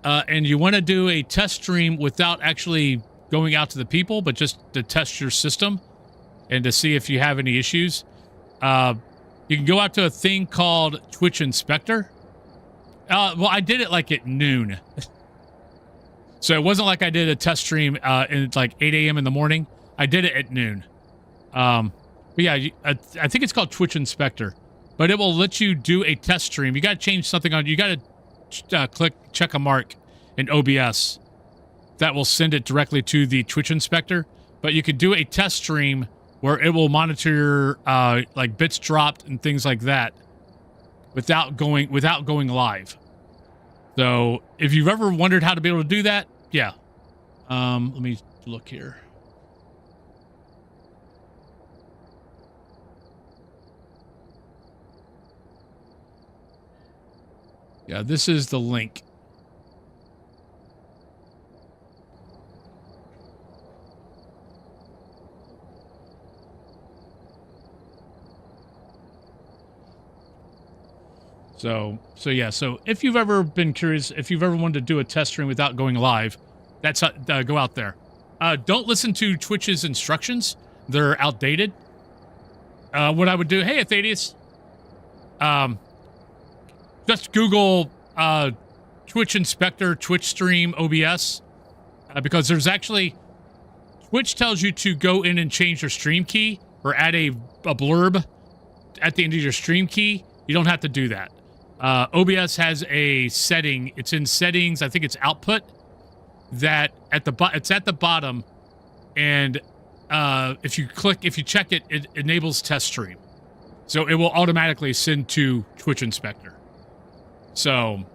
and you want to do a test stream without actually going out to the people, but just to test your system and to see if you have any issues, you can go out to a thing called Twitch Inspector. Well, I did it like at noon. So it wasn't like I did a test stream in like 8 a.m. in the morning. I did it at noon. But yeah, I think it's called Twitch Inspector, but it will let you do a test stream. You got to change something on. You got to click check a mark in OBS. That will send it directly to the Twitch Inspector. But you could do a test stream where it will monitor like bits dropped and things like that without going live. So if you've ever wondered how to be able to do that, yeah. Let me look here. Yeah, this is the link. So yeah, so if you've ever been curious, if you've ever wanted to do a test stream without going live, that's go out there. Don't listen to Twitch's instructions. They're outdated. What I would do, hey, Athadius, just Google Twitch Inspector, Twitch Stream, OBS, because there's actually, Twitch tells you to go in and change your stream key or add a blurb at the end of your stream key. You don't have to do that. OBS has a setting. It's in settings. I think it's output. That it's at the bottom, and if you check it, it enables test stream, so it will automatically send to Twitch Inspector. So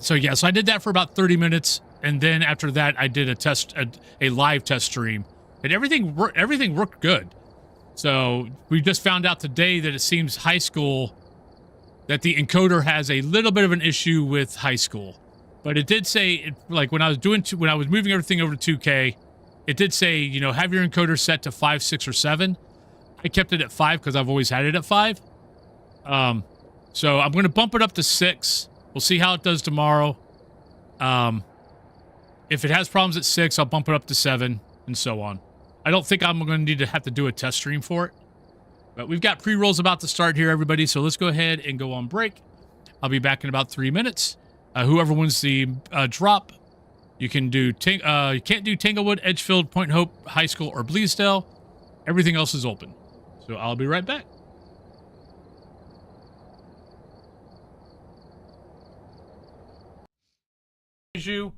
yeah, so I did that for about 30 minutes, and then after that, I did a live test stream, and everything worked good. So we just found out today that it seems high school, that the encoder has a little bit of an issue with high school. But it did say, like when I was moving everything over to 2K, it did say, you know, have your encoder set to 5, 6, or 7. I kept it at 5 because I've always had it at 5. So I'm going to bump it up to 6. We'll see how it does tomorrow. If it has problems at 6, I'll bump it up to 7, and so on. I don't think I'm going to have to do a test stream for it. But we've got pre-rolls about to start here, everybody, so let's go ahead and go on break. I'll be back in about 3 minutes. Whoever wins the drop, you can do. You can't do Tanglewood, Edgefield, Point Hope, High School, or Bleasdale. Everything else is open. So I'll be right back. Raiju,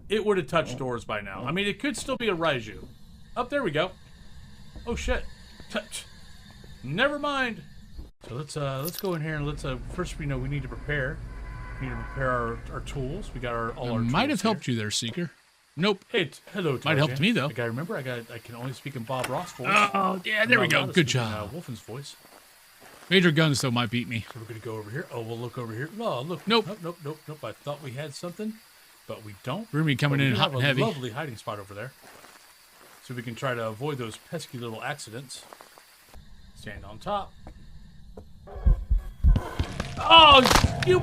it would have touched doors by now. I mean, it could still be a Raiju. Oh, there we go. Oh shit. Never mind. So let's go in here and let's first we need to prepare. We need to prepare our tools. We got all our tools. Might have helped you there, Seeker. Nope. Hello. Might have helped me though. I gotta remember. I can only speak in Bob Ross voice. Oh yeah, there we go. Good job. Wolfen's voice. Major Guns though might beat me. So we're gonna go over here. Oh, we'll look over here. No, look. Nope. Nope. I thought we had something, but we don't. We're gonna be coming in hot and heavy. Lovely hiding spot over there, so we can try to avoid those pesky little accidents. Stand on top. Oh, you!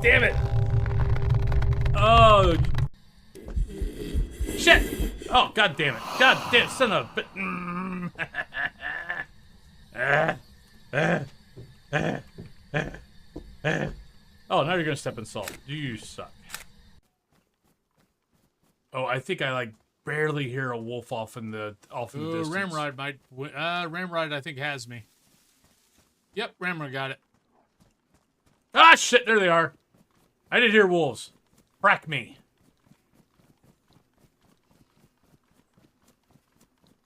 Damn it! Oh, shit! Oh, god damn it! God damn, son of a... Oh, now you're gonna step in salt. You suck. Oh, I think I barely hear a wolf off in the distance. Ramrod might. Ramrod, I think, has me. Yep, Ramrod got it. Ah, shit! There they are. I didn't hear wolves. Frack me.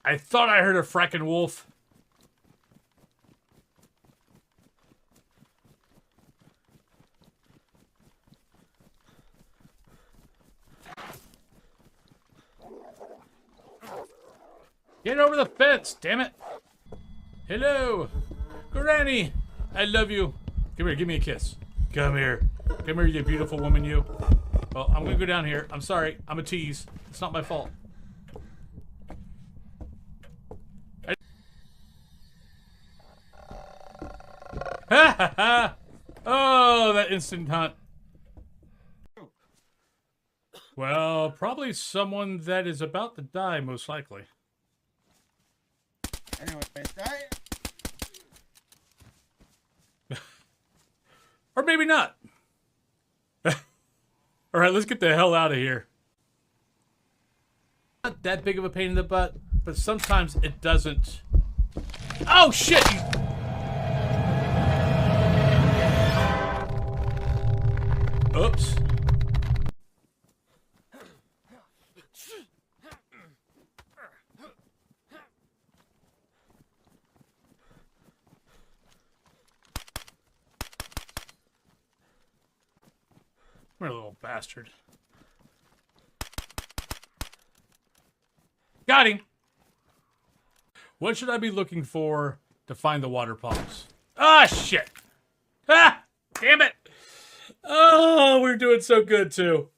I thought I heard a fracking wolf. Get over the fence, damn it. Hello. Granny. I love you. Come here, give me a kiss. Come here. Come here, you beautiful woman, you. Well, I'm going to go down here. I'm sorry. I'm a tease. It's not my fault. Ha ha ha. Oh, that instant hunt. Well, probably someone that is about to die, most likely. Anyway, or maybe not. All right, let's get the hell out of here. Not that big of a pain in the butt. but sometimes it doesn't. Oh, shit! Oops. What a little bastard. Got him. What should I be looking for to find the water pumps? Ah, shit. Ah, damn it. Oh, we're doing so good, too.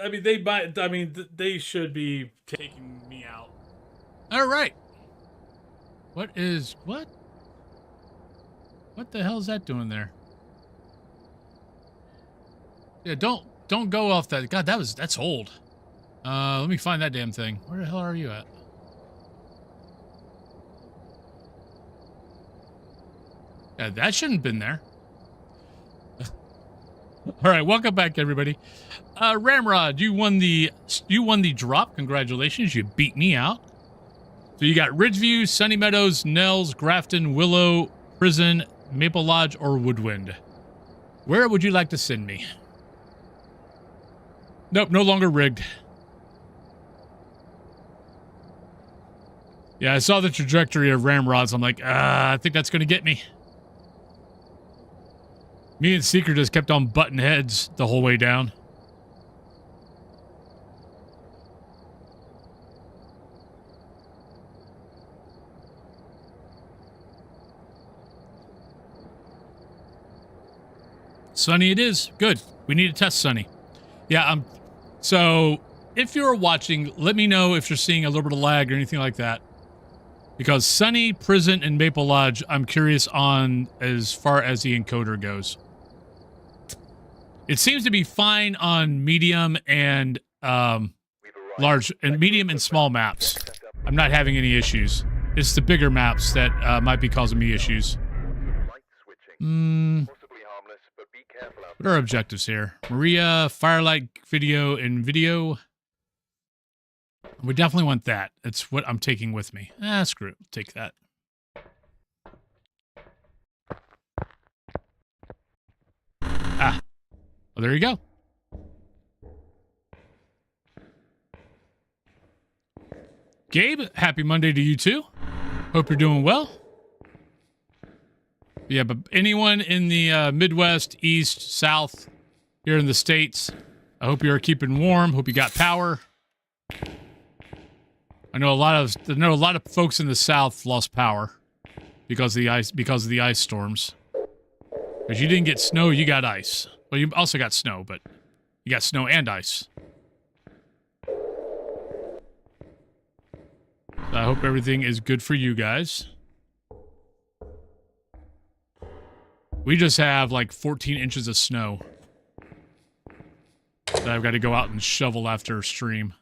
I mean, they should be taking me out. All right. What the hell is that doing there? Yeah, don't go off that. God, that's old. Let me find that damn thing. Where the hell are you at? Yeah, that shouldn't have been there. All right, welcome back, everybody. Ramrod, you won the drop. Congratulations, you beat me out. So you got Ridgeview, Sunny Meadows, Nels, Grafton, Willow, Prison, Maple Lodge, or Woodwind. Where would you like to send me? Nope, no longer rigged. Yeah, I saw the trajectory of ramrods. I'm like, I think that's going to get me. Me and Seeker just kept on butting heads the whole way down. Sunny it is. Good. We need to test Sunny. Yeah, so if you're watching, let me know if you're seeing a little bit of lag or anything like that. Because Sunny, Prison, and Maple Lodge, I'm curious on as far as the encoder goes. It seems to be fine on medium and large and medium and small maps. I'm not having any issues. It's the bigger maps that might be causing me issues. What are our objectives here? Maria, Firelight video, and video. We definitely want that. That's what I'm taking with me. Screw it. Take that. Ah. Well, there you go. Gabe, happy Monday to you too. Hope you're doing well. Yeah, but anyone in the Midwest, East, South, here in the States, I hope you're keeping warm. Hope you got power. I know a lot of folks in the South lost power because of the ice storms. Because you didn't get snow, you got ice. Well, you also got snow, but you got snow and ice. So I hope everything is good for you guys. We just have like 14 inches of snow that I've got to go out and shovel after stream.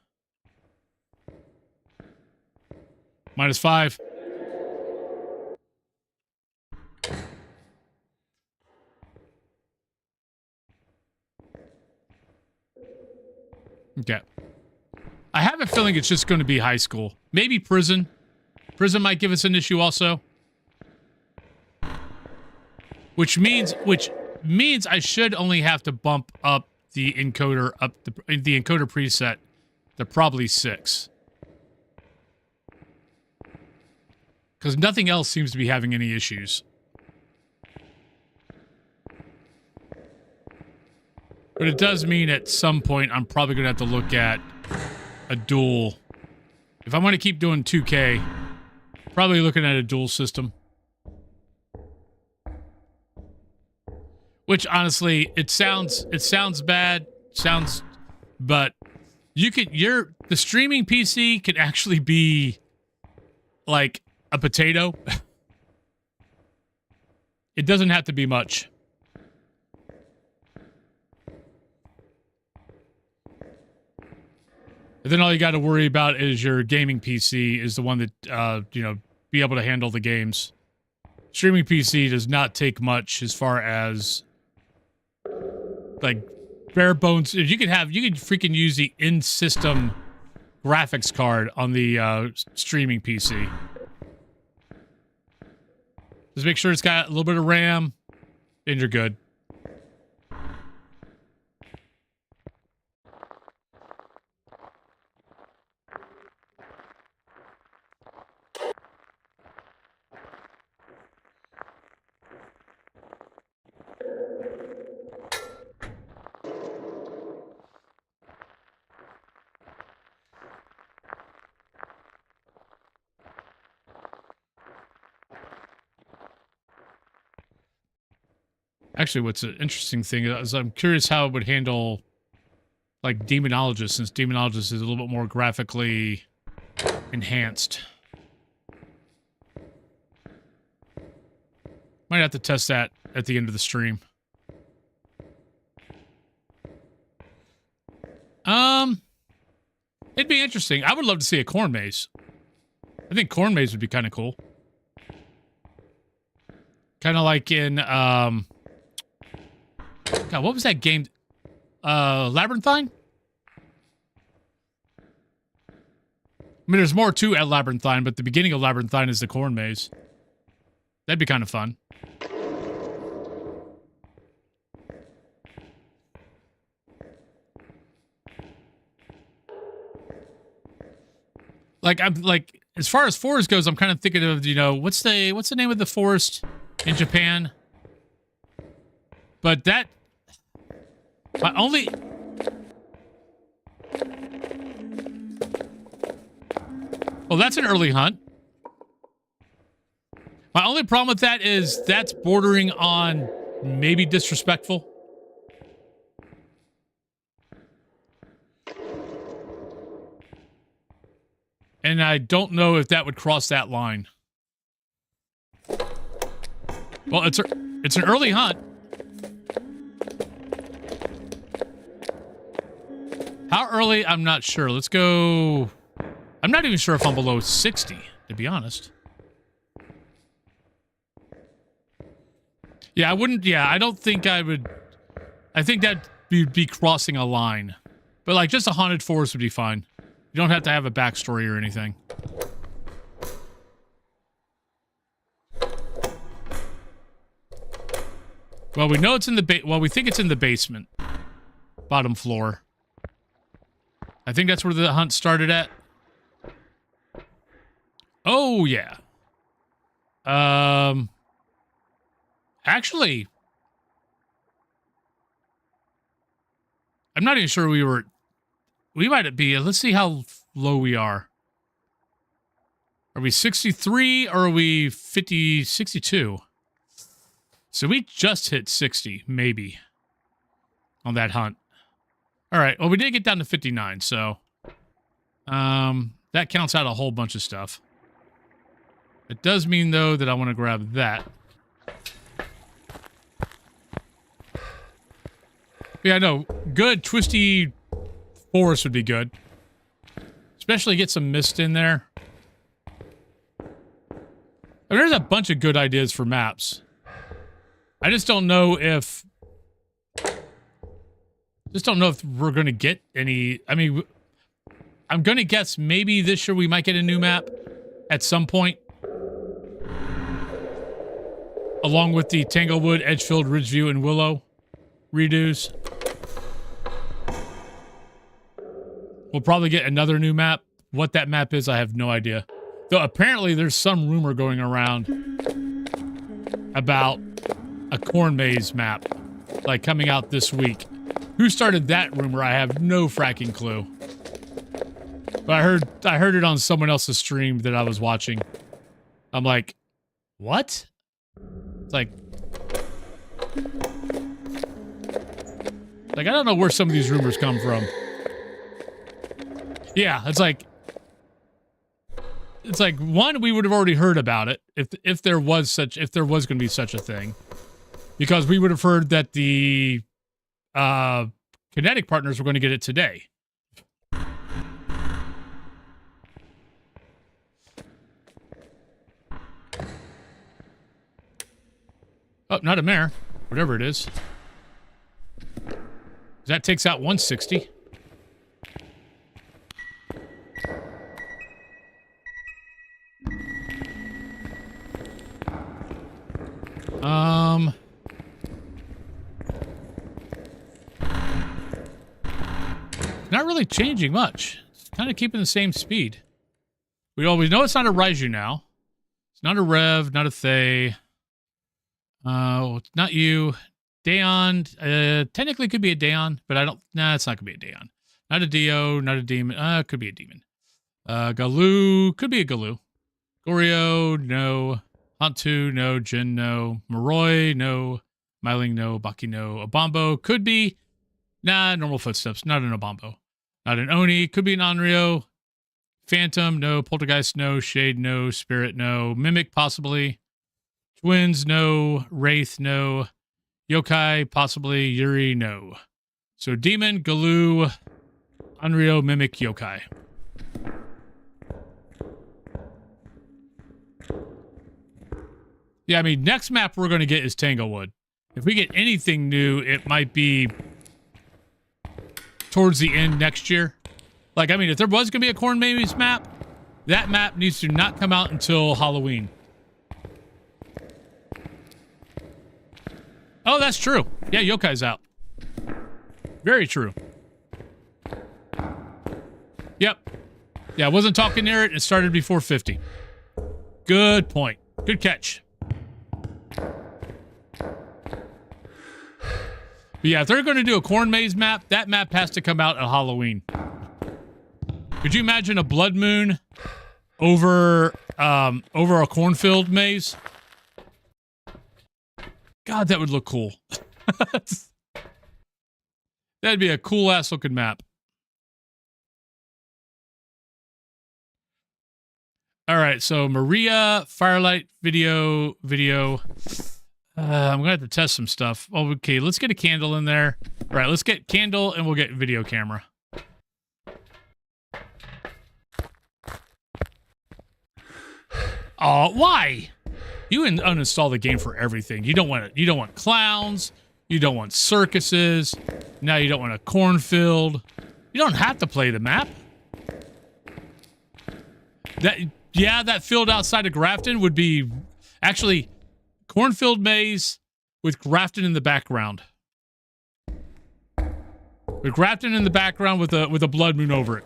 -5. Okay. I have a feeling it's just going to be high school. Maybe prison. Prison might give us an issue also. Which means I should only have to bump up the encoder the encoder preset to probably 6. Because nothing else seems to be having any issues. But it does mean at some point I'm probably going to have to look at a dual. If I want to keep doing 2K, probably looking at a dual system. Which honestly, it sounds bad, but the streaming PC can actually be like a potato. It doesn't have to be much. And then all you got to worry about is your gaming PC is the one that, be able to handle the games. Streaming PC does not take much as far as, like, bare bones. You can freaking use the in-system graphics card on the streaming PC. Just make sure it's got a little bit of RAM, and you're good. Actually, what's an interesting thing is I'm curious how it would handle, like, Demonologist, since Demonologist is a little bit more graphically enhanced. Might have to test that at the end of the stream. It'd be interesting. I would love to see a corn maze. I think corn maze would be kind of cool. Kind of like in, God, what was that game? Labyrinthine? I mean, there's more to at Labyrinthine, but the beginning of Labyrinthine is the corn maze. That'd be kind of fun. Like, I'm like, as far as forest goes, I'm kind of thinking of, you know, what's the name of the forest in Japan? But that, my only, well, that's an early hunt. My only problem with that is that's bordering on maybe disrespectful. And I don't know if that would cross that line. Well, it's an early hunt. How early? I'm not sure. Let's go. I'm not even sure if I'm below 60, to be honest. Yeah, I wouldn't. Yeah, I don't think I would. I think that'd be crossing a line. But, like, just a haunted forest would be fine. You don't have to have a backstory or anything. Well, we know it's in the well, we think it's in the basement. Bottom floor. I think that's where the hunt started at. Oh, yeah. Actually, I'm not even sure we might be, let's see how low we are. Are we 63 or are we 62? So we just hit 60, maybe, on that hunt. All right, well, we did get down to 59, so that counts out a whole bunch of stuff. It does mean, though, that I want to grab that. Yeah, no, good, twisty forest would be good. Especially get some mist in there. I mean, there's a bunch of good ideas for maps. I just don't know if... we're going to get any... I mean, I'm going to guess maybe this year we might get a new map at some point. Along with the Tanglewood, Edgefield, Ridgeview, and Willow redos. We'll probably get another new map. What that map is, I have no idea. Though apparently there's some rumor going around about a corn maze map, like, coming out this week. Who started that rumor? I have no fracking clue. But I heard it on someone else's stream that I was watching. I'm like, what? It's like I don't know where some of these rumors come from. Yeah, it's like one, we would have already heard about it if there was going to be such a thing, because we would have heard that the Kinetic partners were going to get it today. Oh, not a mare, whatever it is. That takes out 160. not really changing much. It's kind of keeping the same speed. We always know it's not a Raiju now. It's not a Rev, not a Thay. It's not you. Daon, technically could be a Daon, but I don't, nah, it's not going to be a Daon. Not a Dio, not a demon. Could be a demon. Galoo, could be a Galoo. Goryo, no. Hantu, no. Jin, no. Moroi, no. Myling, no. Baki, no. Obambo, could be. Nah, normal footsteps. Not an Obambo. Not an Oni, could be an Onryo. Phantom, no. Poltergeist, no. Shade, no. Spirit, no. Mimic, possibly. Twins, no. Wraith, no. Yokai, possibly. Yuri, no. So Demon, Galoo, Onryo, Mimic, Yokai. Yeah, I mean, next map we're going to get is Tanglewood. If we get anything new, it might be towards the end next year. Like, I mean, if there was going to be a Corn Maze map, that map needs to not come out until Halloween. Oh, that's true. Yeah, Yokai's out. Very true. Yep. Yeah, I wasn't talking near it. It started before 50. Good point. Good catch. But yeah, if they're going to do a Corn Maze map, that map has to come out at Halloween. Could you imagine a Blood Moon over a cornfield maze? God, that would look cool. That'd be a cool-ass looking map. All right, so Maria, Firelight, video. I'm going to have to test some stuff. Oh, okay, let's get a candle in there. All right, let's get candle and we'll get video camera. Oh, why? You uninstall the game for everything. You don't want it. You don't want clowns. You don't want circuses. Now you don't want a cornfield. You don't have to play the map. That field outside of Grafton would be actually cornfield maze with Grafton in the background. With Grafton in the background with a blood moon over it.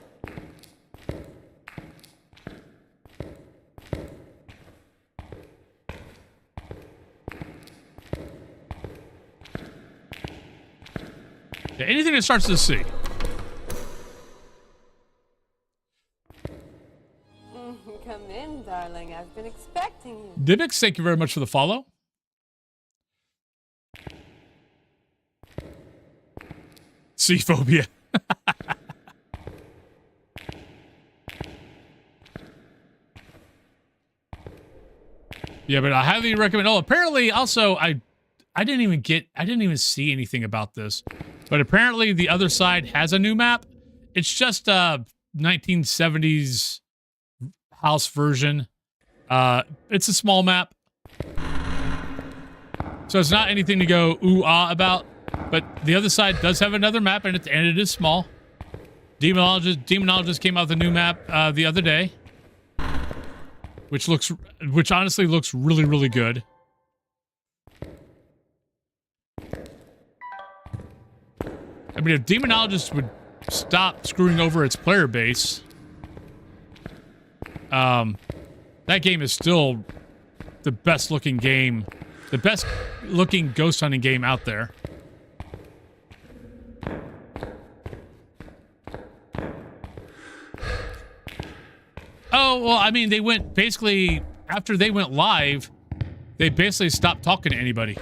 Yeah, anything that starts with a C. Come in, darling. I've been expecting you. Dibix, thank you very much for the follow. C-phobia. Yeah, but I highly recommend. Oh, apparently, also, I didn't even see anything about this. But apparently the other side has a new map. It's just a 1970s house version. It's a small map. So it's not anything to go ooh-ah about. But the other side does have another map, and it is small. Demonologist came out with a new map the other day. Which honestly looks really, really good. I mean, if Demonologist would stop screwing over its player base, that game is still the best looking game, the best looking ghost hunting game out there. Oh, well, I mean, they went basically, after they went live, they basically stopped talking to anybody.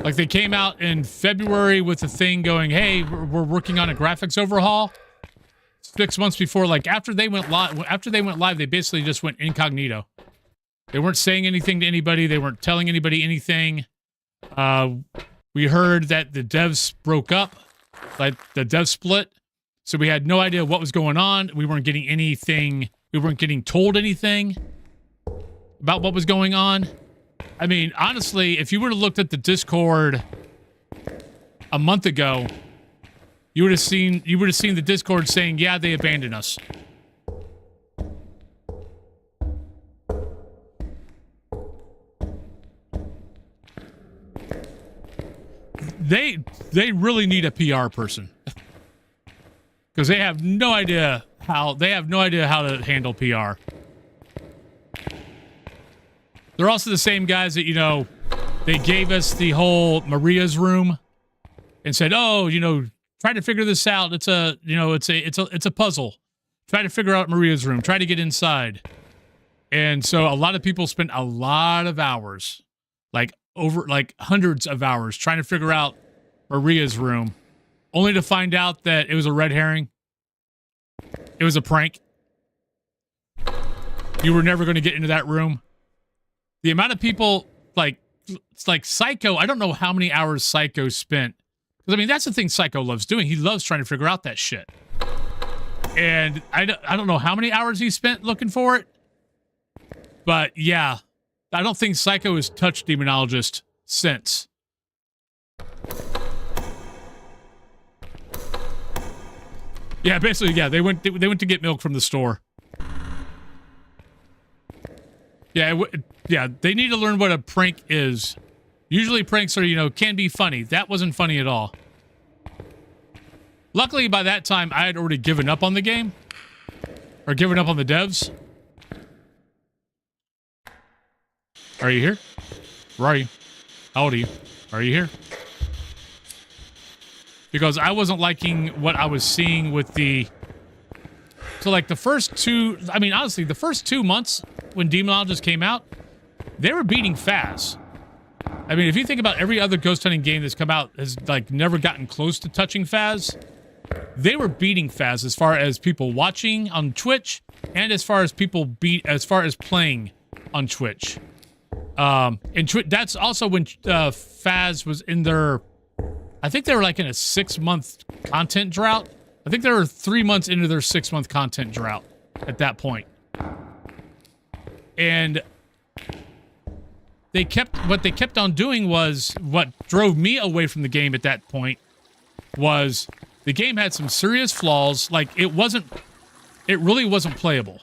Like, they came out in February with a thing going, hey, we're working on a graphics overhaul. 6 months before, like, after they went live, they basically just went incognito. They weren't saying anything to anybody. They weren't telling anybody anything. We heard that the devs broke up, like the dev split. So we had no idea what was going on. We weren't getting anything. We weren't getting told anything about what was going on. I mean, honestly, if you would have looked at the Discord a month ago, you would have seen the Discord saying, yeah, they abandoned us. they really need a PR person because they have no idea how to handle PR. They're also the same guys that, you know, they gave us the whole Maria's room and said, "Oh, you know, try to figure this out. It's a puzzle. Try to figure out Maria's room. Try to get inside." And so a lot of people spent a lot of hours, like hundreds of hours, trying to figure out Maria's room, only to find out that it was a red herring. It was a prank. You were never going to get into that room. The amount of people, it's like Psycho, I don't know how many hours Psycho spent. Because, I mean, that's the thing Psycho loves doing. He loves trying to figure out that shit. And I don't know how many hours he spent looking for it. But, yeah, I don't think Psycho has touched Demonologist since. Yeah, basically, yeah, they went to get milk from the store. Yeah, they need to learn what a prank is. Usually pranks are, you know, can be funny. That wasn't funny at all. Luckily, by that time, I had already given up on the game. Or given up on the devs. Are you here? Where are you? How old are you? Are you here? Because I wasn't liking what I was seeing with the... So, like, the first two... I mean, honestly, the first 2 months when Demonologist came out, they were beating Phas. I mean, if you think about every other ghost hunting game that's come out has, like, never gotten close to touching Phas, they were beating Phas as far as people watching on Twitch and as far as playing on Twitch. And that's also when Phas was in their... I think they were like in a 6-month content drought. I think they were 3 months into their 6-month content drought at that point. And what they kept on doing was what drove me away from the game at that point was the game had some serious flaws. Like it really wasn't playable.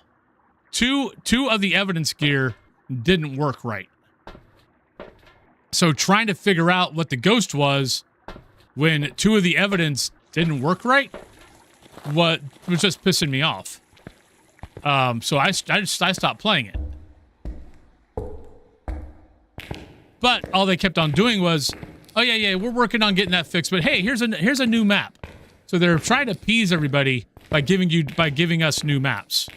Two of the evidence gear didn't work right. So trying to figure out what the ghost was when 2 of the evidence didn't work right, was just pissing me off. So I stopped playing it. But all they kept on doing was, oh yeah, we're working on getting that fixed. But hey, here's a new map. So they're trying to appease everybody by giving us new maps.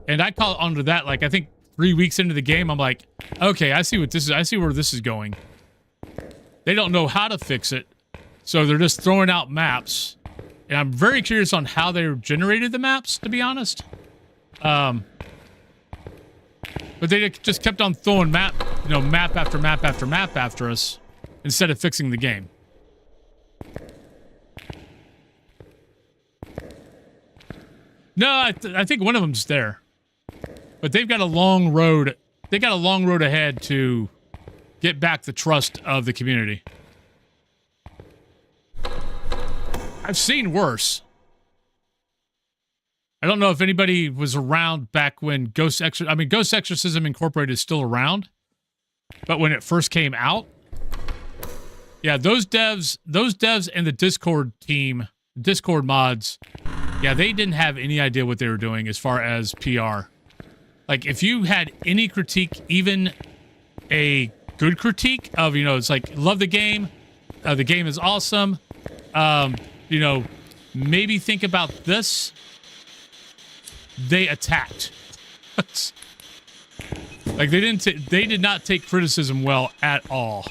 And I caught onto that, like, I think 3 weeks into the game, I'm like, okay, I see where this is going. They don't know how to fix it, so they're just throwing out maps. And I'm very curious on how they generated the maps, to be honest. But they just kept on throwing map after map after map after us instead of fixing the game. No, I think one of them's there. But they've got a long road. They got a long road ahead to get back the trust of the community. I've seen worse. I don't know if anybody was around back when Ghost Exorcism Incorporated is still around. But when it first came out, yeah, those devs and the Discord team, Discord mods, yeah, they didn't have any idea what they were doing as far as PR. Like, if you had any critique, even a good critique of, you know, it's like, love the game is awesome, you know, maybe think about this, they attacked. Like, they did not take criticism well at all.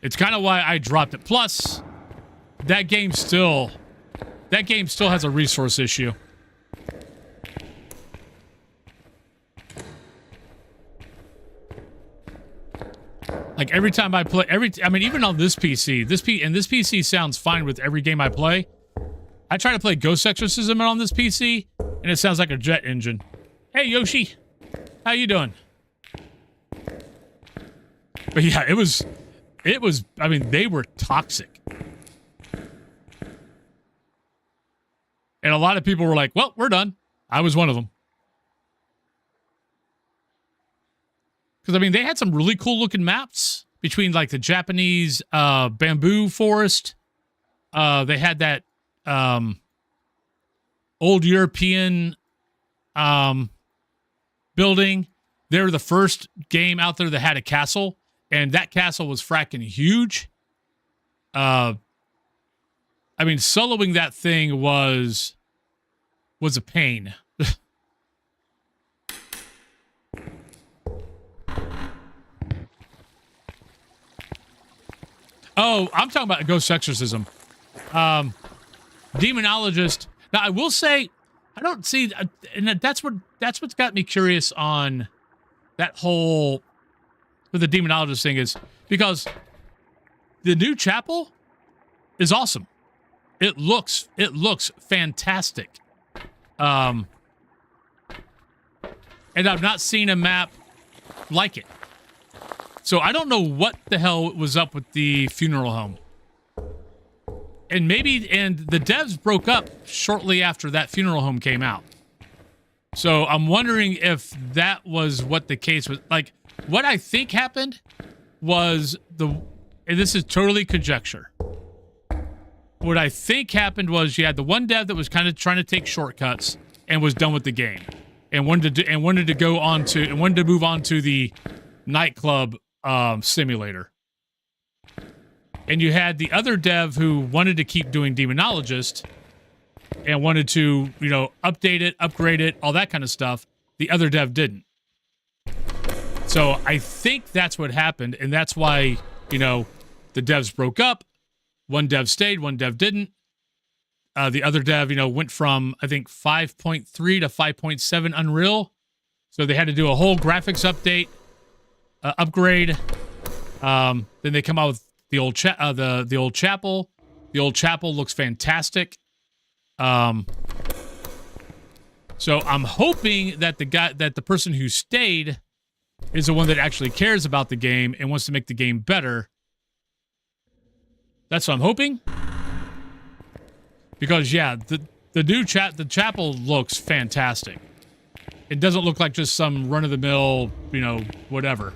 It's kind of why I dropped it. Plus, that game still has a resource issue. Like every time I play, I mean, even on this PC, this PC sounds fine with every game I play. I try to play Ghost Exorcism on this PC, and it sounds like a jet engine. Hey, Yoshi, how you doing? But yeah, it was, I mean, they were toxic. And a lot of people were like, well, we're done. I was one of them. Because, I mean, they had some really cool looking maps between, like, the Japanese bamboo forest. They had that old European building. They were the first game out there that had a castle, and that castle was fracking huge. I mean, soloing that thing was a pain. Oh, I'm talking about Ghost Exorcism. Demonologist. Now, I will say, I don't see, and that's what's got me curious on that whole, with the Demonologist thing, is because the new chapel is awesome. It looks fantastic. And I've not seen a map like it. So I don't know what the hell was up with the funeral home. And the devs broke up shortly after that funeral home came out. So I'm wondering if that was what the case was. Like, what I think happened was and this is totally conjecture. What I think happened was you had the one dev that was kind of trying to take shortcuts and was done with the game and wanted to move on to the nightclub simulator. And you had the other dev who wanted to keep doing Demonologist and wanted to, update it, upgrade it, all that kind of stuff. The other dev didn't. So I think that's what happened, and that's why, the devs broke up. One dev stayed, one dev didn't. The other dev, went from, I think, 5.3 to 5.7 Unreal. So they had to do a whole graphics update, upgrade. Then they come out with the old chapel. The old chapel looks fantastic. So I'm hoping that the person who stayed is the one that actually cares about the game and wants to make the game better. That's what I'm hoping. Because yeah, the chapel looks fantastic. It doesn't look like just some run-of-the-mill, whatever.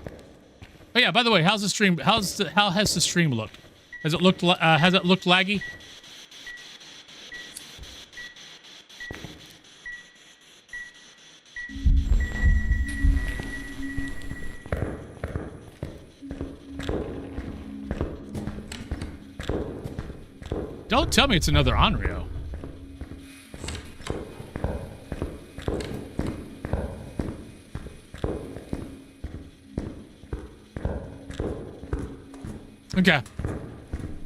Oh yeah, by the way, how's the stream? How has the stream looked? Has it looked laggy? Don't tell me it's another Onryo. Okay.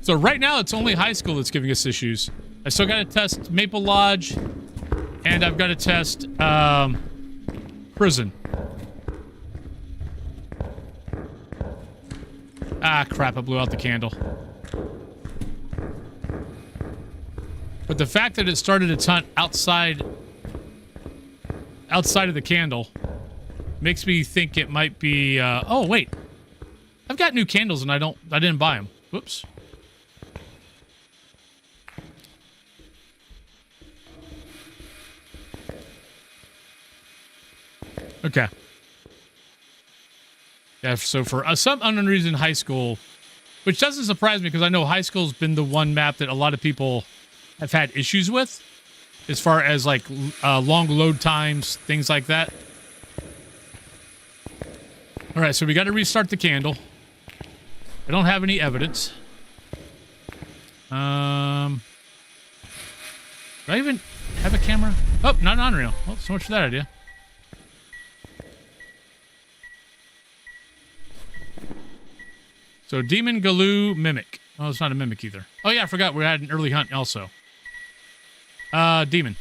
So right now it's only high school that's giving us issues. I still got to test Maple Lodge, and I've got to test prison. Ah, crap! I blew out the candle. But the fact that it started its hunt outside of the candle makes me think it might be. Oh wait, I've got new candles and I didn't buy them. Whoops. Okay. Yeah. So for some unknown reason, high school, which doesn't surprise me because I know high school's been the one map that a lot of people have had issues with, as far as like long load times, things like that. All right, so we got to restart the candle. I don't have any evidence. Do I even have a camera? Oh, not an Unreal. Well, so much for that idea. So Demon, Galoo, Mimic. Oh, it's not a Mimic either. Oh yeah, I forgot we had an early hunt also. Demon.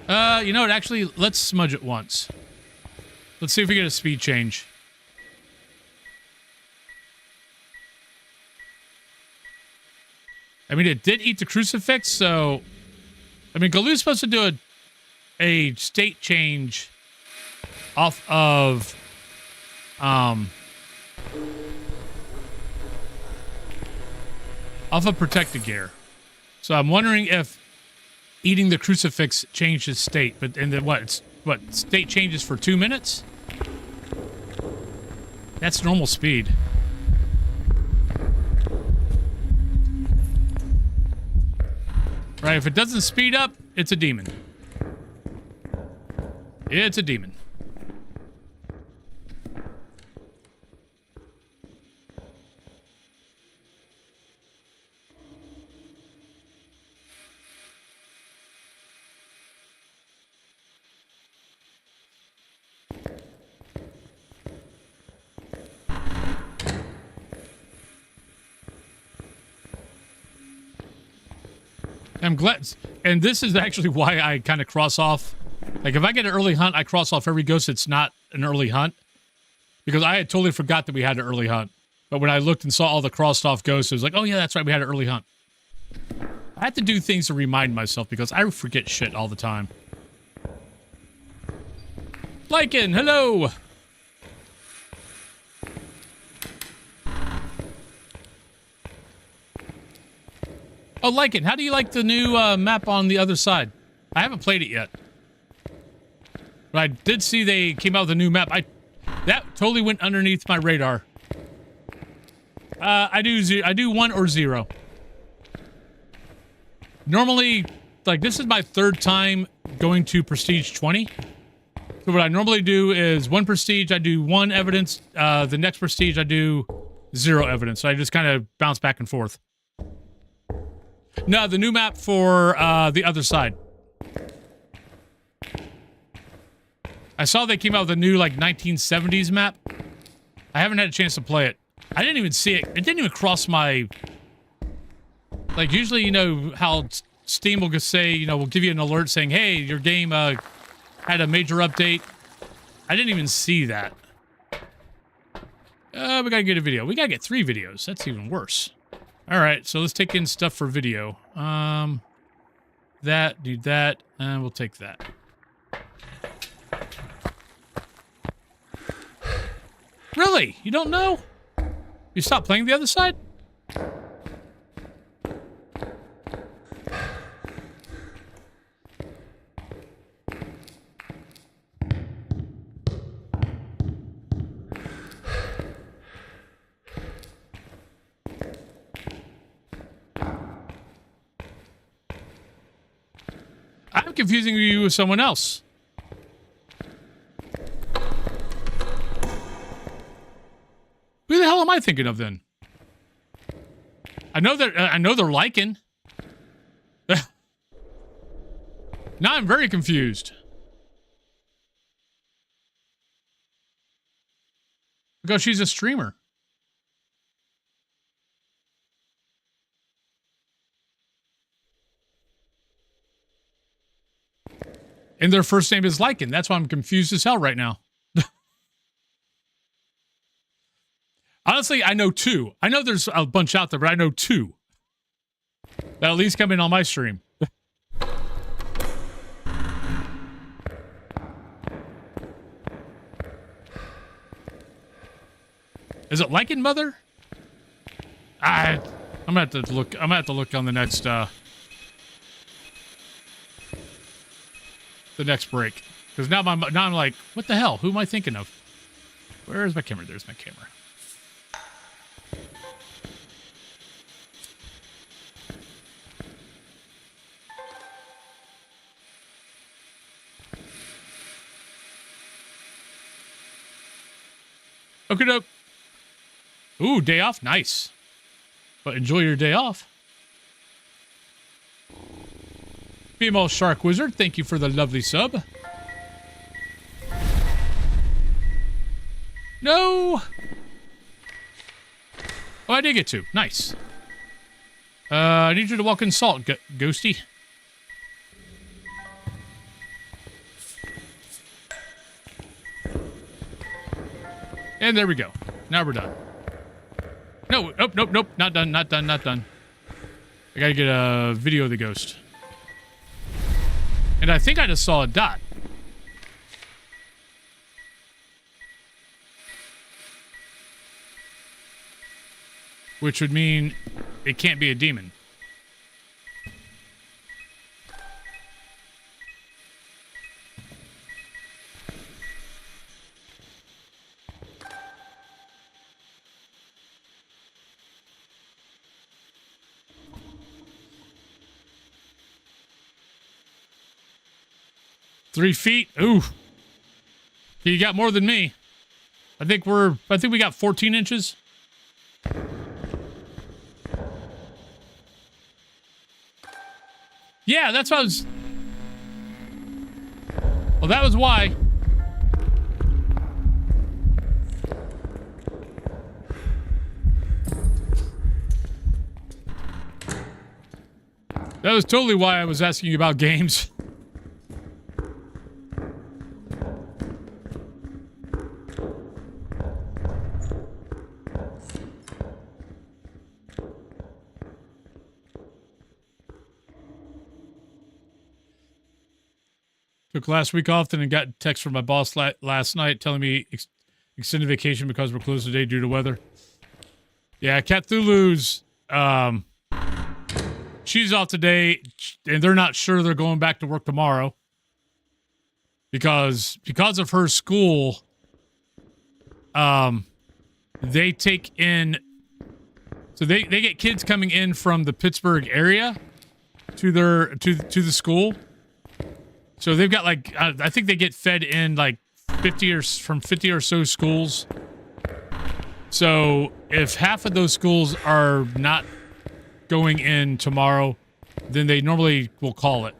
You know what? Actually, let's smudge it once. Let's see if we get a speed change. I mean, it did eat the crucifix, so... I mean, Galoo's supposed to do a state change off of... off of protected gear. So I'm wondering if eating the crucifix changed his state, but and then what? what, state changes for 2 minutes? That's normal speed. Right, if it doesn't speed up, it's a demon. It's a demon. I'm glad, and this is actually why I kind of cross off. Like, if I get an early hunt, I cross off every ghost that's not an early hunt. Because I had totally forgot that we had an early hunt. But when I looked and saw all the crossed off ghosts, it was like, oh yeah, that's right, we had an early hunt. I have to do things to remind myself because I forget shit all the time. Lycan, hello! Oh, Lycan, how do you like the new map on the other side? I haven't played it yet. But I did see they came out with a new map. That totally went underneath my radar. I do 1 or 0. Normally, like, this is my 3rd time going to Prestige 20. So what I normally do is 1 Prestige, I do 1 evidence. The next Prestige, I do 0 evidence. So I just kind of bounce back and forth. No, the new map for the other side. I saw they came out with a new, like, 1970s map. I haven't had a chance to play it. I didn't even see it. It didn't even cross my... Like, usually, you know, how Steam will just say, you know, will give you an alert saying, hey, your game had a major update. I didn't even see that. We gotta get a video. We gotta get 3 videos. That's even worse. Alright, so let's take in stuff for video. That, do that, and we'll take that. Really? You don't know? You stopped playing the other side? I'm confusing you with someone else. Who the hell am I thinking of then? I know they're Lycan. Now I'm very confused. Because she's a streamer. And their first name is Lycan. That's why I'm confused as hell right now. Honestly, I know 2. I know there's a bunch out there, but I know 2. That at least come in on my stream. Is it Lycan Mother? I'm gonna have to look. I'm gonna have to look on the next break, because now I'm like, what the hell? Who am I thinking of? Where's my camera? There's my camera. Okay, doke. Ooh, day off, nice. But enjoy your day off. Female Shark Wizard, thank you for the lovely sub. No! Oh, I did get 2. Nice. I need you to walk in salt, Ghosty. And there we go. Now we're done. No, nope. Not done. I gotta get a video of the ghost. And I think I just saw a dot. Which would mean it can't be a demon. 3 feet. Ooh. You got more than me. I think we got 14 inches. Yeah, that's what I was... Well, that was why. That was totally why I was asking you about games. Took last week off, and got a text from my boss last night telling me extended vacation because we're closed today due to weather. Yeah, Cthulhu's, she's off today, and they're not sure they're going back to work tomorrow. Because of her school, they take in, so they get kids coming in from the Pittsburgh area to the school. So they've got like, I think they get fed in like 50 or so schools. So if half of those schools are not going in tomorrow, then they normally will call it.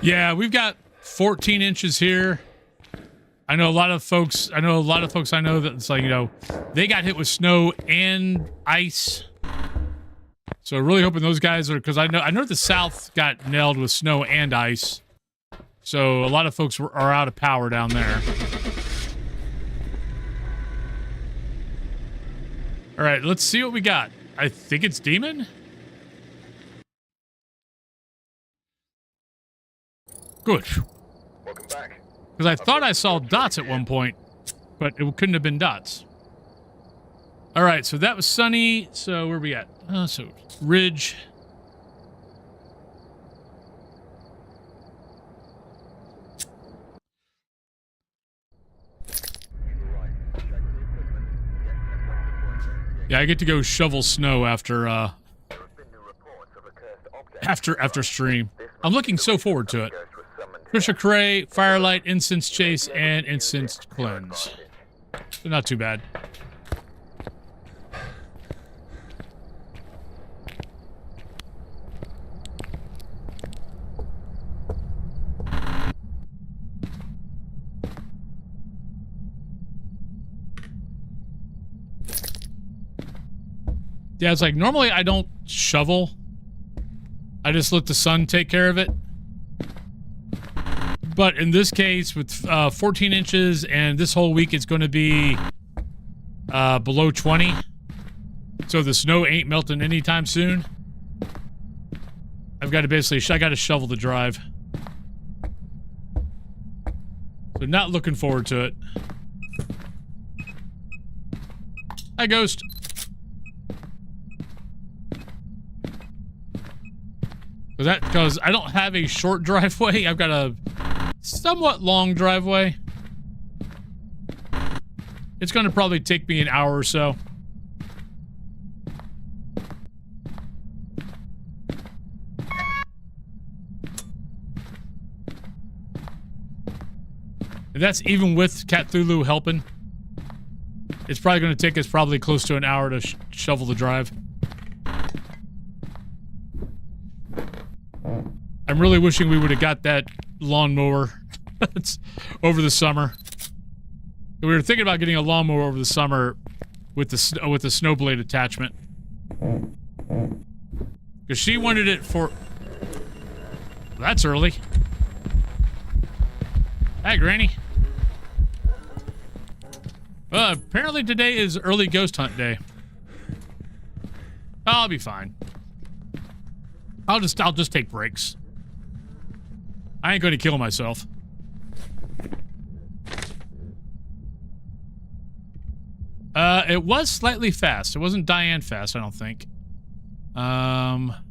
Yeah, we've got 14 inches here. I know a lot of folks I know that it's like, you know, they got hit with snow and ice. So really hoping those guys are, because I know the South got nailed with snow and ice. So a lot of folks are out of power down there. All right, let's see what we got. I think it's Demon. Good. Welcome back. Because I thought I saw dots at one point, but it couldn't have been dots. All right, so that was sunny. So where are we at? So Ridge. Yeah, I get to go shovel snow after stream. I'm looking so forward to it. Trisha Cray, Firelight, Incense Chase, and Incense Cleanse. So not too bad. Yeah, it's like, normally I don't shovel. I just let the sun take care of it. But in this case, with 14 inches and this whole week it's going to be below 20. So the snow ain't melting anytime soon. I've got to basically, I got to shovel the drive. So not looking forward to it. Hi, Ghost. Because I don't have a short driveway. I've got a somewhat long driveway. It's going to probably take me an hour or so. And that's even with Cthulhu helping. It's probably going to take us probably close to an hour to shovel the drive. I'm really wishing we would have got that lawnmower over the summer. We were thinking about getting a lawnmower over the summer with the snowblade attachment. Because she wanted it for... That's early. Hi, Granny. Apparently today is early ghost hunt day. I'll be fine. I'll just take breaks. I ain't going to kill myself. It was slightly fast. It wasn't Diane fast, I don't think. Not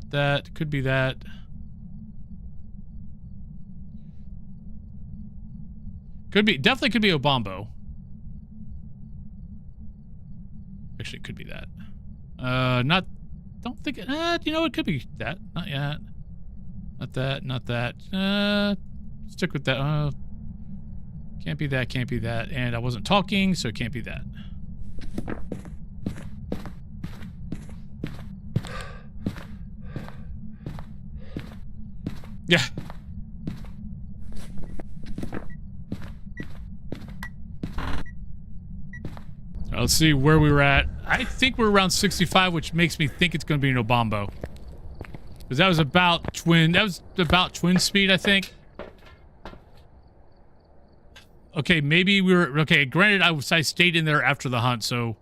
that. Could be that. Could be. Definitely could be Obambo. Actually, it could be that. Not... Don't think... you know, it could be that. Not yet. Not that, not that. Stick with that. Can't be that, can't be that. And I wasn't talking, so it can't be that. Yeah. Let's see where we were at. I think we're around 65, which makes me think it's going to be an Obombo. Because that was about twin speed, I think. Okay, maybe we were... Okay, granted, I stayed in there after the hunt, so...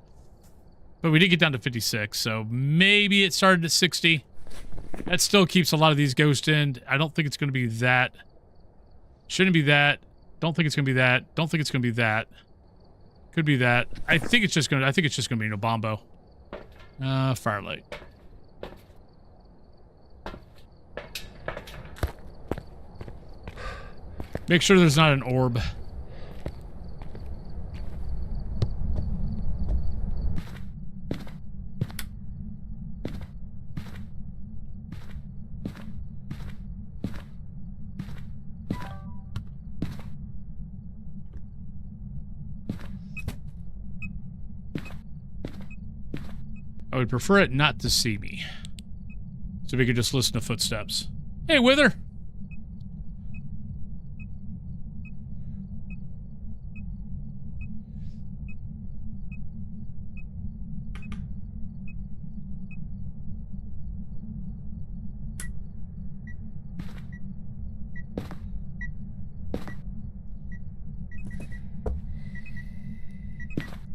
But we did get down to 56, so maybe it started at 60. That still keeps a lot of these ghosts in. I don't think it's going to be that. Shouldn't be that. Don't think it's going to be that. Don't think it's going to be that. Could be that. I think it's just going to be an Obombo. Firelight. Make sure there's not an orb. I would prefer it not to see me. So we could just listen to footsteps. Hey, Wither!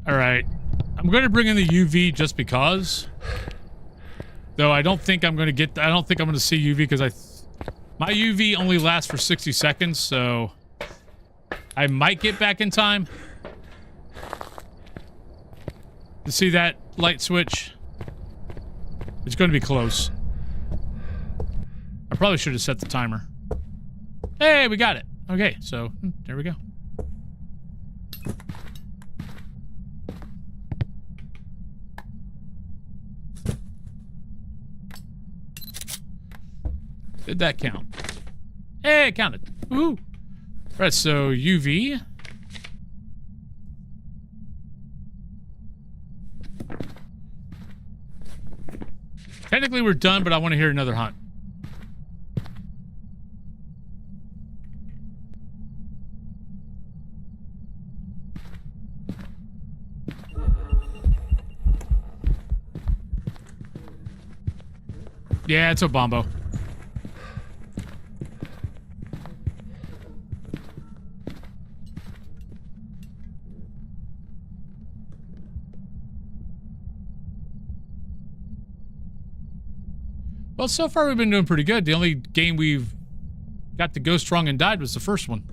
Alright. I'm going to bring in the UV just because. Though I don't think I'm going to get... I don't think I'm going to see UV because my UV only lasts for 60 seconds, so... I might get back in time. To see that light switch. It's going to be close. I probably should have set the timer. Hey, we got it. Okay, so there we go. Did that count? Hey, it counted. Woohoo! Right, so UV. Technically we're done, but I want to hear another hunt. Yeah, it's a Obombo. Well, so far we've been doing pretty good. The only game we've got the ghost wrong and died was the first one.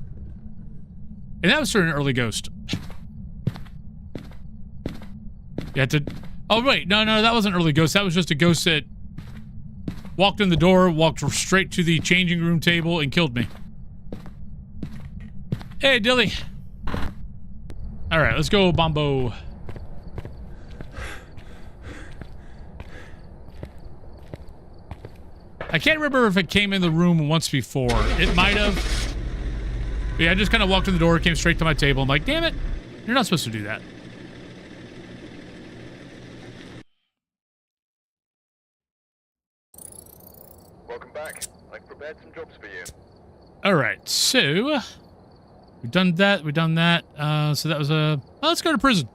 And that was for an early ghost. You had to... Oh, wait. No, that wasn't early ghost. That was just a ghost that walked in the door, walked straight to the changing room table, and killed me. Hey, Dilly. All right, let's go, Bombo. I can't remember if it came in the room once before. It might have. But yeah, I just kind of walked in the door, came straight to my table. I'm like, damn it. You're not supposed to do that. Welcome back. I've prepared some jobs for you. All right, so we've done that. We've done that. So that was a... Well, let's go to prison.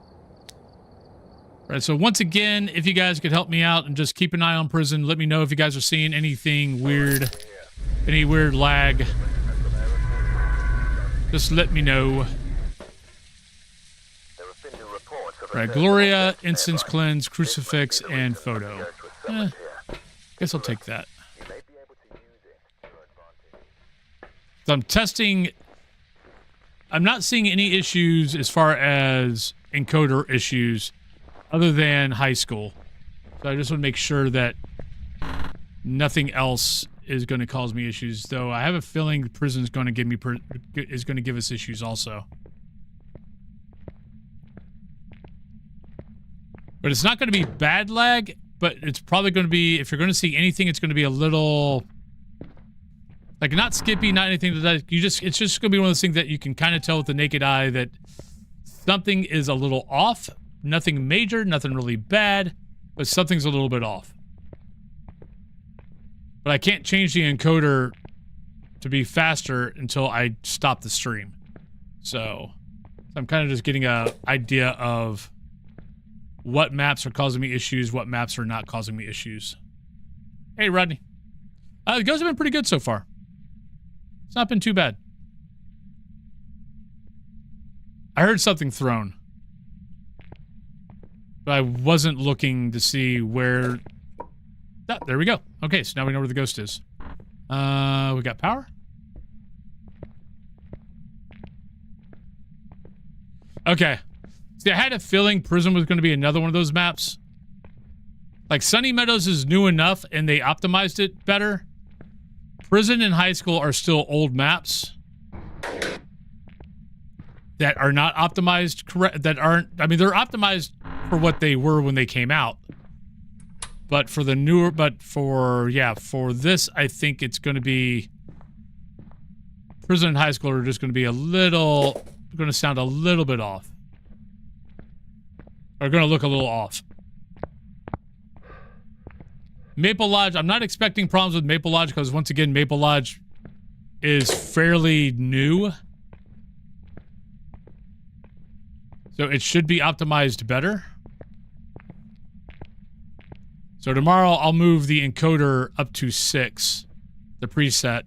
All right, so once again, if you guys could help me out and just keep an eye on prison, let me know if you guys are seeing anything weird, any weird lag. Just let me know. All right, Gloria, Instance Cleanse, Crucifix, and Photo. Guess I'll take that. So I'm testing. I'm not seeing any issues as far as encoder issues other than high school. So I just want to make sure that nothing else is going to cause me issues, though I have a feeling the prison is going to give us issues also. But it's not going to be bad lag, but it's probably going to be, if you're going to see anything, it's going to be a little, like, not skippy, not anything that it's just going to be one of those things that you can kind of tell with the naked eye that something is a little off. Nothing major, nothing really bad, but something's a little bit off. But I can't change the encoder to be faster until I stop the stream. So I'm kind of just getting an idea of what maps are causing me issues, what maps are not causing me issues. Hey, Rodney. The goes have been pretty good so far. It's not been too bad. I heard something thrown. But I wasn't looking to see where... Oh, there we go. Okay, so now we know where the ghost is. We got power? Okay. See, I had a feeling Prison was going to be another one of those maps. Like, Sunny Meadows is new enough, and they optimized it better. Prison and High School are still old maps that are not optimized correct, that aren't, I mean, they're optimized for what they were when they came out. But for the newer, for this, I think it's going to be, Prison and High School are just going to be going to sound a little bit off. Are going to look a little off. Maple Lodge, I'm not expecting problems with Maple Lodge because, once again, Maple Lodge is fairly new. So it should be optimized better. So tomorrow I'll move the encoder up to 6, the preset,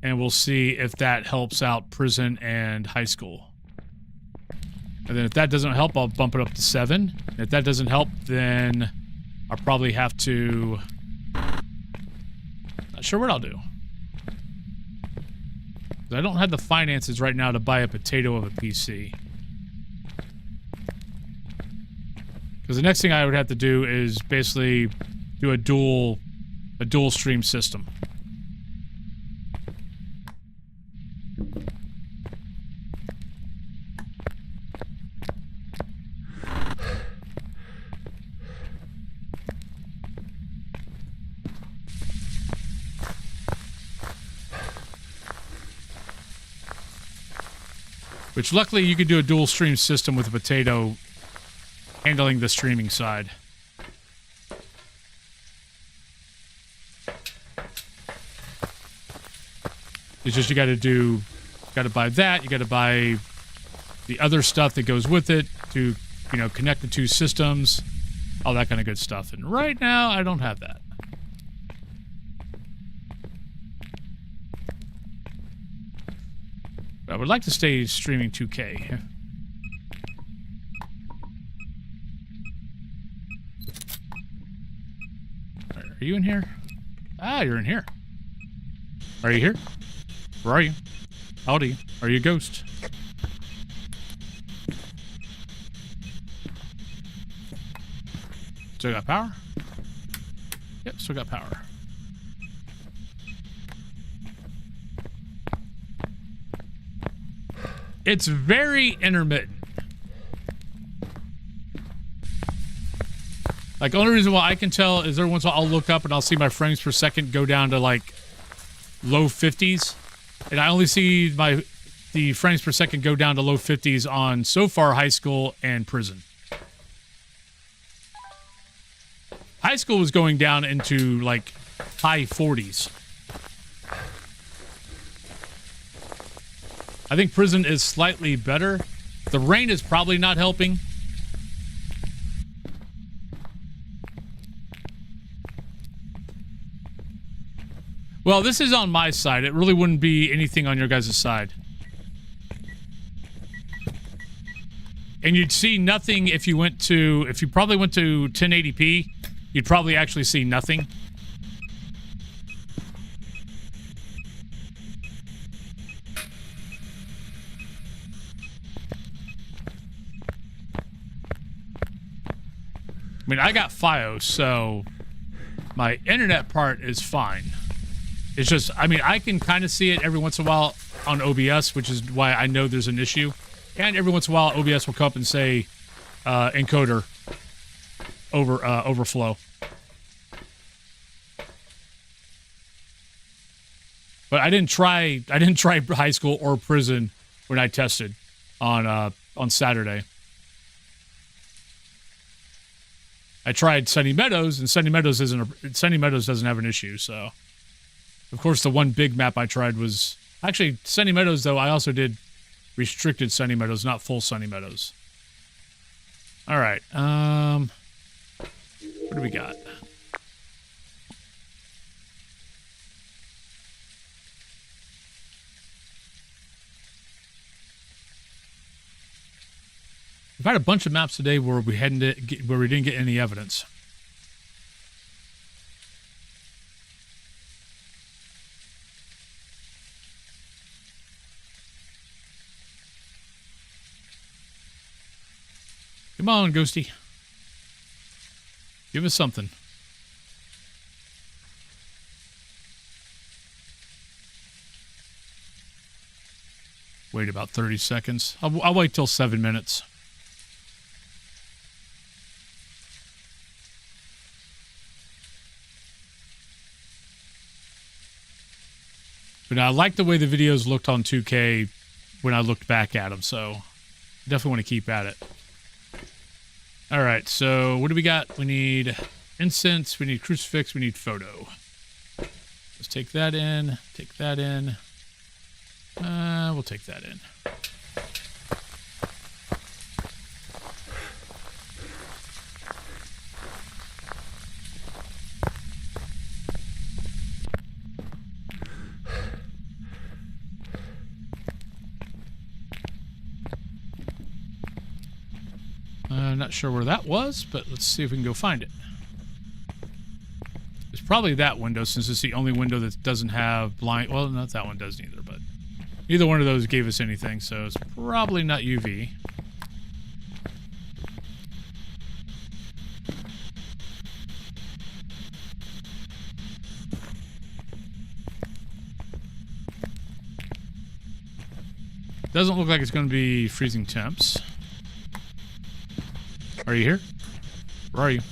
and we'll see if that helps out Prison and High School. And then if that doesn't help, I'll bump it up to 7. And if that doesn't help, then I'll probably have to... Not sure what I'll do. I don't have the finances right now to buy a potato of a PC. Because the next thing I would have to do is basically do a dual stream system. Which, luckily, you could do a dual stream system with a potato handling the streaming side. It's just you got to buy that. You got to buy the other stuff that goes with it to, you know, connect the two systems, all that kind of good stuff. And right now, I don't have that. I would like to stay streaming 2K. Are you in here? Ah, you're in here. Are you here? Where are you? How old are you? Are you a ghost? Still got power? Yep, still got power. It's very intermittent. Like, the only reason why I can tell is every once in a while I'll look up and I'll see my frames per second go down to, like, low 50s. And I only see the frames per second go down to low 50s on, so far, High School and Prison. High School was going down into, like, high 40s. I think Prison is slightly better. The rain is probably not helping. Well, this is on my side. It really wouldn't be anything on your guys' side. And you'd see nothing if you probably went to 1080p, you'd probably actually see nothing. I mean, I got FiOS, so my internet part is fine. It's just, I mean, I can kind of see it every once in a while on OBS, which is why I know there's an issue. And every once in a while, OBS will come up and say, encoder. overflow. But I didn't try high school or prison when I tested on Saturday. I tried Sunny Meadows, and Sunny Meadows doesn't have an issue. So, of course, the one big map I tried was actually Sunny Meadows. Though I also did restricted Sunny Meadows, not full Sunny Meadows. All right. What do we got? We've had a bunch of maps today where we didn't get any evidence. Come on, Ghosty. Give us something. Wait about 30 seconds. I'll wait till 7 minutes. But I like the way the videos looked on 2K when I looked back at them, so definitely want to keep at it. All right, so what do we got? We need incense, we need crucifix, we need photo. Let's take that in, take that in. We'll take that in. Not sure where that was, but let's see if we can go find it. It's probably that window, since it's the only window that doesn't have blind. Well, not that one doesn't either, but neither one of those gave us anything, so it's probably not UV. Doesn't look like it's going to be freezing temps. Are you here? Where are you?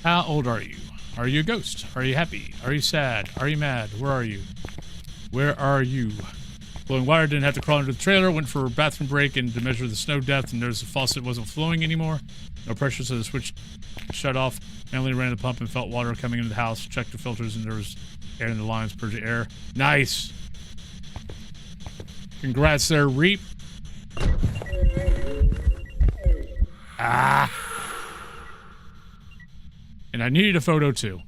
How old are you? Are you a ghost? Are you happy? Are you sad? Are you mad? Where are you? Where are you? Flowing water, didn't have to crawl under the trailer, went for a bathroom break and to measure the snow depth and noticed the faucet wasn't flowing anymore. No pressure, so the switch shut off. Manually ran the pump and felt water coming into the house. Checked the filters and there was air in the lines, purged the air. Nice! Congrats there, Reap. Ah! And I needed a photo too.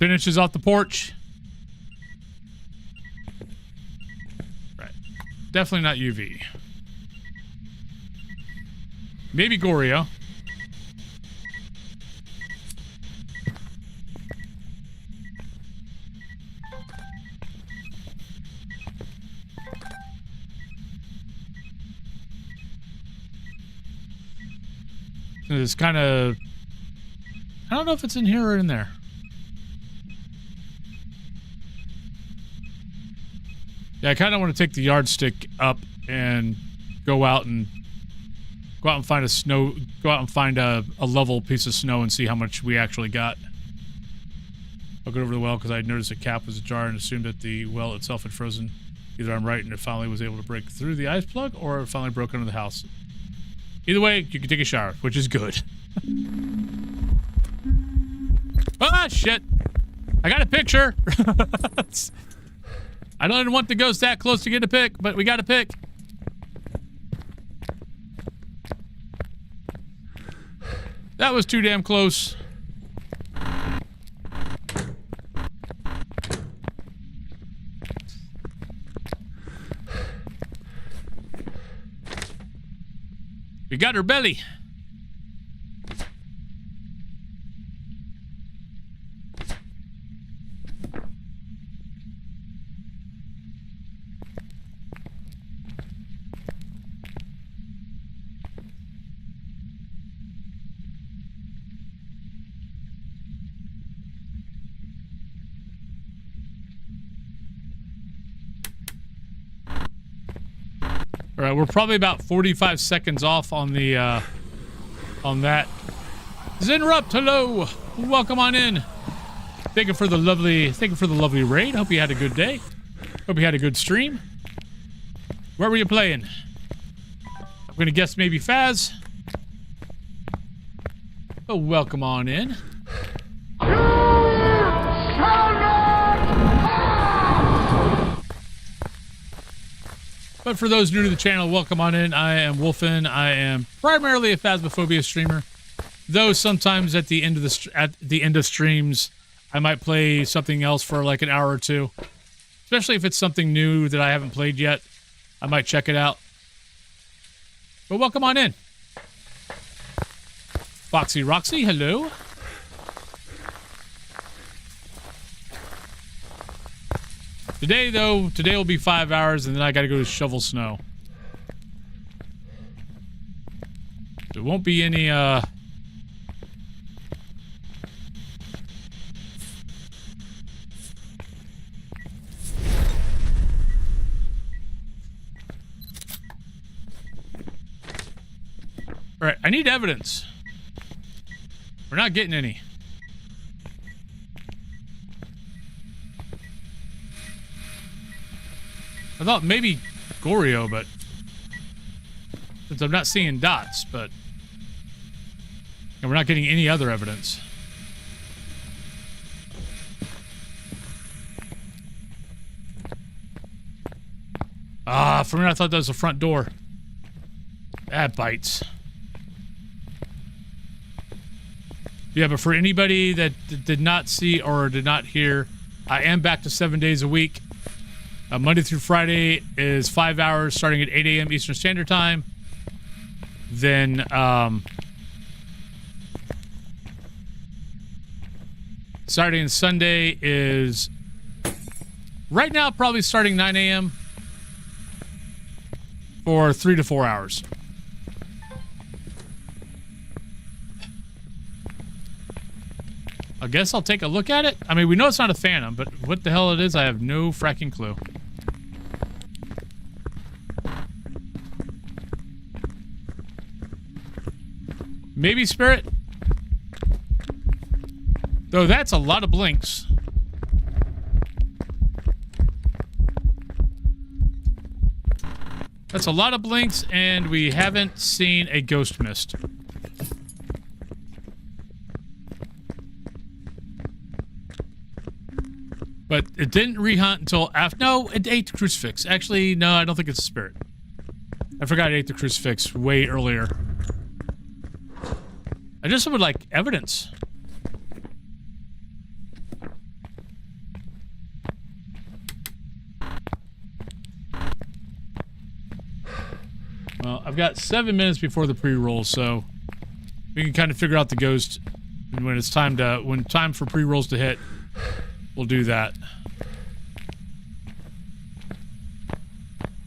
10 inches off the porch. Right. Definitely not UV. Maybe Goryo. It's kind of... I don't know if it's in here or in there. Yeah, I kind of want to take the yardstick up and go out and find a level piece of snow and see how much we actually got. I'll go over to the well because I had noticed the cap was ajar and assumed that the well itself had frozen. Either I'm right and it finally was able to break through the ice plug, or it finally broke under the house. Either way, you can take a shower, which is good. Ah, shit! I got a picture! I don't want the ghost that close to get a pic, but we got a pic. That was too damn close. We got her belly. All right, we're probably about 45 seconds off on the on that. Zinrupt, hello. Welcome on in. Thank you for the lovely raid. Hope you had a good day. Hope you had a good stream. Where were you playing? I'm gonna guess maybe Phaz. Oh, welcome on in. But for those new to the channel, welcome on in. I am Wolfen. I am primarily a Phasmophobia streamer, though sometimes at the end of streams, I might play something else for like an hour or two. Especially if it's something new that I haven't played yet, I might check it out. But welcome on in. Foxy Roxy, hello. Today will be 5 hours, and then I gotta go to shovel snow. There won't be any, Alright, I need evidence. We're not getting any. I thought maybe Goryo, but since I'm not seeing dots, but and we're not getting any other evidence. Ah, for a minute I thought that was the front door. That bites. Yeah, but for anybody that did not see or did not hear, I am back to 7 days a week. Monday through Friday is 5 hours starting at 8 a.m. Eastern Standard Time. Then, Saturday and Sunday is right now probably starting 9 a.m. for 3 to 4 hours. I guess I'll take a look at it. I mean, we know it's not a Phantom, but what the hell it is, I have no fracking clue. Maybe Spirit? Though that's a lot of blinks. That's a lot of blinks, and we haven't seen a ghost mist. But it didn't rehunt until after. No, it ate the crucifix. Actually, no, I don't think it's a spirit. I forgot it ate the crucifix way earlier. I just would like evidence. Well, I've got 7 minutes before the pre-roll, so we can kind of figure out the ghost, and when it's time for pre-rolls to hit, we'll do that.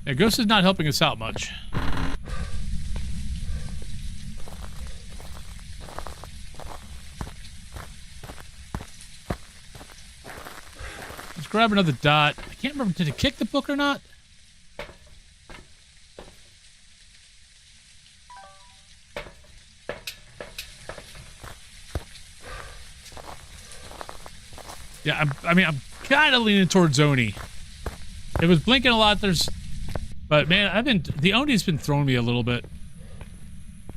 Yeah, Ghost is not helping us out much. Let's grab another dot. I can't remember, did it kick the book or not? Yeah, I'm kind of leaning towards Oni. It was blinking a lot. But man, the Oni's been throwing me a little bit.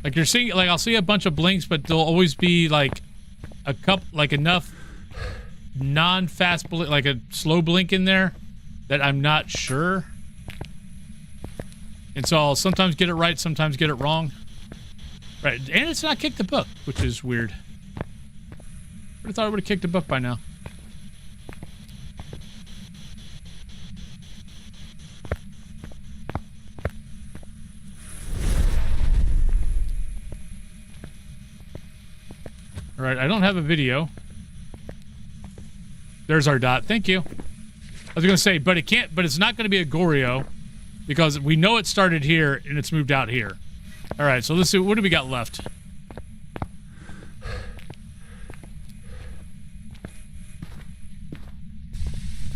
Like you're seeing, like I'll see a bunch of blinks, but there'll always be like a couple, like enough non-fast blink, like a slow blink in there that I'm not sure. And so I'll sometimes get it right, sometimes get it wrong. Right, and it's not kicked the book, which is weird. I would have thought I would have kicked the book by now. All right, I don't have a video. There's our dot. Thank you. I was gonna say, but it's not gonna be a Goryo because we know it started here and it's moved out here. All right, so let's see. What do we got left?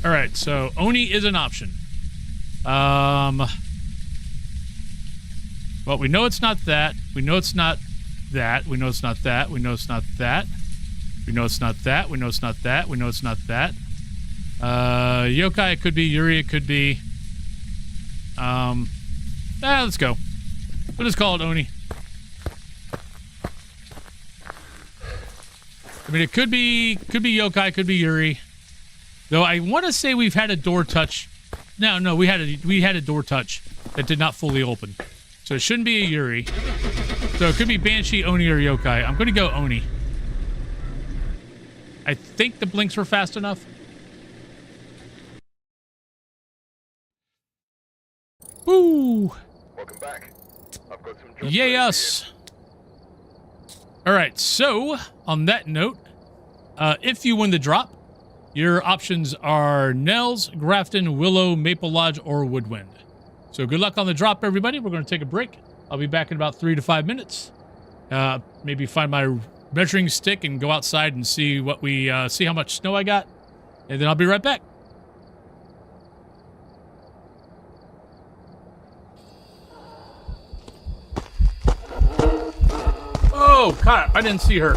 All right, so Oni is an option. Well, we know it's not that. We know it's not that. We know it's not that. We know it's not that. We know it's not that. We know it's not that. We know it's not that. Yokai, it could be. Yuri, it could be. Let's go. We'll just call it Oni. I mean, it could be Yokai, could be Yuri. Though I want to say we've had a door touch. No, we had a door touch that did not fully open. So it shouldn't be a Yuri. So it could be Banshee, Oni, or Yokai. I'm going to go Oni. I think the blinks were fast enough. Woo! Welcome back. I've got some jobs Yay ready us! Alright, so, on that note, if you win the drop, your options are Nels, Grafton, Willow, Maple Lodge, or Woodwind. So good luck on the drop, everybody. We're going to take a break. I'll be back in about 3 to 5 minutes. Maybe find my measuring stick and go outside and see what we see how much snow I got, and then I'll be right back. Oh, God, I didn't see her.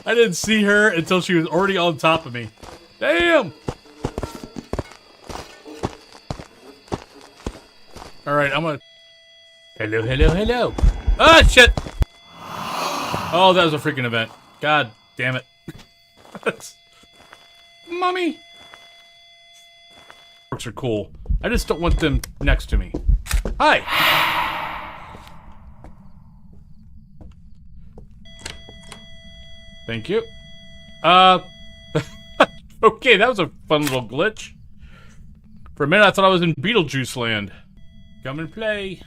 I didn't see her until she was already on top of me. Damn! Alright, I'm gonna... Hello, hello, hello. Ah, shit! Oh, that was a freaking event. God damn it. Mommy! Orcs are cool. I just don't want them next to me. Hi! Thank you. Okay, that was a fun little glitch. For a minute, I thought I was in Beetlejuice land. Come and play.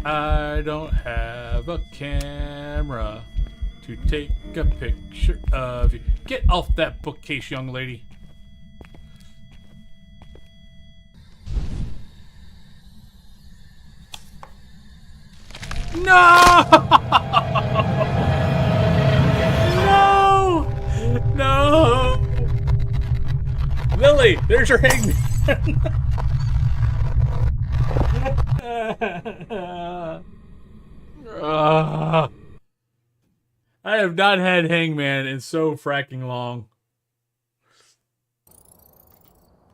I don't have a camera to take a picture of you. Get off that bookcase, young lady. No! No! No! Lily, there's your hangman. I have not had hangman in so fracking long.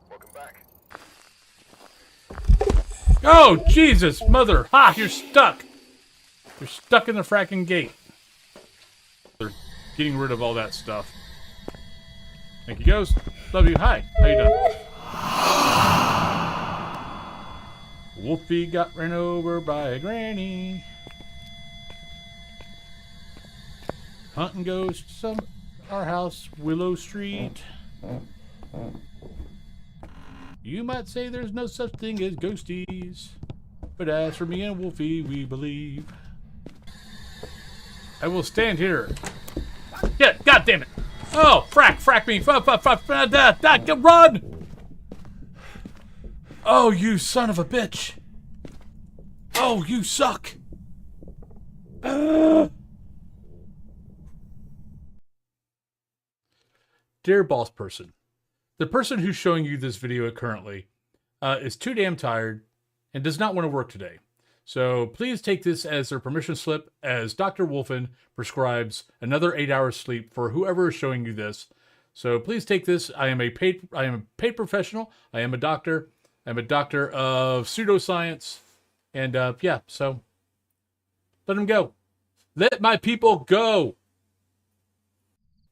Welcome back. Oh, Jesus, mother. Ha, you're stuck. You're stuck in the fracking gate. They're getting rid of all that stuff. Thank you, Ghost. Love you. Hi. How you doing? Wolfie got ran over by a granny. Hunting ghosts, our house, Willow Street. You might say there's no such thing as ghosties, but as for me and Wolfie, we believe. I will stand here. Yeah, God damn it! Oh, frack me! Run! Oh, you son of a bitch! Oh, you suck! Dear boss person, the person who's showing you this video currently is too damn tired and does not want to work today. So please take this as their permission slip, as Dr. Wolfen prescribes another 8 hours sleep for whoever is showing you this. So please take this. I am a paid professional. I am a doctor. I'm a doctor of pseudoscience. And yeah, so let them go. Let my people go.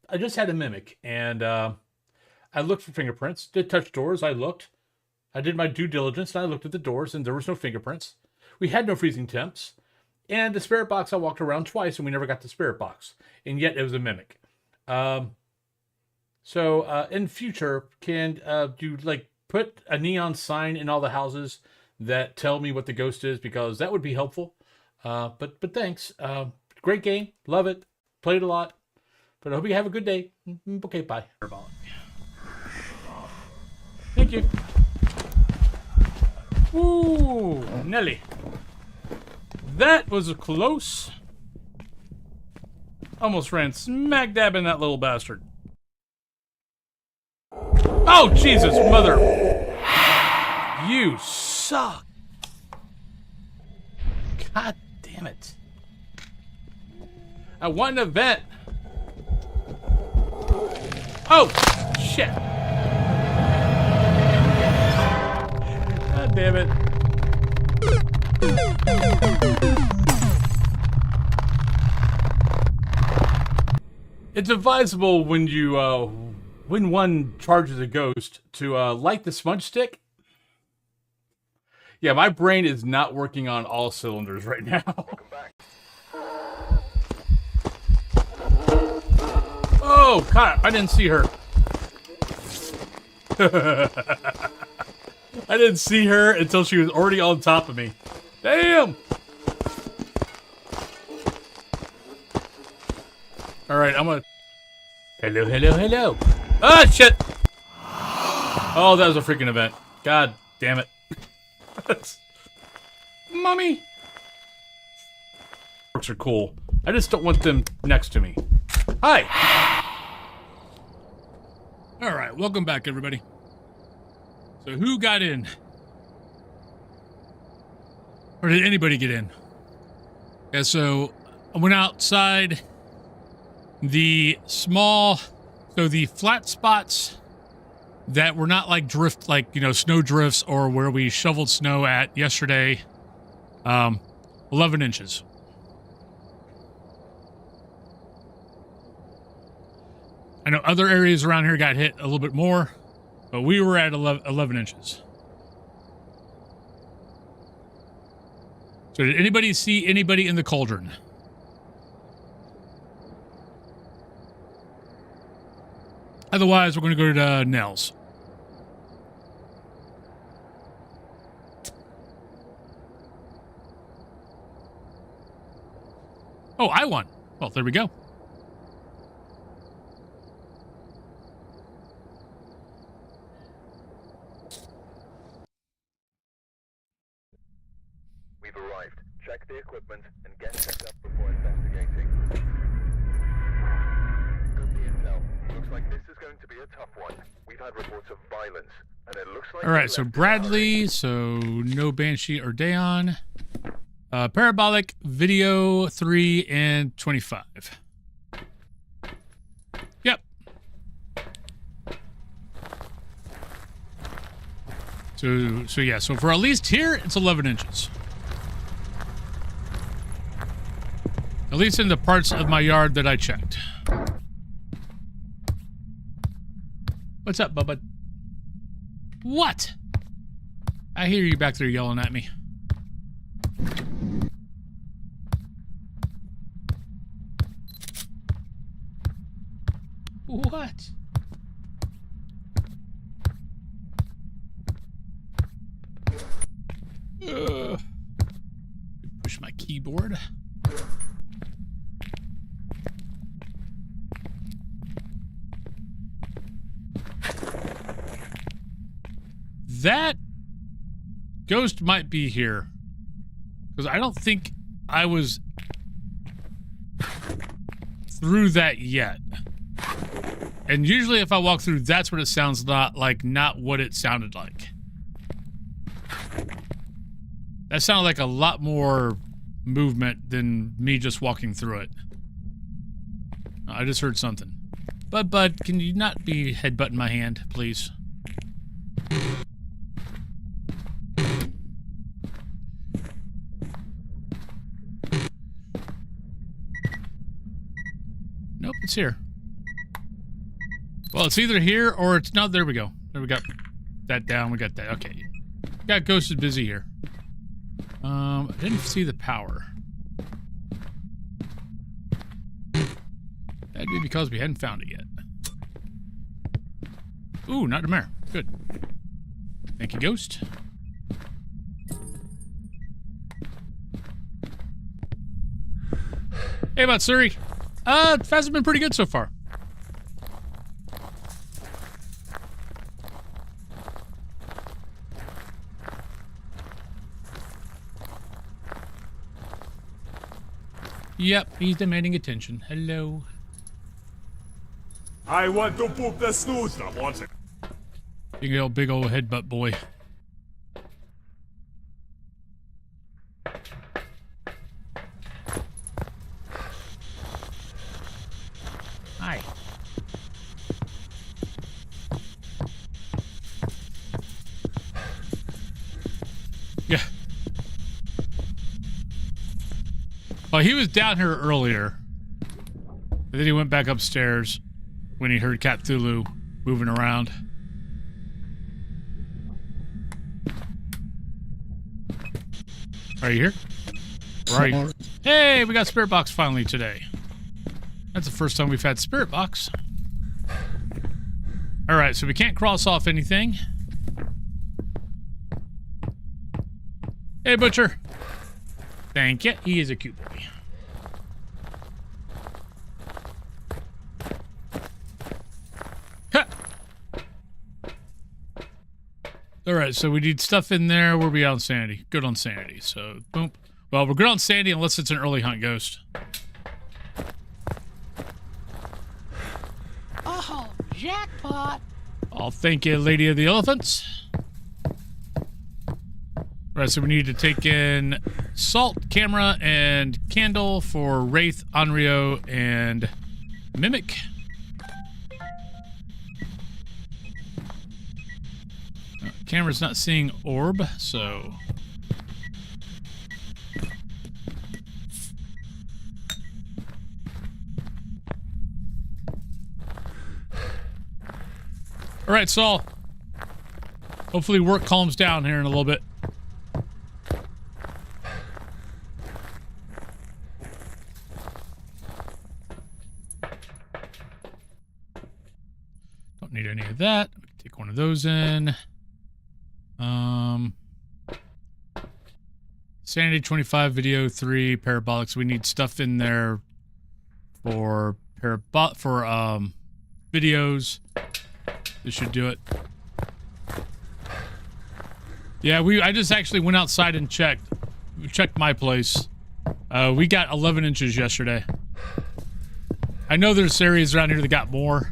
I just had a mimic, and I looked for fingerprints. Did touch doors. I looked. I did my due diligence, and I looked at the doors, and there was no fingerprints. We had no freezing temps. And the spirit box, I walked around twice, and we never got the spirit box. And yet, it was a mimic. So, in future, can you, like, put a neon sign in all the houses that tell me what the ghost is? Because that would be helpful. But thanks. Great game. Love it. Played a lot. But I hope you have a good day. Okay, bye. Thank you. Ooh, Nelly. That was close. Almost ran smack dab in that little bastard. Oh, Jesus, mother. You suck. God damn it. I want an event. Oh, shit. God damn it. It's advisable when you, when one charges a ghost to light the smudge stick. Yeah, my brain is not working on all cylinders right now. Oh, God, I didn't see her. I didn't see her until she was already on top of me. Damn! Alright, I'm gonna... Hello, hello, hello. Ah, shit! Oh, that was a freaking event. God damn it. Mommy! Orcs are cool. I just don't want them next to me. Hi! Alright, welcome back, everybody. So who got in? Or did anybody get in? Yeah, so I went outside. The the flat spots that were not like drift, like, you know, snow drifts or where we shoveled snow at yesterday, 11 inches. I know other areas around here got hit a little bit more, but we were at 11 inches. So did anybody see anybody in the cauldron? Otherwise, we're going to go to Nell's. Oh, I won. Well, there we go. We've arrived. Check the equipment and get set up before investigating. Got the intel. Looks like this is going to be a tough one. We've had reports of violence, and it looks like... All right, so Bradley, so no Banshee or Dayon. Parabolic, Video 3, and 25. Yep. So yeah, so for at least here, it's 11 inches. At least in the parts of my yard that I checked. What's up, Bubba? What? I hear you back there yelling at me. What? Push my keyboard. That ghost might be here. Because I don't think I was through that yet. And usually if I walk through, that's what it sounds like, not what it sounded like. That sounded like a lot more movement than me just walking through it. I just heard something. But Bud, can you not be headbutting my hand, please? Nope, it's here. Well, it's either here or it's... No, there we go. There we got that down. We got that. Okay. Got ghosted busy here. I didn't see the power. That'd be because we hadn't found it yet. Ooh, not a mare. Good. Thank you, Ghost. Hey, about Suri. Faz has been pretty good so far. Yep, he's demanding attention. Hello. I want to poop the snooze. Stop watching. Big old headbutt boy. Well, he was down here earlier. And then he went back upstairs when he heard Cthulhu moving around. Are you here? Where are you? Hey, we got Spirit Box finally today. That's the first time we've had Spirit Box. Alright, so we can't cross off anything. Hey, Butcher. Thank you. He is a cute boy. Ha! Alright, so we need stuff in there. Where are we on sanity? Good on sanity. So, boom. Well, we're good on sanity unless it's an early hunt ghost. Oh, jackpot. Oh, thank you, Lady of the Elephants. Right, so we need to take in salt, camera, and candle for Wraith, Onryo, and Mimic. Camera's not seeing orb, so... Alright, Saul. Hopefully work calms down here in a little bit. Don't need any of that. We can take one of those in. Sanity 25, video 3, parabolics. We need stuff in there for videos. This should do it. Yeah, I just actually went outside and checked. We checked my place. We got 11 inches yesterday. I know there's areas around here that got more,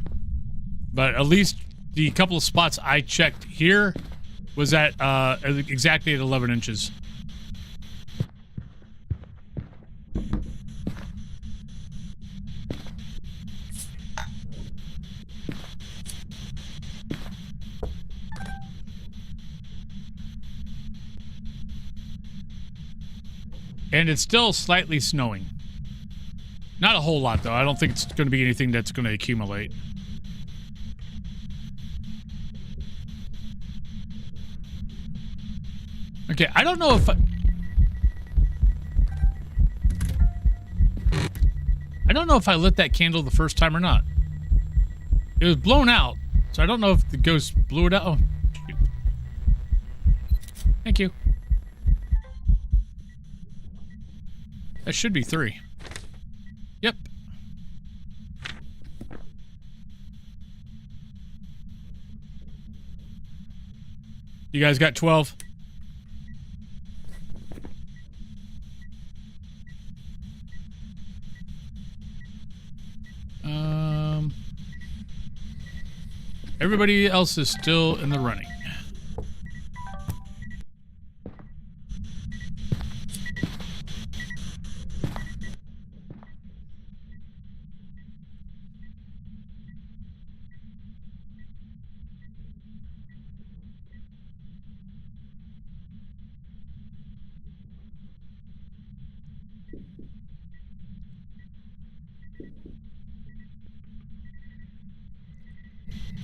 but at least the couple of spots I checked here was at exactly at 11 inches. And it's still slightly snowing. Not a whole lot, though. I don't think it's going to be anything that's going to accumulate. Okay, I don't know if I don't know if I lit that candle the first time or not. It was blown out, so I don't know if the ghost blew it out. Oh, shoot. Thank you. That should be 3. Yep. You guys got 12? Everybody else is still in the running.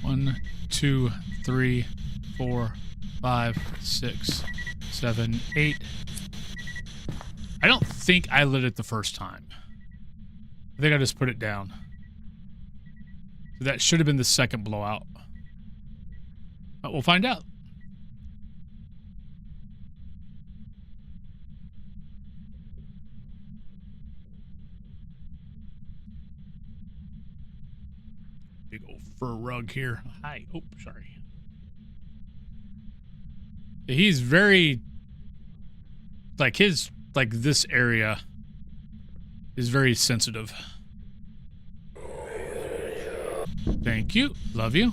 One, 2, 3, 4, 5, 6, 7, 8. I don't think I lit it the first time. I think I just put it down. So that should have been the second blowout. But we'll find out. Big old fur rug here. Hi. Oh, sorry. He's very... this area is very sensitive. Thank you. Love you.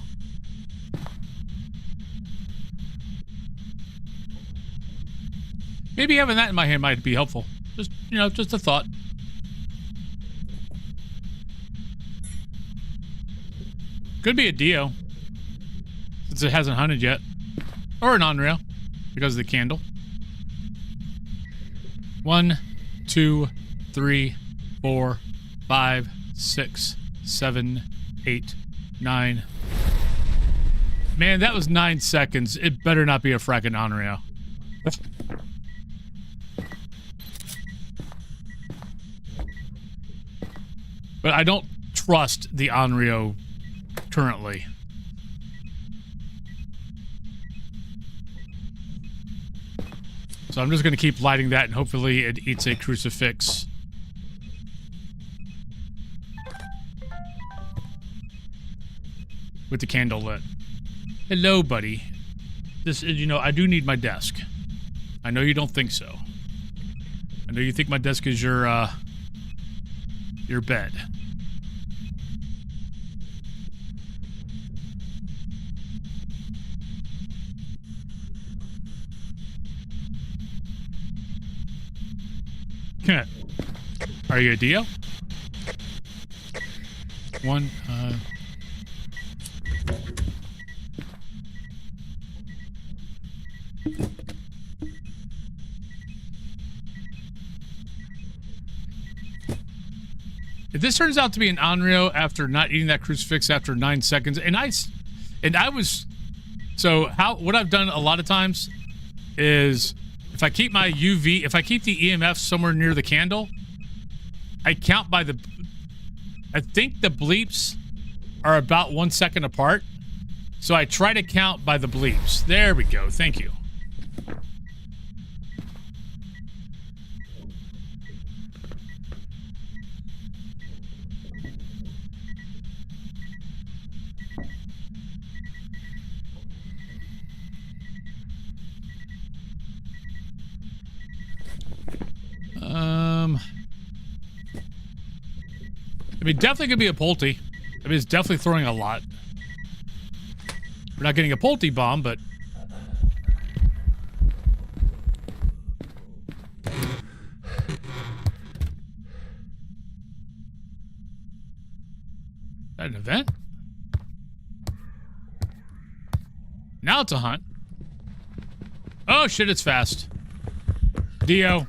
Maybe having that in my hand might be helpful. Just, you know, just a thought. Could be a Dio, since it hasn't hunted yet. Or an Onryo, because of the candle. 1, 2, 3, 4, 5, 6, 7, 8, 9. Man, that was 9 seconds. It better not be a fracking Onryo. But I don't trust the Onryo currently. So I'm just going to keep lighting that, and hopefully it eats a crucifix. With the candle lit. Hello, buddy. This is, you know, I do need my desk. I know you don't think so. I know you think my desk is your bed. Are you a Dio? One, If this turns out to be an Onryo after not eating that crucifix after 9 seconds, and I was, so what I've done a lot of times is if I keep my UV, if I keep the EMF somewhere near the candle, I count by the, I think the bleeps are about 1 second apart. So I try to count by the bleeps. There we go. Thank you. I mean, definitely could be a Pulte. I mean, it's definitely throwing a lot. We're not getting a Pulte bomb, but... Is that an event? Now it's a hunt. Oh shit, it's fast. Dio.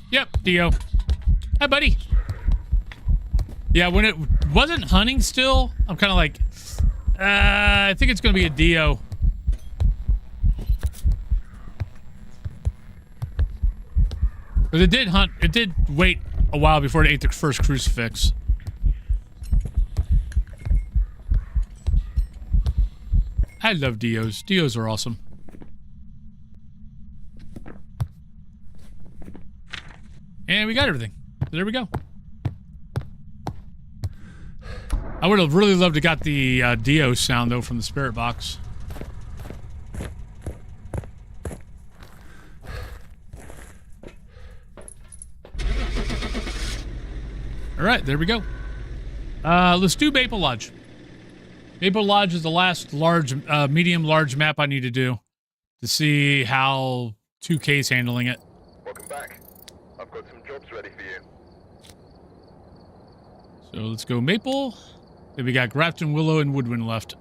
Yep, Dio. Hi, buddy. Yeah, when it wasn't hunting still, I'm kind of like, I think it's going to be a Dio. Because it did hunt, it did wait a while before it ate the first crucifix. I love Dios. Dios are awesome. And we got everything. There we go. I would have really loved to got the Dio sound, though, from the spirit box. All right, there we go. Let's do Maple Lodge. Maple Lodge is the last large, medium-large map I need to do to see how 2K's handling it. Welcome back. I've got some jobs ready for you. So let's go Maple. Then we got Grafton, Willow, and Woodwind left.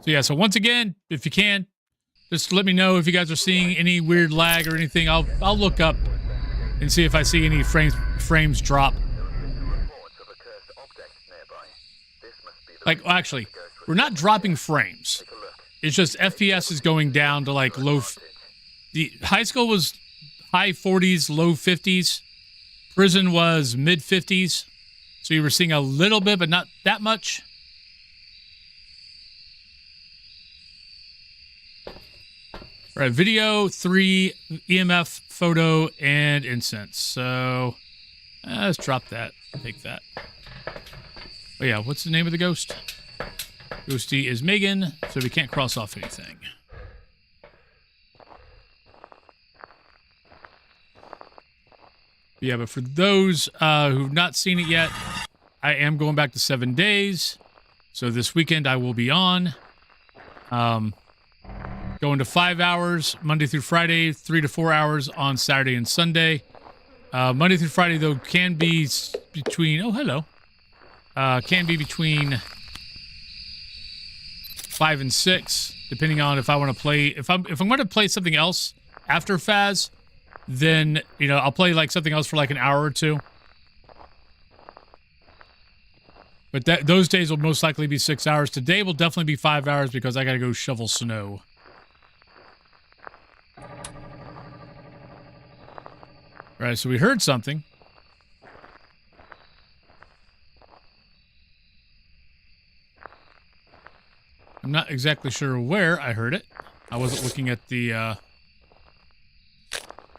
So yeah, so once again, if you can, just let me know if you guys are seeing any weird lag or anything. I'll look up and see if I see any frames drop. Like, well, actually, we're not dropping frames. It's just FPS is going down to like low. The high school was high 40s, low 50s. Prison was mid 50s. So you were seeing a little bit, but not that much. All right, video, 3, EMF, photo, and incense. So let's drop that. Take that. Oh yeah, what's the name of the ghost? Ghosty is Megan, so we can't cross off anything. Yeah, but for those who've not seen it yet, I am going back to 7 days. So this weekend I will be on. Going to 5 hours Monday through Friday, 3 to 4 hours on Saturday and Sunday. Monday through Friday, though, can be between... Oh, hello. Can be between 5 and 6, depending on if I want to play... If I'm going to play something else after Phas, then, you know, I'll play like something else for like an hour or two. But those days will most likely be 6 hours. Today will definitely be 5 hours because I got to go shovel snow. All right, so we heard something. I'm not exactly sure where I heard it. I wasn't looking at the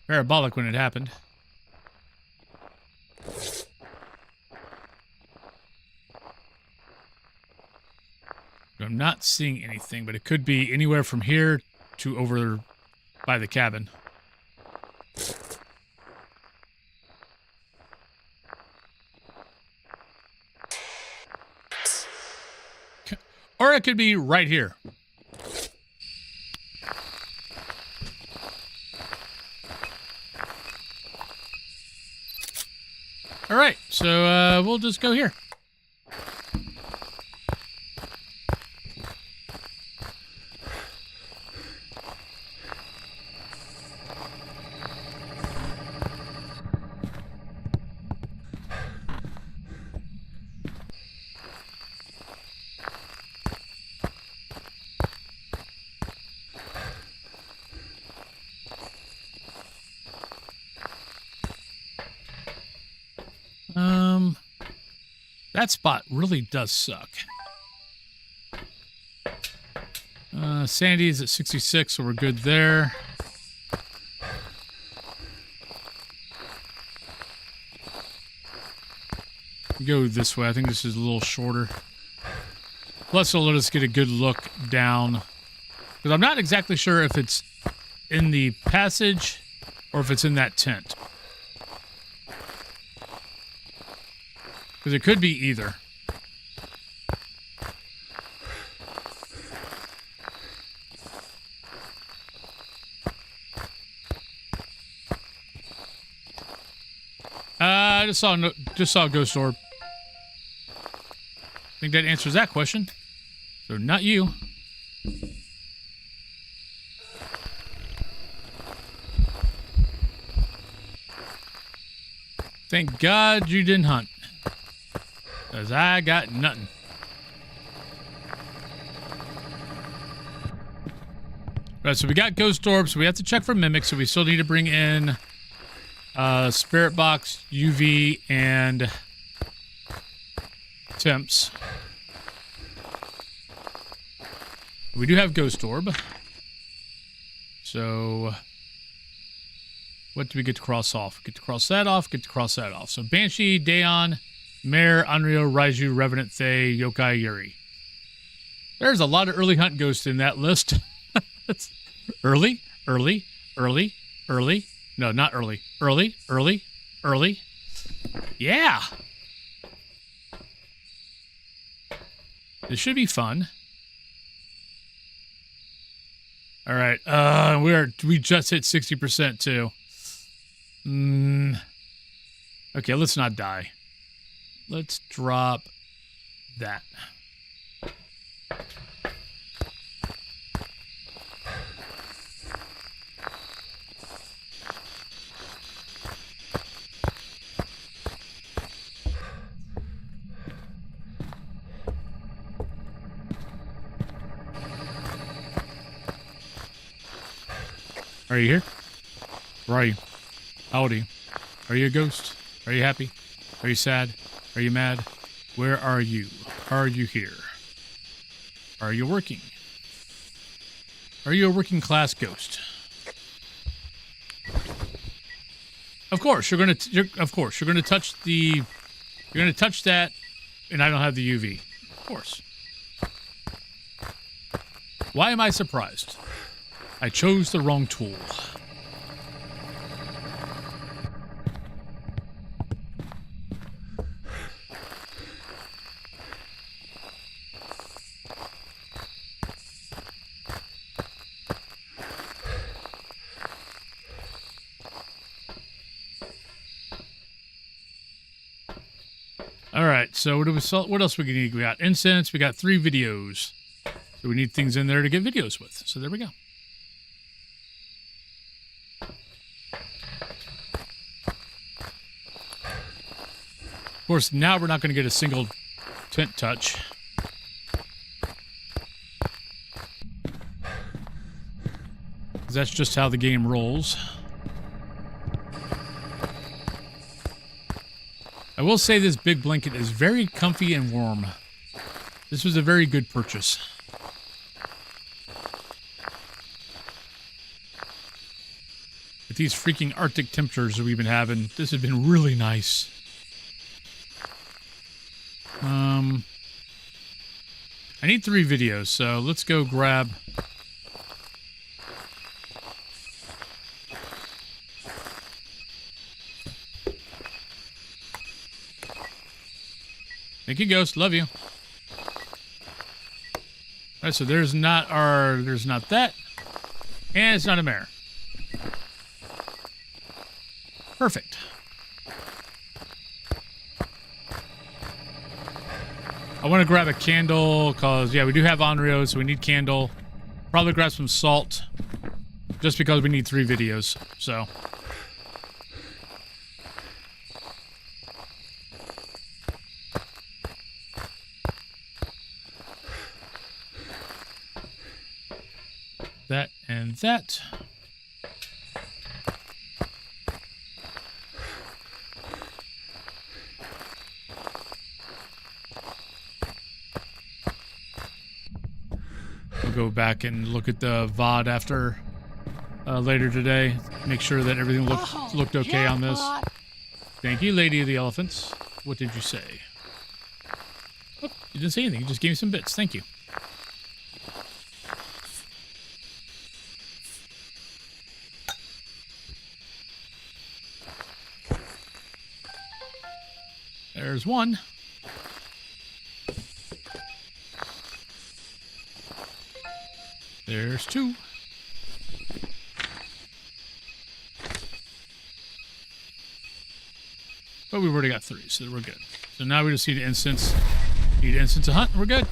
parabolic when it happened. I'm not seeing anything, but it could be anywhere from here to over by the cabin. Or it could be right here. All right, so we'll just go here. That spot really does suck. Sandy is at 66, so we're good there. Go this way. I think this is a little shorter. Plus, it'll let us get a good look down. Because I'm not exactly sure if it's in the passage or if it's in that tent. Because it could be either. I just saw a ghost orb. I think that answers that question. So not you. Thank God you didn't hunt. Because I got nothing. Right, so we got ghost orbs, so we have to check for mimics, so we still need to bring in spirit box, UV, and temps. We do have ghost orb. So what do we get to cross off? Get to cross that off, get to cross that off. So Banshee, Daon, Mare, Unreal, Raiju, Revenant, Thay, Yokai, Yuri. There's a lot of early hunt ghosts in that list. early. No, not early. Early. Yeah. This should be fun. All right. We just hit 60% too. Okay, let's not die. Let's drop that. Are you here? Where are you? How old are you? Are you a ghost? Are you happy? Are you sad? Are you mad? Where are you? Are you here? Are you working? Are you a working class ghost? Of course, you're gonna touch that, and I don't have the UV. Of course. Why am I surprised? I chose the wrong tool. All right, so what do we sell? What else we need? We got incense. We got 3 videos. So we need things in there to get videos with. So there we go. course, now we're not going to get a single tent touch. That's just how the game rolls. I will say this big blanket is very comfy and warm. This was a very good purchase. With these freaking Arctic temperatures that we've been having, this has been really nice. I need 3 videos, so let's go grab... Thank you, Ghost. Love you. Alright, so there's not that. And it's not a mare. Perfect. I want to grab a candle, because, yeah, we do have Onryo, so we need candle. Probably grab some salt, just because we need 3 videos, so... That and that. We'll go back and look at the VOD after later today. Make sure that everything looked okay on this. Thank you, Lady of the Elephants. What did you say? Oh, you didn't say anything. You just gave me some bits. Thank you. There's one. There's 2. But we've already got 3, so we're good. So now we just need incense. Need incense to hunt, and we're good.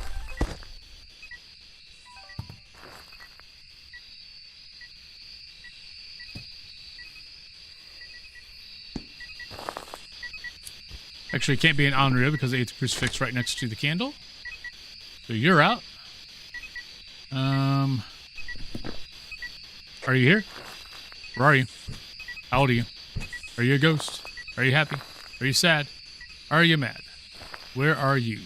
Actually, it can't be an Onryo because I ate the crucifix right next to the candle. So you're out. Are you here? Where are you? How old are you? Are you a ghost? Are you happy? Are you sad? Are you mad? Where are you?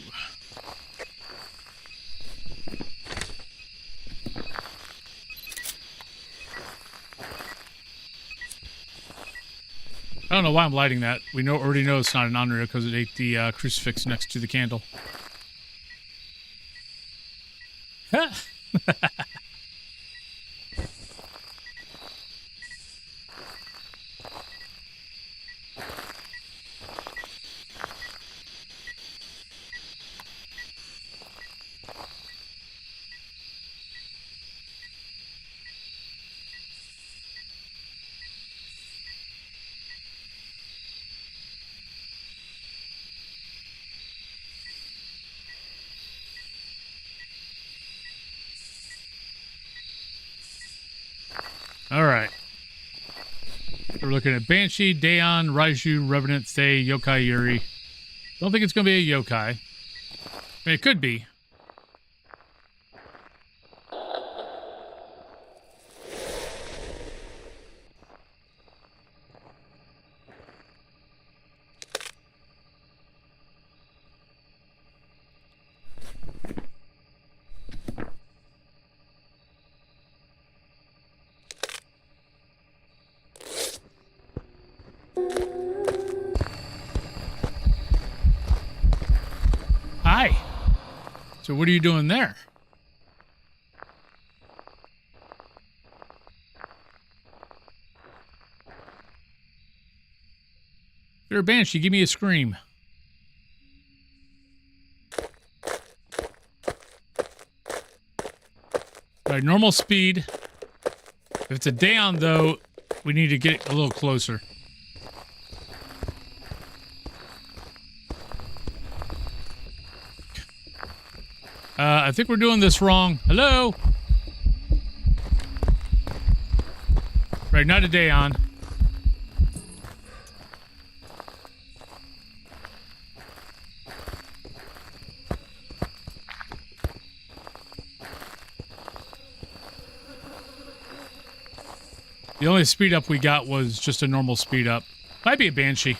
I don't know why I'm lighting that. We already know it's not an Onryo because it ate the crucifix next to the candle. All right. We're looking at Banshee, Daeon, Raiju, Revenant, Thaye, Yokai, Yuri. Don't think it's going to be a Yokai. I mean, it could be. Hi. So what are you doing there? If you're a Banshee, give me a scream. All right, normal speed. If it's a Daeon, though, we need to get a little closer. I think we're doing this wrong. Hello? Right, not a Daeon. The only speed up we got was just a normal speed up. Might be a Banshee.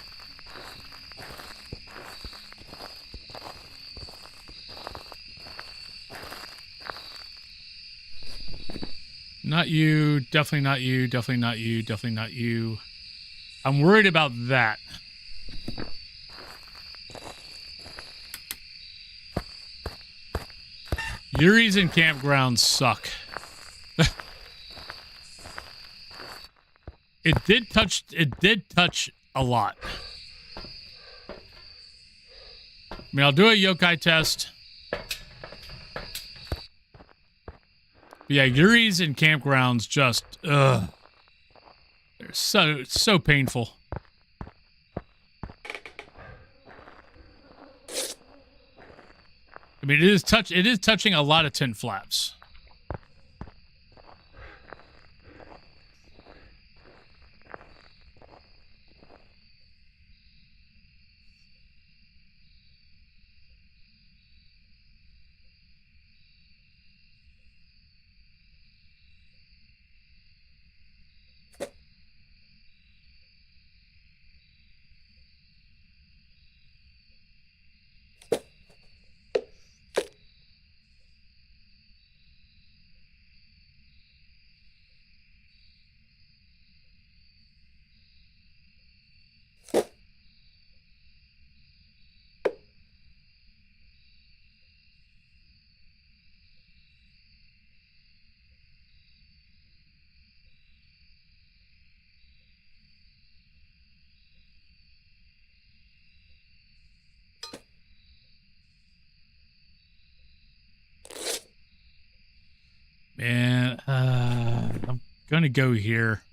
Not you, definitely not you, definitely not you, definitely not you. I'm worried about that. Yuri's and campgrounds suck. It did touch a lot. I mean, I'll do a yokai test. But yeah, Yuri's and campgrounds just, ugh. They're so painful. I mean, it is touching a lot of tent flaps. Man, I'm gonna go here.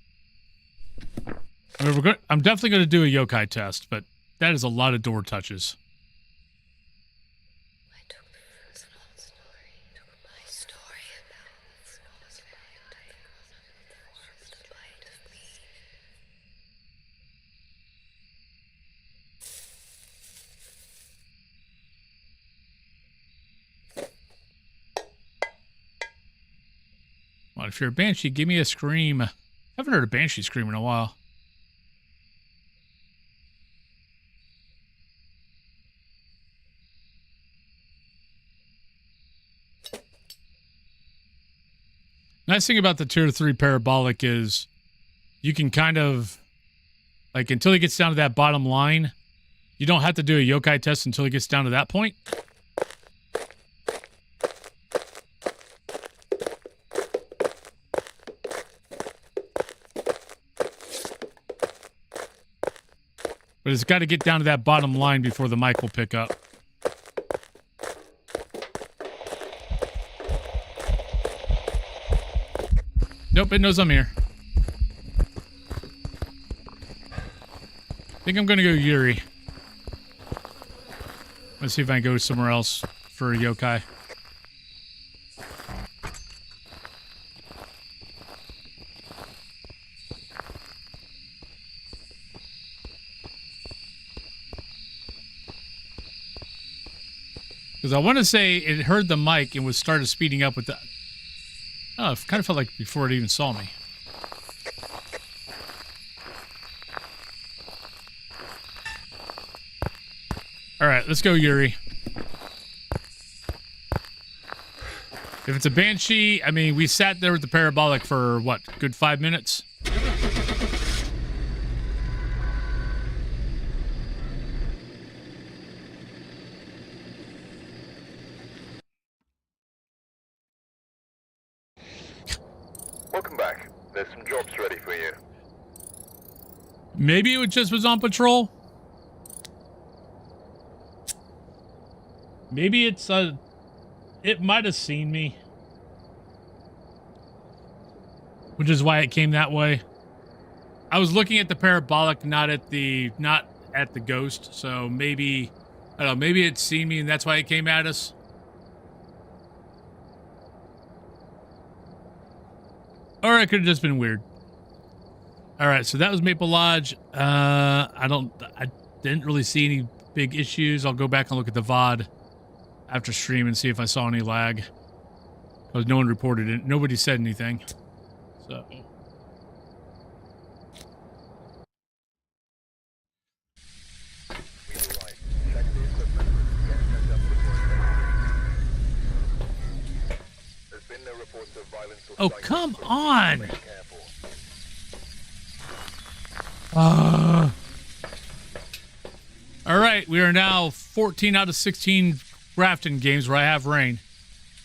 I mean, I'm definitely gonna do a yokai test, but that is a lot of door touches. Well, if you're a Banshee, give me a scream. I haven't heard a Banshee scream in a while. Nice thing about the tier 3 parabolic is you can kind of, like, until he gets down to that bottom line, you don't have to do a yokai test until he gets down to that point. But it's got to get down to that bottom line before the mic will pick up. Nope, it knows I'm here. I think I'm going to go Yuri. Let's see if I can go somewhere else for a yokai. Because I want to say it heard the mic and was started speeding up with the... Oh, it kind of felt like before it even saw me. Alright, let's go, Yuri. If it's a Banshee, I mean, we sat there with the parabolic for, what, good 5 minutes? Welcome back. There's some jobs ready for you. Maybe it just was on patrol. Maybe it's it might have seen me, which is why it came that way. I was looking at the parabolic, not at the ghost. So maybe, I don't know, maybe it's seen me and that's why it came at us. Or it could have just been weird. All right, so that was Maple Lodge. I didn't really see any big issues. I'll go back and look at the VOD after stream and see if I saw any lag. Because no one reported it. Nobody said anything. So. violence or Oh, sight come of on! be careful. All right, we are now 14 out of 16 Grafton games where I have rain.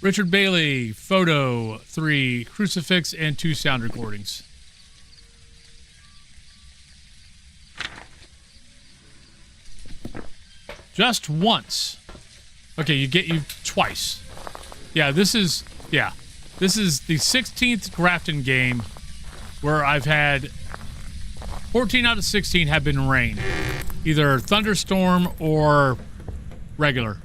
Richard Bailey, photo, 3 crucifix, and 2 sound recordings. Just once. Okay, you twice. Yeah, this is the 16th Grafton game where I've had 14 out of 16 have been rain. Either thunderstorm or regular.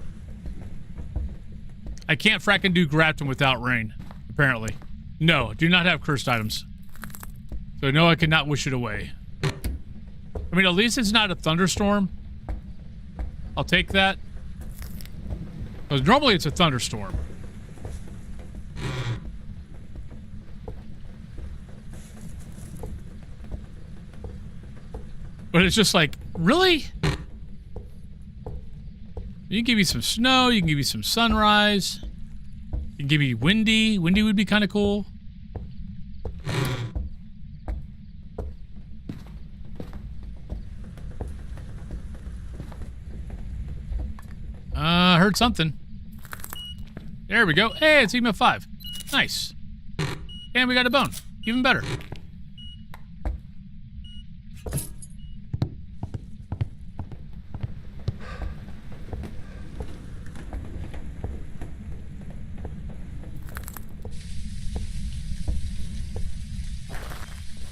I can't fracking do Grafton without rain, apparently. No, do not have cursed items. So no, I cannot wish it away. I mean, at least it's not a thunderstorm. I'll take that. Because normally it's a thunderstorm. But it's just like, really? You can give me some snow, you can give me some sunrise. You can give me windy. Windy would be kind of cool. I heard something. There we go. Hey, it's EMF 5. Nice. And we got a bone. Even better.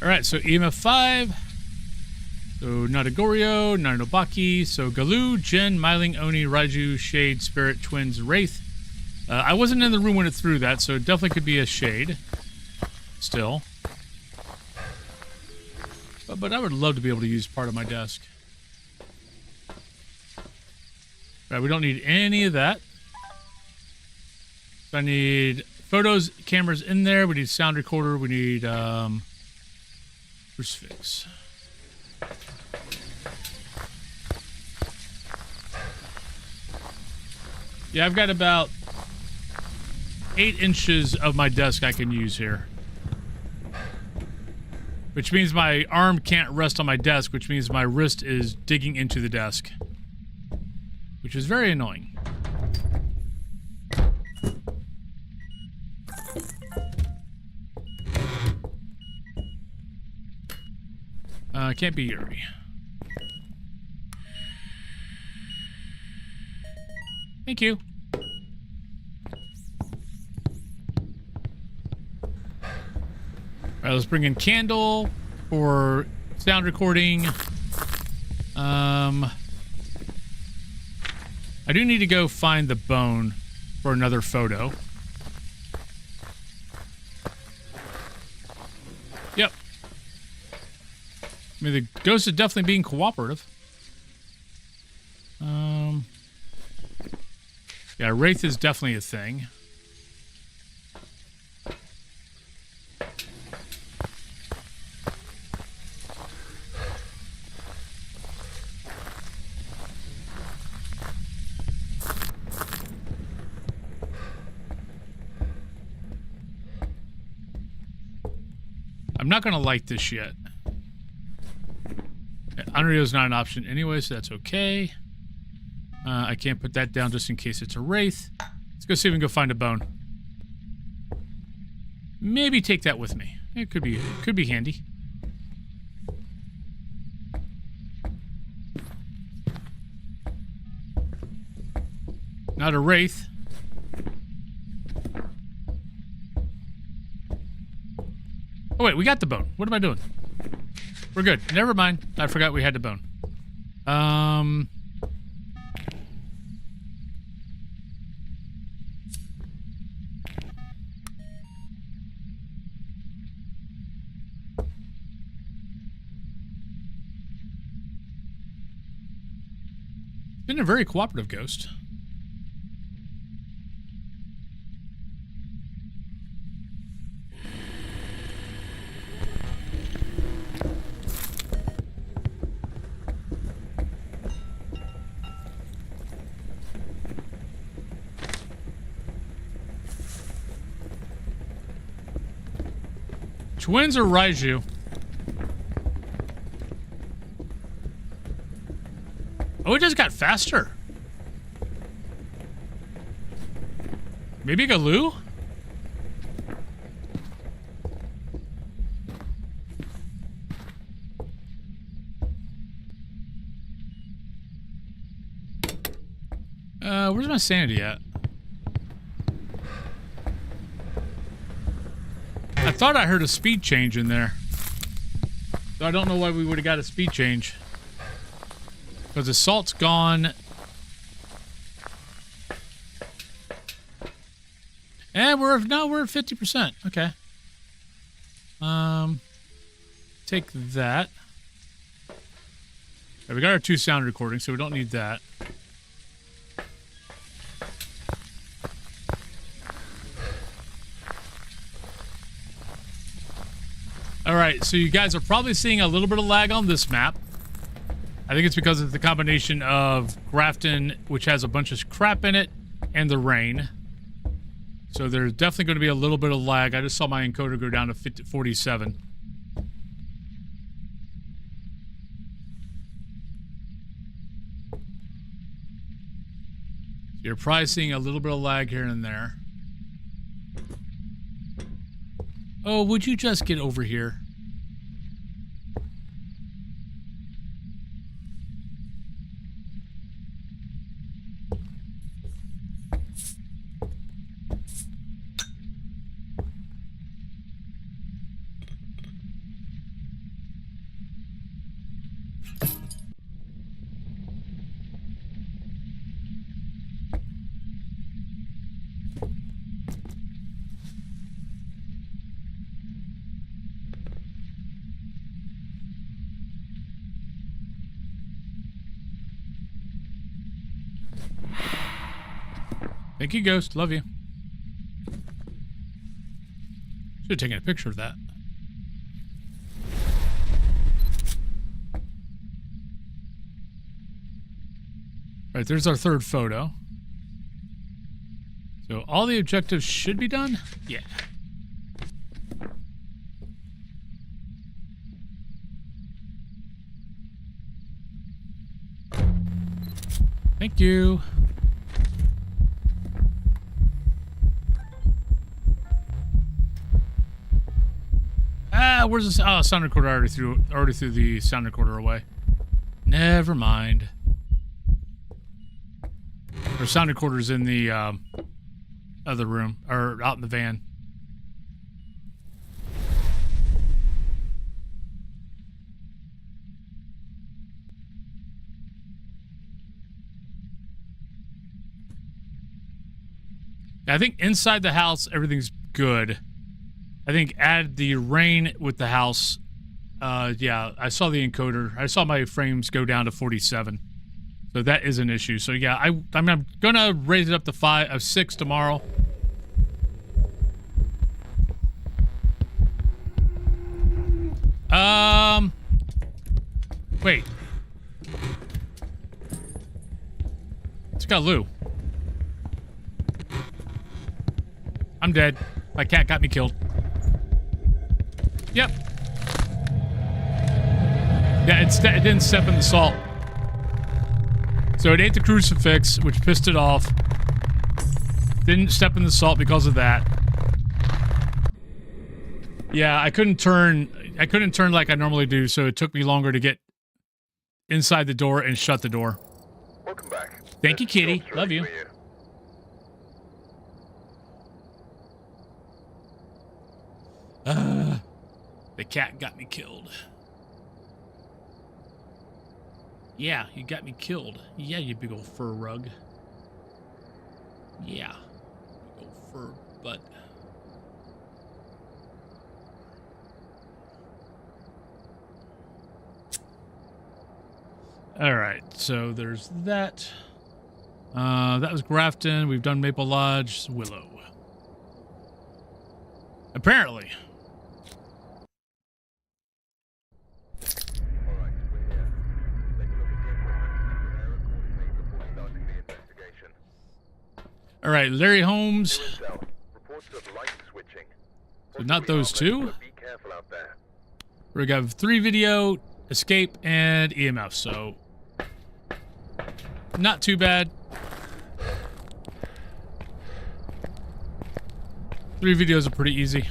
Alright, so EMF 5. So Nadagorio, Narinobaki, so Galu, Jin, Myling, Oni, Raiju, Shade, Spirit, Twins, Wraith. I wasn't in the room when it threw that, so it definitely could be a Shade. Still. But I would love to be able to use part of my desk. Right, we don't need any of that. So I need photos, cameras in there. We need sound recorder. We need crucifix. Yeah, I've got about 8 inches of my desk I can use here. Which means my arm can't rest on my desk, which means my wrist is digging into the desk. Which is very annoying. Can't be Yuri. Thank you. Alright, let's bring in Candle for sound recording. I do need to go find the bone for another photo. Yep. I mean, the ghost is definitely being cooperative. Yeah, Wraith is definitely a thing. I'm not going to light this yet. Unreal is not an option anyway, so that's okay. I can't put that down just in case it's a Wraith. Let's go see if we can go find a bone. Maybe take that with me. It could be handy. Not a Wraith. Oh wait, we got the bone. What am I doing? We're good. Never mind. I forgot we had the bone. Been a very cooperative ghost. Twins or Raiju? Oh, it just got faster. Maybe Galoo? Where's my sanity at? I thought I heard a speed change in there. So I don't know why we would have got a speed change. Because the salt's gone. And we're at 50%. Okay. Take that. Okay, we got our 2 sound recordings, so we don't need that. Alright, so you guys are probably seeing a little bit of lag on this map. I think it's because of the combination of Grafton, which has a bunch of crap in it, and the rain. So there's definitely going to be a little bit of lag. I just saw my encoder go down to 47. You're probably seeing a little bit of lag here and there. Oh, would you just get over here? Thank you, Ghost. Love you. Should have taken a picture of that. Right, there's our 3rd photo. So all the objectives should be done? Yeah. Thank you. Where's this? Oh, sound recorder. I already threw the sound recorder away. Never mind. Our sound recorder's in the other room, or out in the van. I think inside the house everything's good. I think add the rain with the house. Yeah, I saw the encoder. I saw my frames go down to 47. So that is an issue. So yeah, I'm gonna raise it up to 6 tomorrow. Wait. It's got Lou. I'm dead. My cat got me killed. Yep. Yeah, it didn't step in the salt. So it ate the crucifix, which pissed it off. Didn't step in the salt because of that. Yeah, I couldn't turn like I normally do, so it took me longer to get inside the door and shut the door. Welcome back. Thank you, Kitty. Love you. The cat got me killed. Yeah, you got me killed. Yeah, you big old fur rug. Yeah. Big old fur butt. Alright, so there's that. That was Grafton. We've done Maple Lodge, Willow. Apparently. All right, Larry Holmes. So not those two. Be careful We got 3 video, escape, and EMF, so not too bad. 3 videos are pretty easy.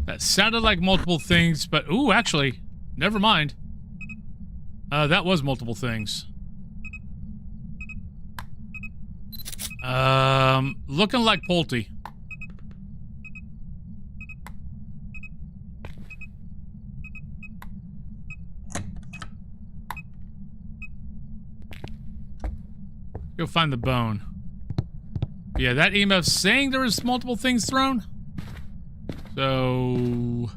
That sounded like multiple things, but ooh, actually, never mind. That was multiple things. Looking like Pulte. Go find the bone. Yeah, that EMF saying there was multiple things thrown. So,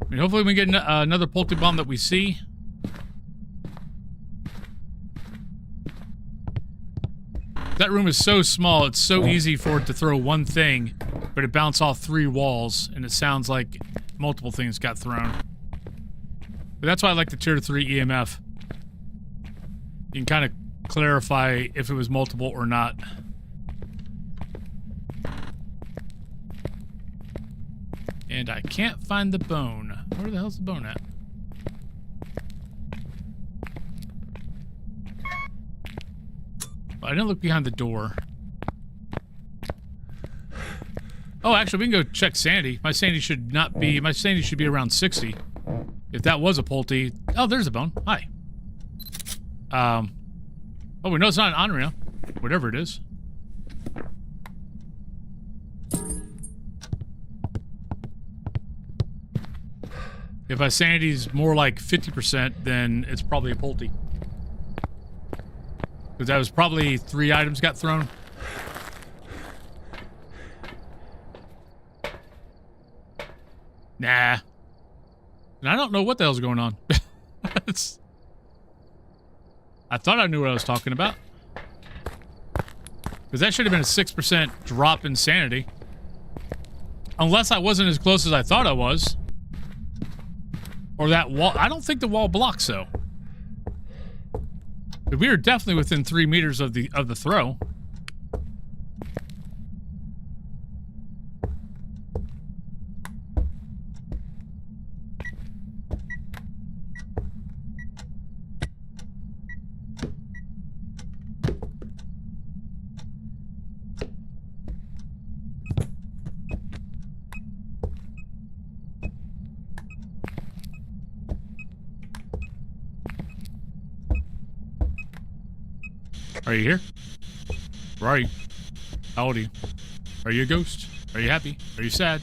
I mean, hopefully we get another Pulte bomb that we see. That room is so small, it's so easy for it to throw one thing, but it bounced off 3 walls, and it sounds like multiple things got thrown. But that's why I like the tier 3 EMF. You can kind of clarify if it was multiple or not. And I can't find the bone. Where the hell's the bone at? I didn't look behind the door. Oh, actually, we can go check sanity. My sanity should not be... My sanity should be around 60. If that was a Pulte... Oh, there's a bone. Hi. Oh, we know it's not an Onryo. Whatever it is. If my sanity's more like 50%, then it's probably a Pulte. Because that was probably 3 items got thrown. Nah. And I don't know what the hell's going on. I thought I knew what I was talking about. Because that should have been a 6% drop in sanity. Unless I wasn't as close as I thought I was. Or that wall. I don't think the wall blocks, though. But we were definitely within 3 meters of the throw. Are you here? Where are you? How old are you? Are you a ghost? Are you happy? Are you sad?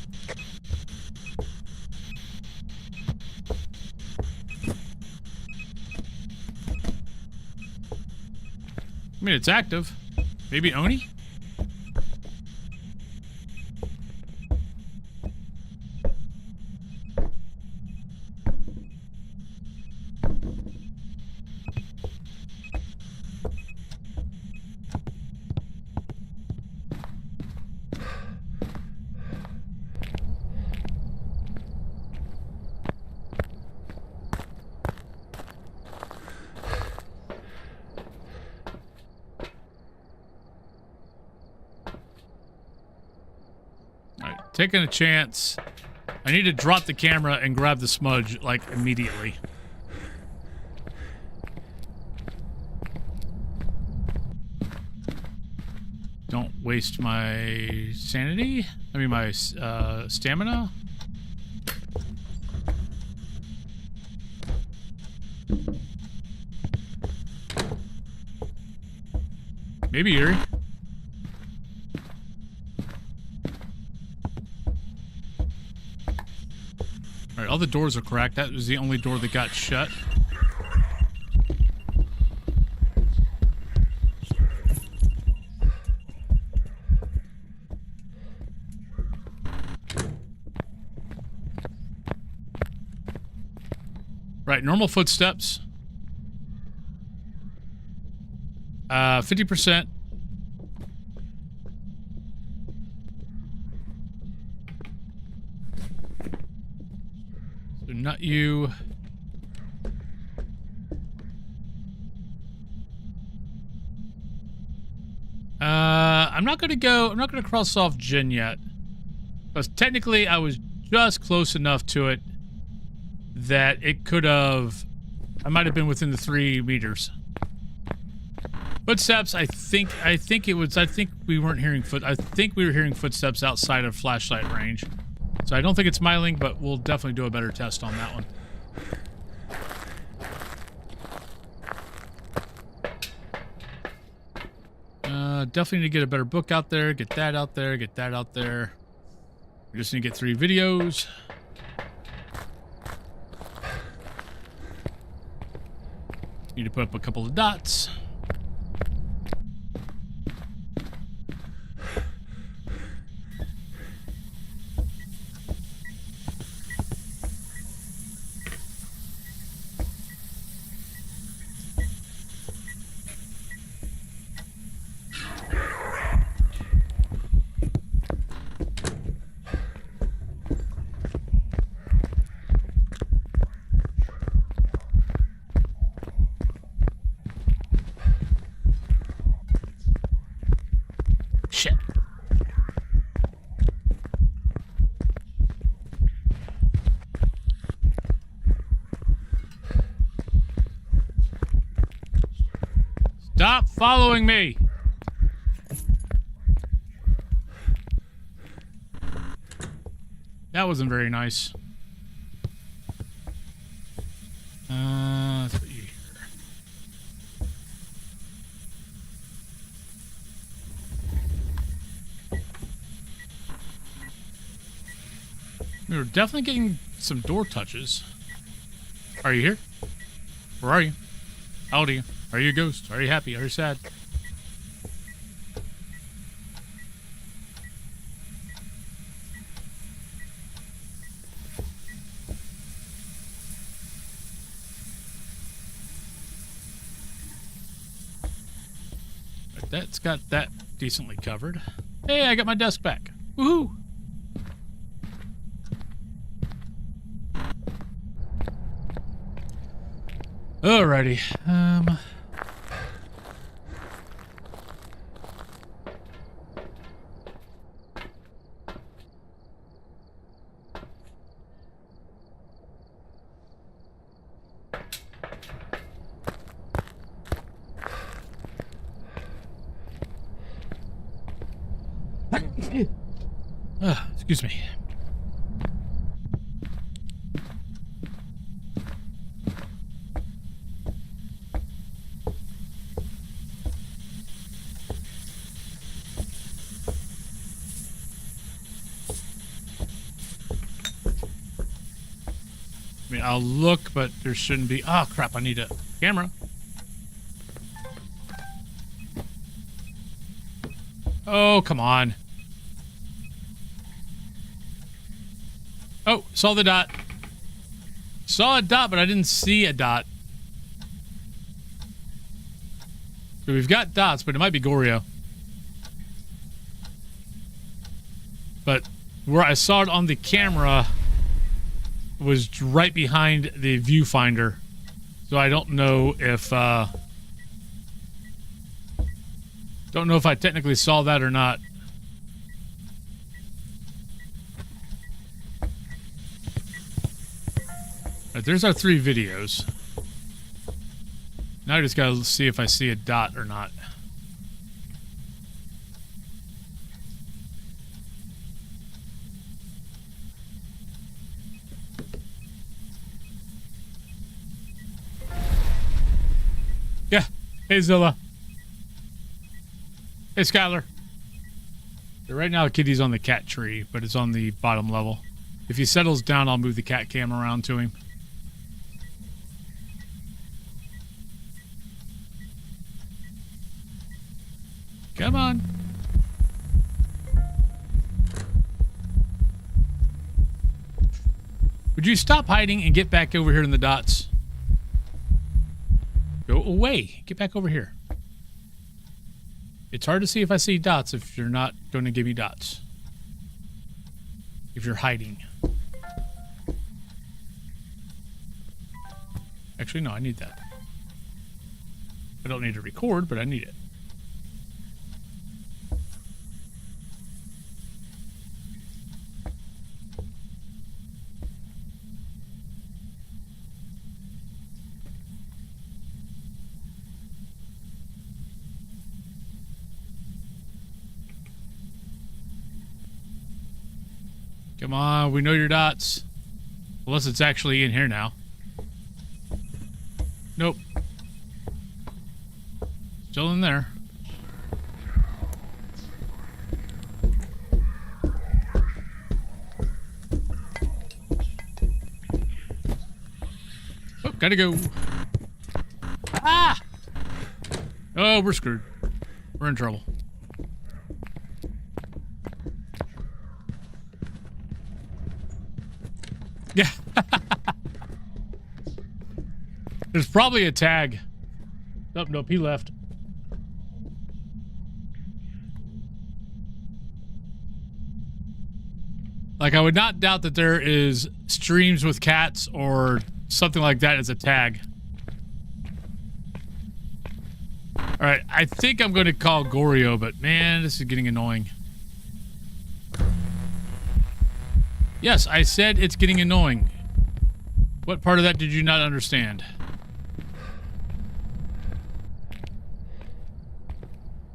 I mean, it's active. Maybe Oni? Taking a chance. I need to drop the camera and grab the smudge, like, immediately. Don't waste my sanity. I mean, my stamina. Maybe Yuri. Alright, all the doors are cracked. That was the only door that got shut. Right, normal footsteps. 50%. So not you. I'm not gonna cross off Jen yet. Because technically I was just close enough to it that it could have, I might have been within the 3 meters. Footsteps, I think we weren't hearing I think we were hearing footsteps outside of flashlight range. So I don't think it's Myling, but we'll definitely do a better test on that one. Definitely need to get a better book out there, get that out there, get that out there. We just need to get 3 videos. Need to put up a couple of dots. Shit. Stop following me. That wasn't very nice. Let's put you here. We were definitely getting some door touches. Are you here? Where are you? How old are you? Are you a ghost? Are you happy? Are you sad? That's got that decently covered. Hey, I got my desk back. Woohoo! Alrighty. Excuse me. I mean, I'll look, but there shouldn't be. Oh, crap, I need a camera. Oh, come on. Oh, saw the dot. Saw a dot, but I didn't see a dot. So we've got dots, but it might be Goryo. But where I saw it on the camera was right behind the viewfinder. So I don't know if I technically saw that or not. Right, there's our 3 videos. Now I just gotta see if I see a dot or not. Yeah. Hey, Zilla. Hey, Skylar. So right now, Kitty's on the cat tree, but it's on the bottom level. If he settles down, I'll move the cat cam around to him. Come on. Would you stop hiding and get back over here in the dots? Go away. Get back over here. It's hard to see if I see dots if you're not going to give me dots. If you're hiding. Actually, no, I need that. I don't need to record, but I need it. Come on, we know your dots. Unless it's actually in here now. Nope. Still in there. Oh, gotta go. Ah! Oh, we're screwed. We're in trouble. Yeah. There's probably a tag. Oh, nope, he left. Like, I would not doubt that there is streams with cats or something like that as a tag. Alright, I think I'm going to call Goryo, but man, this is getting annoying. Yes, I said it's getting annoying. What part of that did you not understand?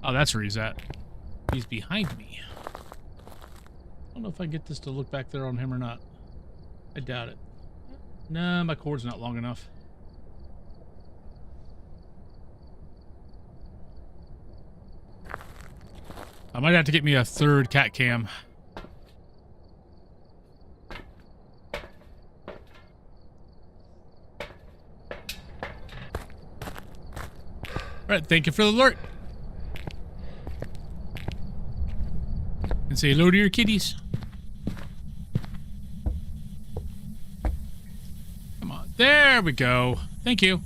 Oh, that's where he's at. He's behind me. I don't know if I get this to look back there on him or not. I doubt it. Nah, my cord's not long enough. I might have to get me a third cat cam. Alright, thank you for the alert. And say hello to your kitties. Come on. There we go. Thank you.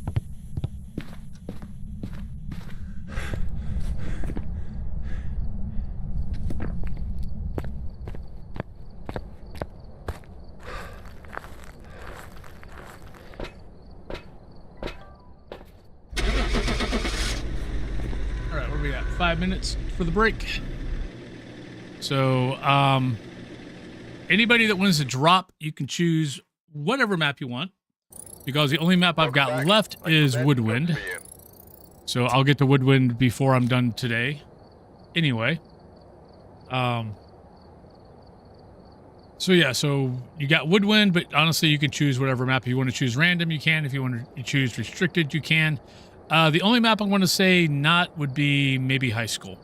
Alright, where we at? 5 minutes for the break. So, anybody that wants to drop, you can choose whatever map you want. Because the only map I've got left is Woodwind. So I'll get to Woodwind before I'm done today. Anyway. So yeah, so you got Woodwind, but honestly you can choose whatever map. If you want to choose random, you can. If you want to choose restricted, you can. The only map I'm going to say not would be maybe high school.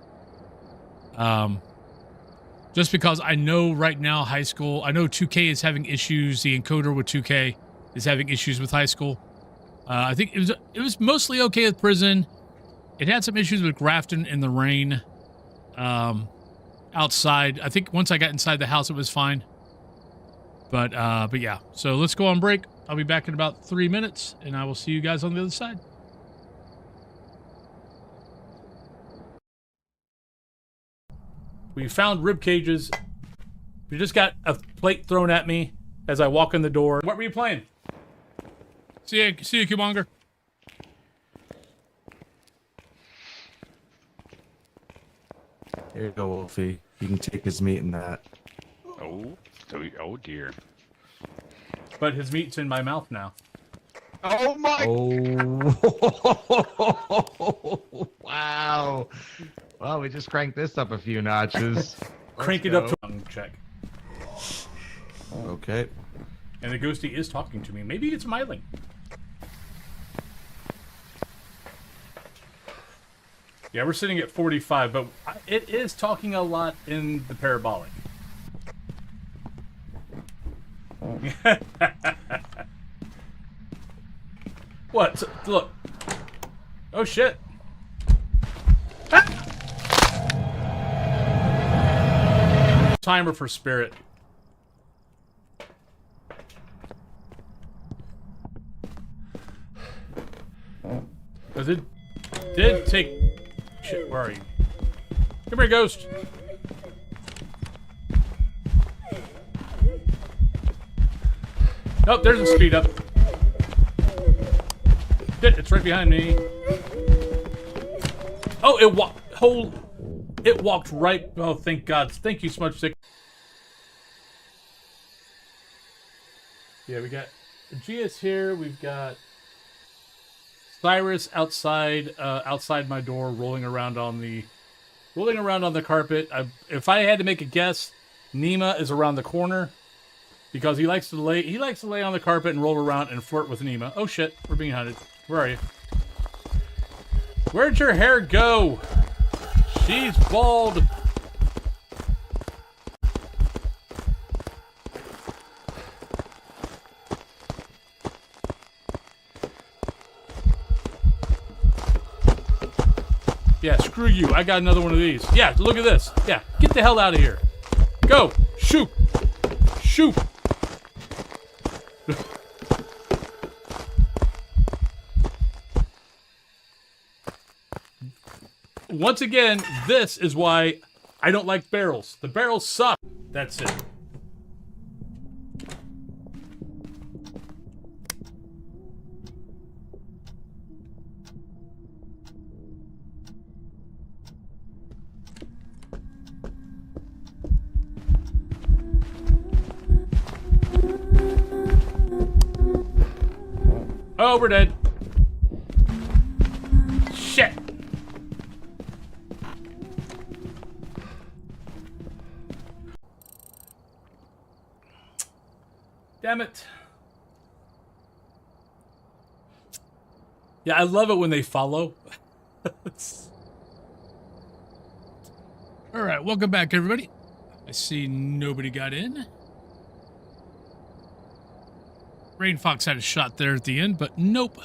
Just because I know right now high school, I know 2K is having issues. The encoder with 2K is having issues with high school. I think it was mostly okay with prison. It had some issues with Grafton in the rain. Outside, I think once I got inside the house, it was fine. But yeah, so let's go on break. I'll be back in about 3 minutes, and I will see you guys on the other side. We found rib cages. We just got a plate thrown at me as I walk in the door. What were you playing? See you, Cubonger. Here you go, Wolfie. You can take his meat in that. Oh dear. But his meat's in my mouth now. Oh my! Oh! Wow! Well, we just cranked this up a few notches. Crank it up to check. Okay. And the ghosty is talking to me. Maybe it's smiling. Yeah, we're sitting at 45, but it is talking a lot in the parabolic. What? So, look. Oh, shit. Ah! Timer for Spirit. Because it did take... Shit, where are you? Come here, ghost. Oh, there's a speed up. Shit, it's right behind me. Oh, it walked right... Oh, thank God. Thank you, Smudge Stick. Yeah, we got Gia's here. We've got Cyrus outside my door, rolling around on the carpet. If I had to make a guess, Nima is around the corner because he likes to lay on the carpet and roll around and flirt with Nima. Oh shit, we're being hunted. Where are you? Where'd your hair go? She's bald. Yeah, screw you. I got another one of these. Yeah, look at this. Yeah, get the hell out of here. Go. Shoot. Shoot. Once again, this is why I don't like barrels. The barrels suck. That's it. Oh, we're dead. Shit. Damn it. Yeah, I love it when they follow. All right, welcome back, everybody. I see nobody got in. Rain Fox had a shot there at the end, but nope.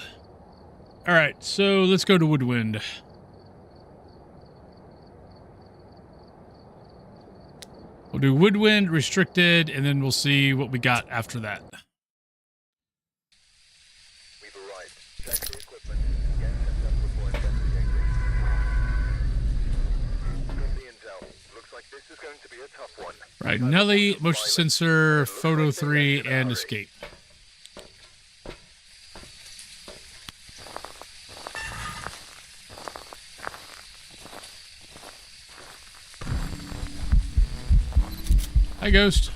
All right, so let's go to Woodwind. We'll do Woodwind, Restricted, and then we'll see what we got after that. We've arrived. Check the equipment. Get set up before investigating. Got the intel. Looks like this is going to be a tough one. Right, Nelly, motion sensor, photo 3, and escape. Hi, Ghost.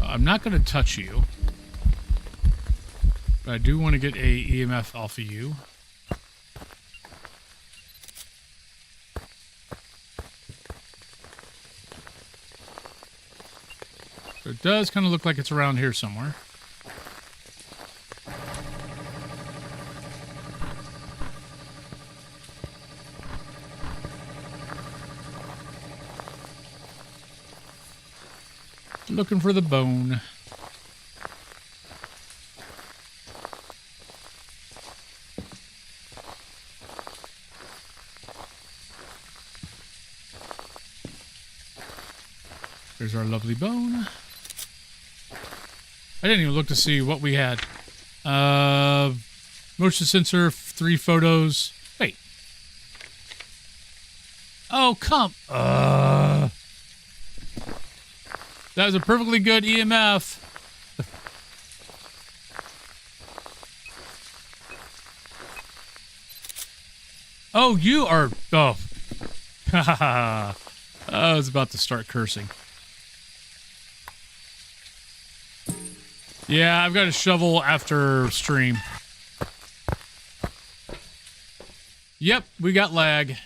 I'm not going to touch you, but I do want to get a EMF off of you. So it does kind of look like it's around here somewhere. Looking for the bone. There's our lovely bone. I didn't even look to see what we had. Motion sensor, 3 photos. Wait. Oh, come. That was a perfectly good EMF. Oh, you are... Oh. I was about to start cursing. Yeah, I've got a shovel after stream. Yep, we got lag.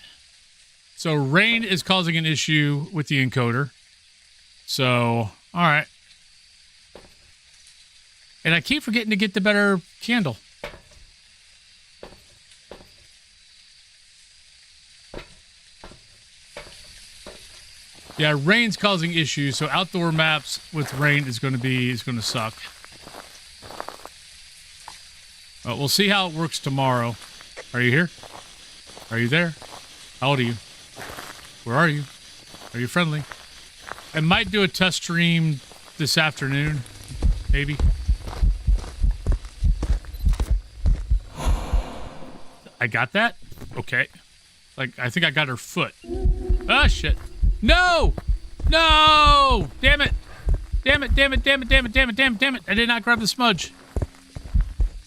So rain is causing an issue with the encoder. So, all right. And I keep forgetting to get the better candle. Yeah, rain's causing issues, so outdoor maps with rain is going to suck. Well, we'll see how it works tomorrow. Are you here? Are you there? How old are you? Where are you? Are you friendly? I might do a test stream this afternoon, maybe. I got that? Okay. Like, I think I got her foot. Ah, shit. No! No! Damn it! Damn it, damn it, damn it, damn it, damn it, damn it, damn it. I did not grab the smudge.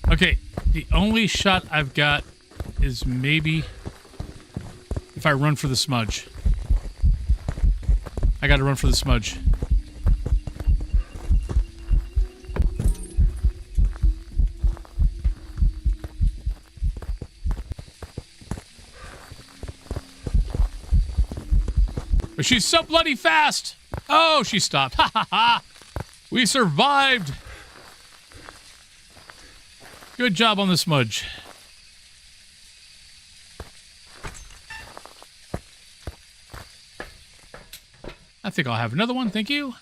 Okay, the only shot I've got is maybe if I run for the smudge. I gotta run for the smudge. But she's so bloody fast! Oh, she stopped. Ha ha ha! We survived! Good job on the smudge. I think I'll have another one, thank you.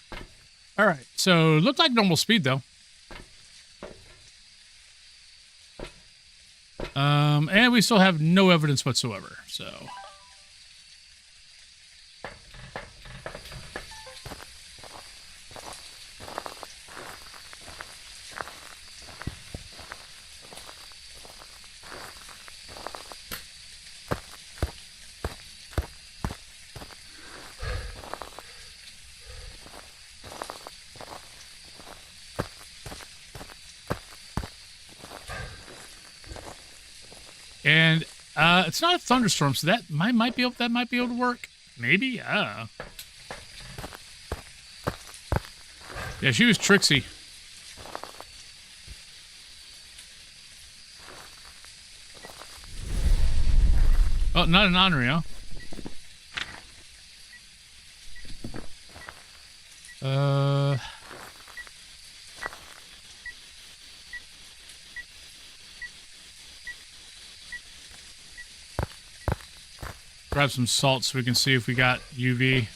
Alright, so looked like normal speed though. And we still have no evidence whatsoever, so... And it's not a thunderstorm, so that might be able to work. Maybe. Yeah, she was tricksy. Oh, not an honorary, huh? Grab some salt so we can see if we got UV.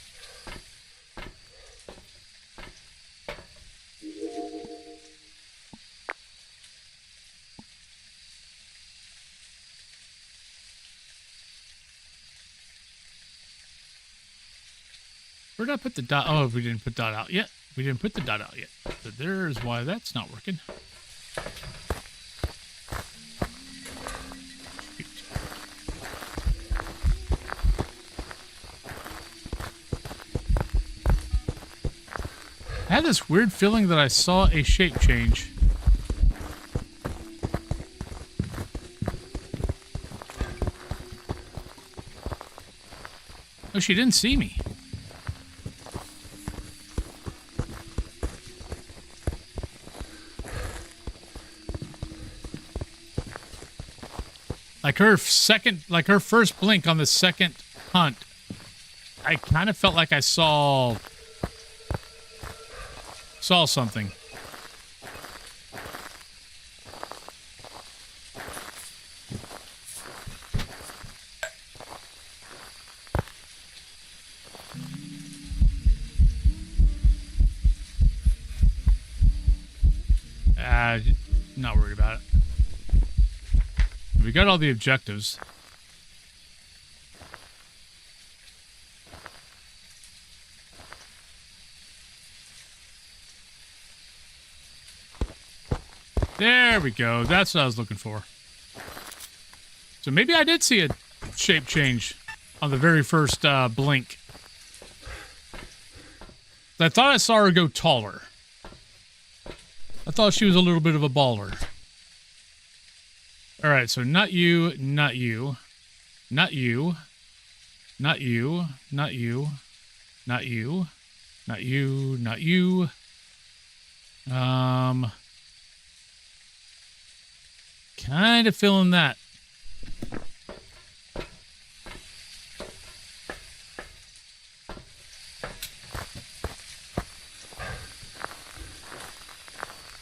Where did I put the dot? Oh, we didn't put dot out yet. We didn't put the dot out yet. So there's why that's not working. I had this weird feeling that I saw a shape change. Oh, she didn't see me. Like her first blink on the second hunt, I kind of felt like I saw something. Not worried about it. We got all the objectives. There we go. That's what I was looking for. So maybe I did see a shape change on the very first blink. I thought I saw her go taller. I thought she was a little bit of a baller. Alright, so not you, not you, not you, not you, not you, not you, not you, not you. Kind of feeling that.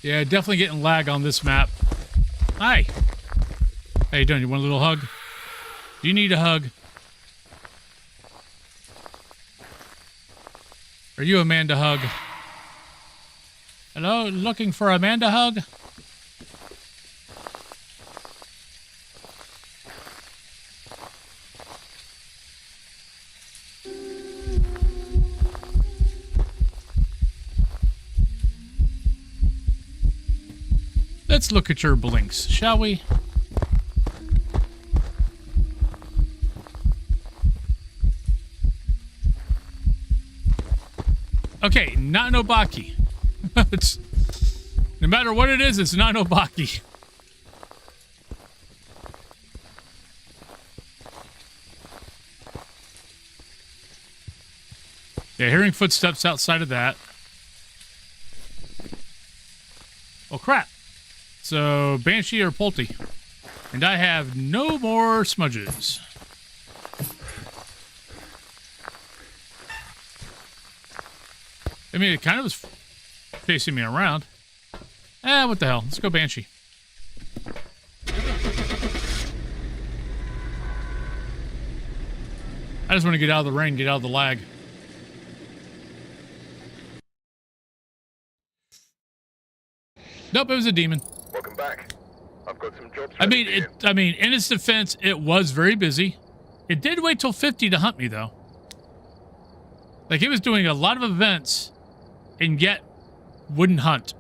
Yeah, definitely getting lag on this map. Hi. How you doing? You want a little hug? Do you need a hug? Are you Amanda Hug? Hello? Looking for Amanda Hug? Let's look at your blinks, shall we? Okay, not an Obaki. It's, no matter what it is, it's not an Obaki. Yeah, hearing footsteps outside of that. Oh, crap. So, Banshee or Pulte. And I have no more smudges. I mean, it kind of was chasing me around. What the hell? Let's go Banshee. I just want to get out of the rain, get out of the lag. Nope, it was a demon. Welcome back. I've got some jobs. I mean, in its defense, it was very busy. It did wait till 50 to hunt me, though. Like, it was doing a lot of events, and yet wouldn't hunt.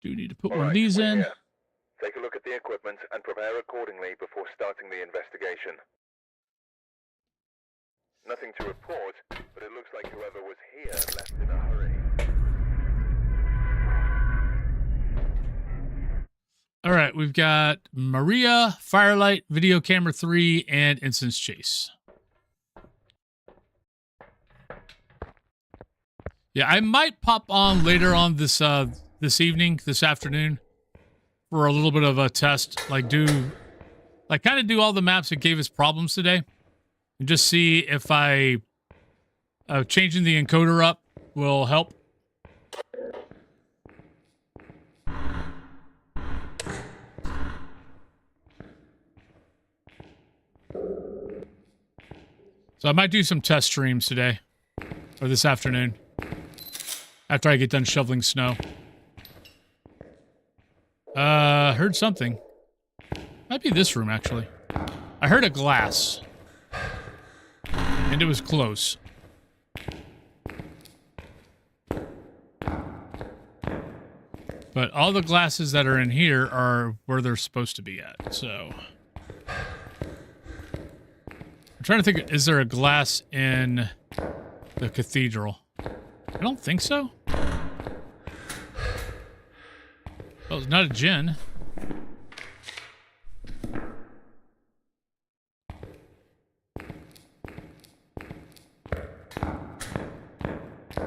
Do need to put one of these in. Here. Take a look at the equipment and prepare accordingly before starting the investigation. Nothing to report, but it looks like whoever was here left in a hurry. All right, we've got Maria, Firelight, Video Camera 3, and Instance Chase. Yeah, I might pop on later on this this afternoon, for a little bit of a test. Kind of do all the maps that gave us problems today, and just see if changing the encoder up will help. So I might do some test streams today, or this afternoon, after I get done shoveling snow. Heard something. Might be this room, actually. I heard a glass. And it was close. But all the glasses that are in here are where they're supposed to be at, so... I'm trying to think, is there a glass in the cathedral? I don't think so. Oh, it's not a gin.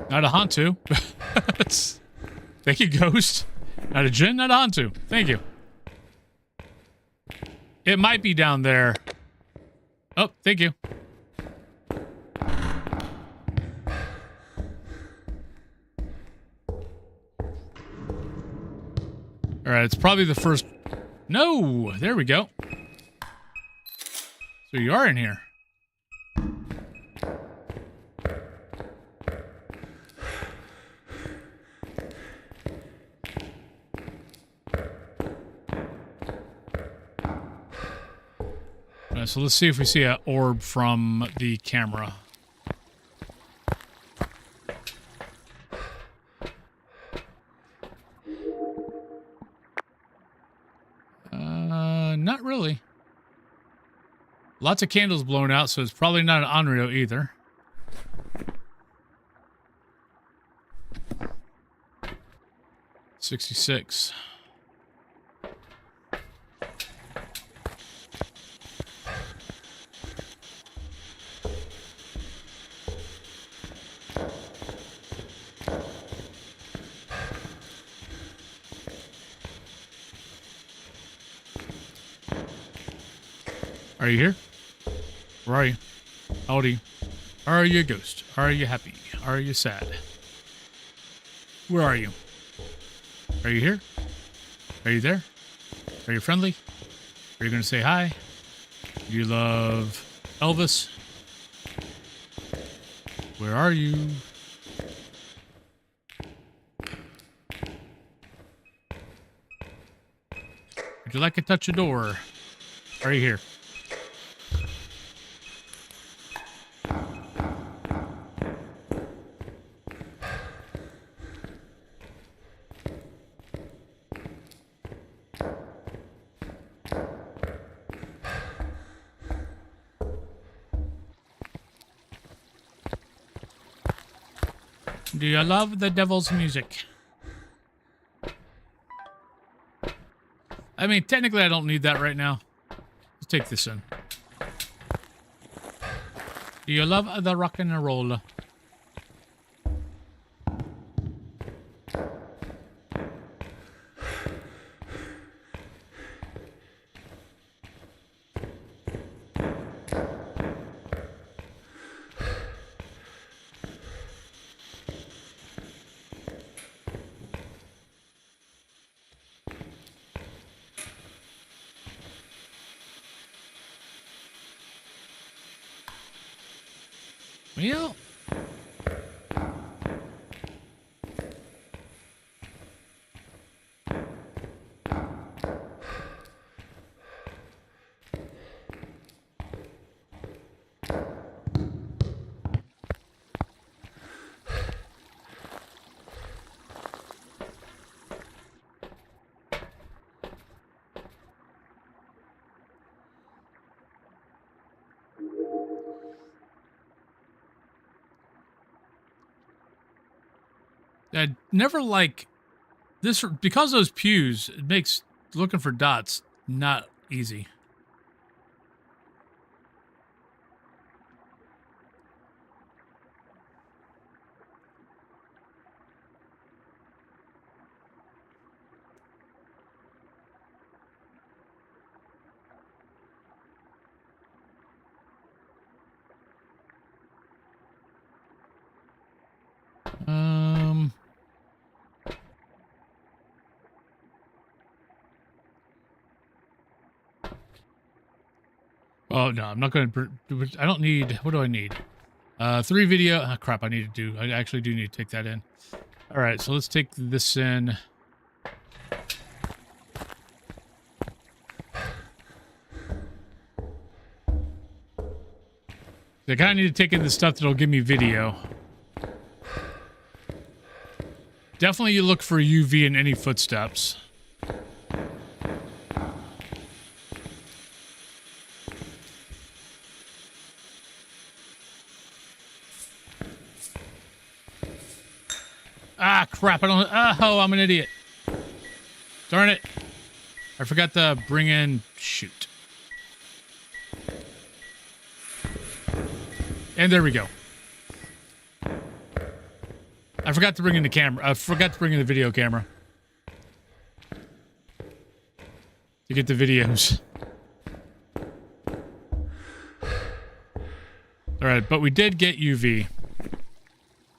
Not a Hantu. Thank you, Ghost. Not a gin, not a Hantu. Thank you. It might be down there. Oh, thank you. All right, it's probably the first... No! There we go. So you are in here. All right, so let's see if we see an orb from the camera. Not really. Lots of candles blown out, so it's probably not an Onryo either. $66. Are you here? Where are you? How old are you? Are you a ghost? Are you happy? Are you sad? Where are you? Are you here? Are you there? Are you friendly? Are you going to say hi? Do you love Elvis? Where are you? Would you like to touch a door? Are you here? Do you love the devil's music? I mean, technically I don't need that right now. Let's take this in. Do you love the rock and roll? Well, I never like this because those pews. It makes looking for dots not easy. Oh, no, I'm not going to... I don't need... What do I need? 3 video... Oh, crap, I actually do need to take that in. All right, so let's take this in. I kind of need to take in the stuff that'll give me video. Definitely you look for UV in any footsteps. Ah, crap, I don't... Oh, I'm an idiot. Darn it. I forgot to bring in... Shoot. And there we go. I forgot to bring in the camera. I forgot to bring in the video camera. To get the videos. Alright, but we did get UV.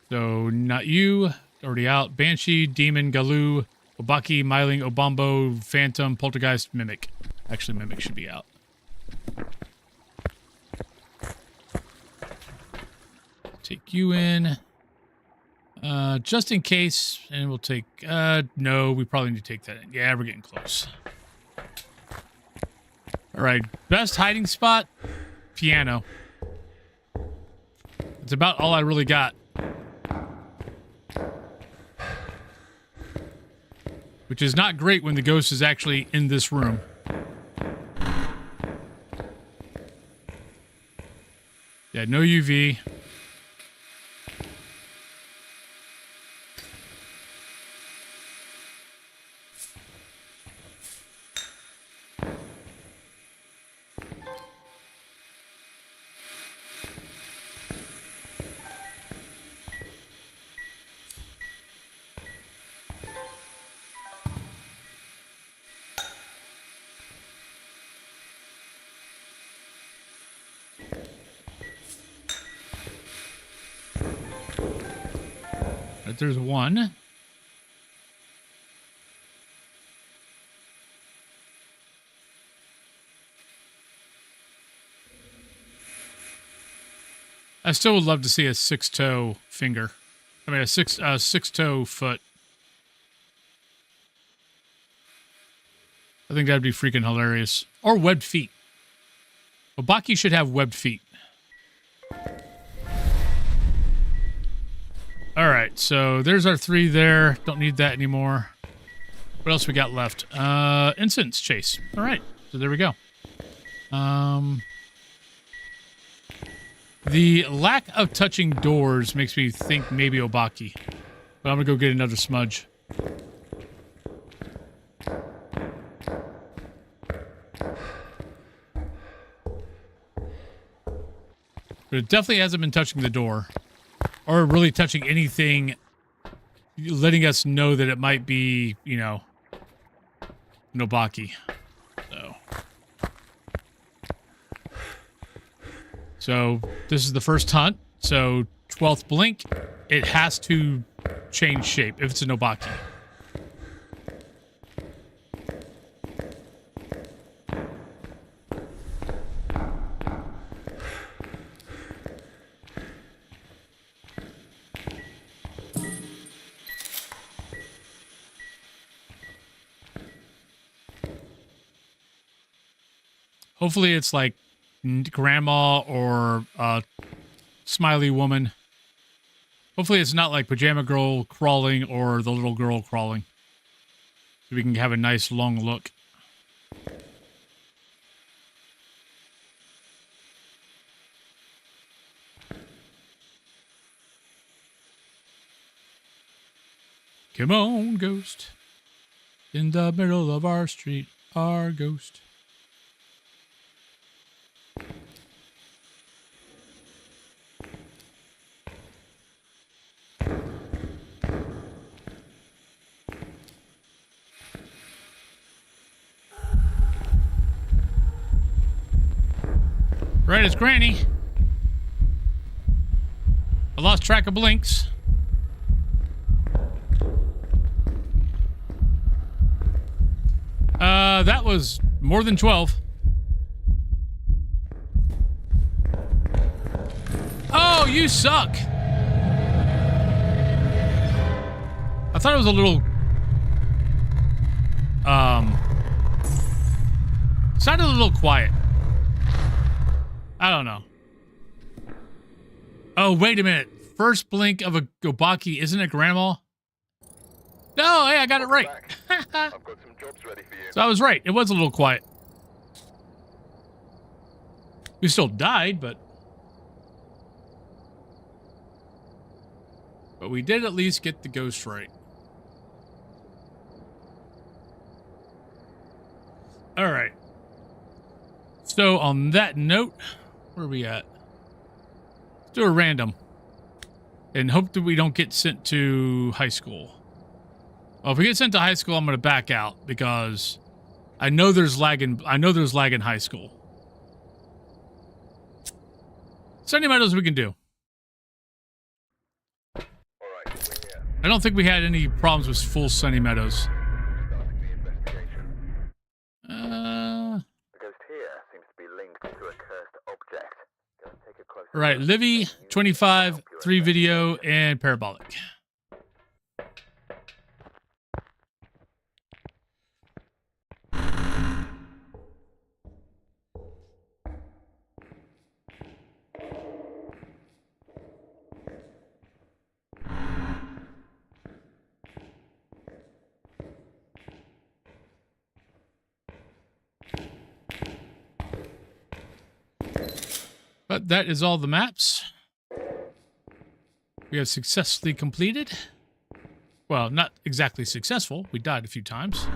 So, not you. Already out. Banshee, Demon, Galoo, Obaki, Myling, Obombo, Phantom, Poltergeist, Mimic. Actually, Mimic should be out. Take you in. Just in case, and we'll take... no, we probably need to take that in. Yeah, we're getting close. Alright, best hiding spot? Piano. It's about all I really got. Which is not great when the ghost is actually in this room. Yeah, no UV. But there's one. I still would love to see a 6-toe finger. I mean, a six-toe foot. I think that'd be freaking hilarious. Or webbed feet. Obaki should have webbed feet. All right, so there's our 3 there. Don't need that anymore. What else we got left? Incense chase. All right, so there we go. The lack of touching doors makes me think maybe Obaki. But I'm gonna go get another smudge. But it definitely hasn't been touching the door. Or really touching anything, letting us know that it might be, you know, Nobaki. So this is the first hunt. So 12th blink, it has to change shape if it's a Nobaki. Hopefully it's like grandma or smiley woman. Hopefully it's not like pajama girl crawling or the little girl crawling. So we can have a nice long look. Come on, ghost. In the middle of our street, our ghost. Right, it's Granny. I lost track of blinks. That was more than 12. Oh, you suck. I thought it was a little... sounded a little quiet. I don't know. Oh, wait a minute. First blink of a Gobaki, isn't it Grandma? No, hey, I got it right. I've got some jobs ready for you. So I was right. It was a little quiet. We still died, but we did at least get the ghost right. All right. So on that note, where are we at? Let's do a random. And hope that we don't get sent to high school. Well, if we get sent to high school, I'm going to back out because I know there's lag in high school. Sunny Meadows we can do. All right, we're here. I don't think we had any problems with full Sunny Meadows. Starting the investigation. Uh, The ghost here seems to be linked to a cursed object. Go and take a closer right, look. Livy, 25, 3 video, and parabolic. But that is all the maps we have successfully completed. Well, not exactly successful. We died a few times.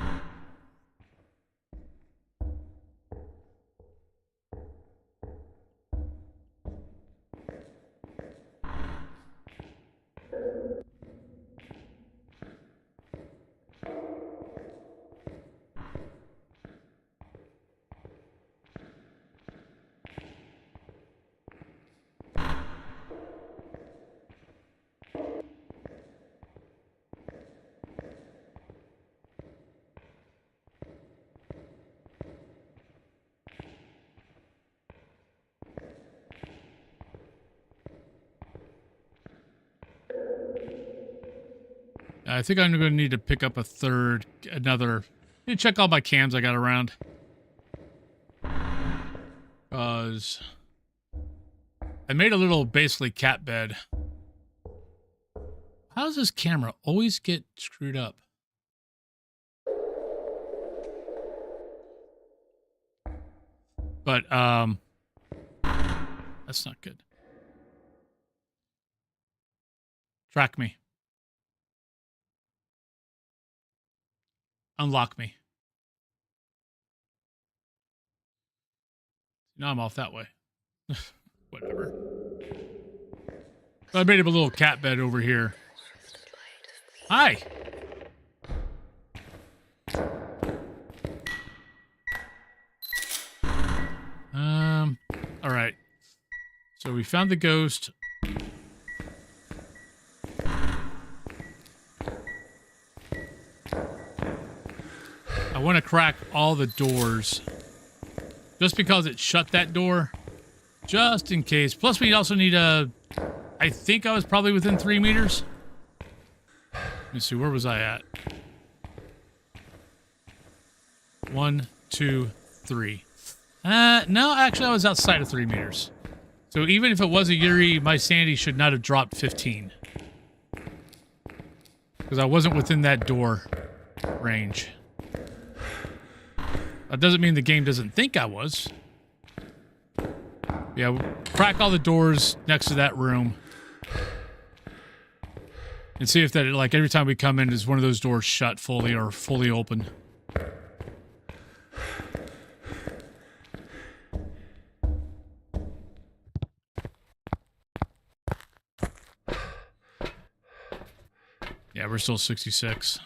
I think I'm going to need to pick up another. Let me check all my cams I got around. Because I made a little basically cat bed. How does this camera always get screwed up? But, that's not good. Track me. unlock me. Now I'm off that way. Whatever. I made him a little cat bed over here. Hi. All right. So we found the ghost. I want to crack all the doors. Just because it shut that door. Just in case. Plus we also need a... I think I was probably within 3 meters. Let me see, where was I at? 1, 2, 3. No, actually I was outside of 3 meters. So even if it was a Yuri, my sanity should not have dropped 15. Because I wasn't within that door range. That doesn't mean the game doesn't think I was. Yeah, we'll crack all the doors next to that room. And see if that, like, every time we come in, is one of those doors shut fully or fully open. Yeah, we're still 66.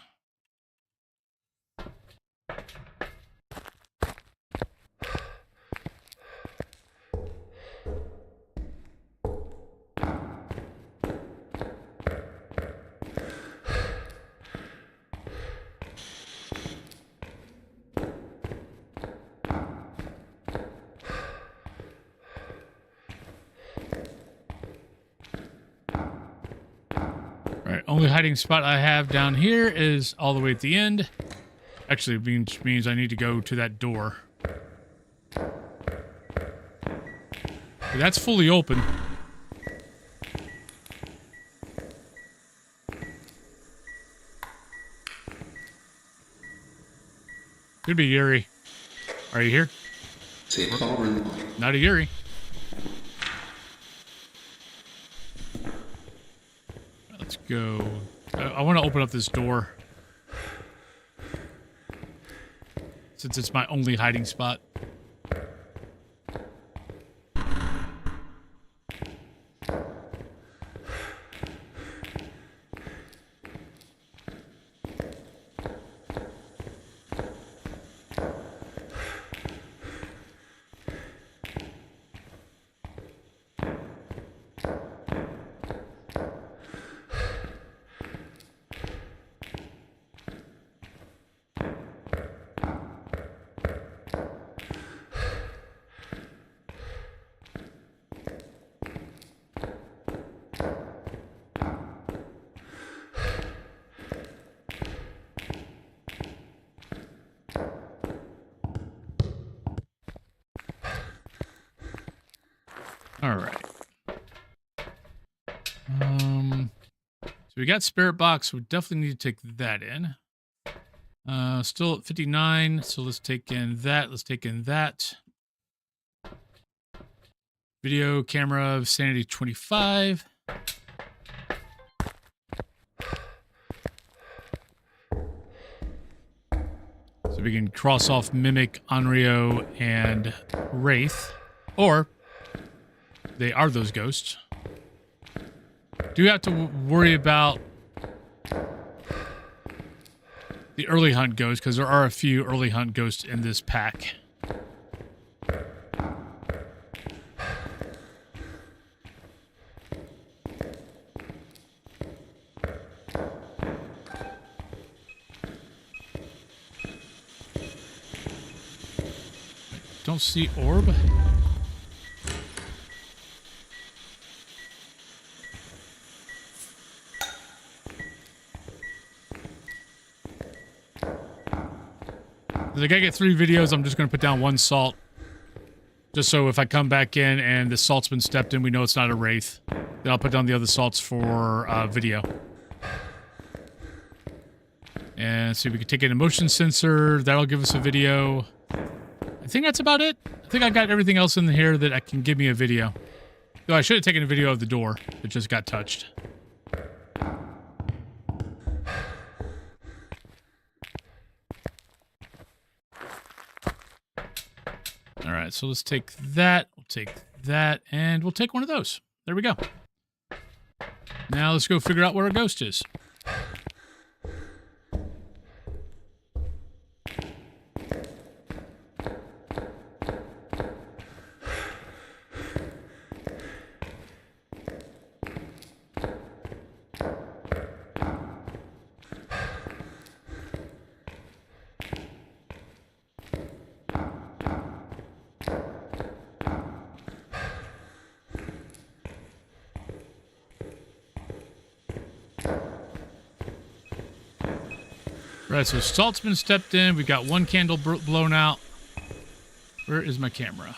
Only hiding spot I have down here is all the way at the end. Actually, means I need to go to that door. That's fully open. Could be Yuri. Are you here? Not a Yuri. Let's go. I want to open up this door. Since it's my only hiding spot. All right. So we got spirit box. We definitely need to take that in. Still at 59. So let's take in that. Let's take in that. Video camera of sanity 25. So we can cross off Mimic, Onryo, and Wraith. Or they are those ghosts. Do you have to worry about the early hunt ghosts? Because there are a few early hunt ghosts in this pack. Don't see orb. I gotta get 3 videos. I'm just gonna put down 1 salt. Just so if I come back in and the salt's been stepped in, we know it's not a wraith. Then I'll put down the other salts for video. And see, we can take in a motion sensor. That'll give us a video. I think that's about it. I think I got everything else in here that I can give me a video. Though I should have taken a video of the door that just got touched. right, so let's take that. We'll take that, and we'll take one of those. There we go. Now let's go figure out where our ghost is. Right, so salt's been stepped in. We got one candle blown out. Where is my camera?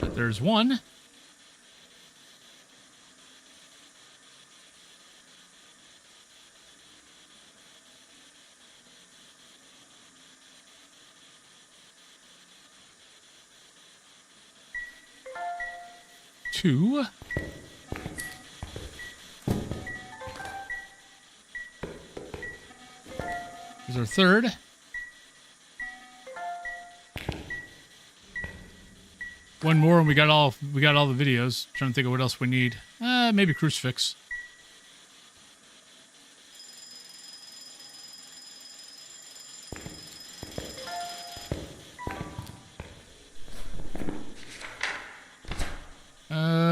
But there's one. Two. There's our third. One more and we got all the videos. Trying to think of what else we need. Maybe crucifix.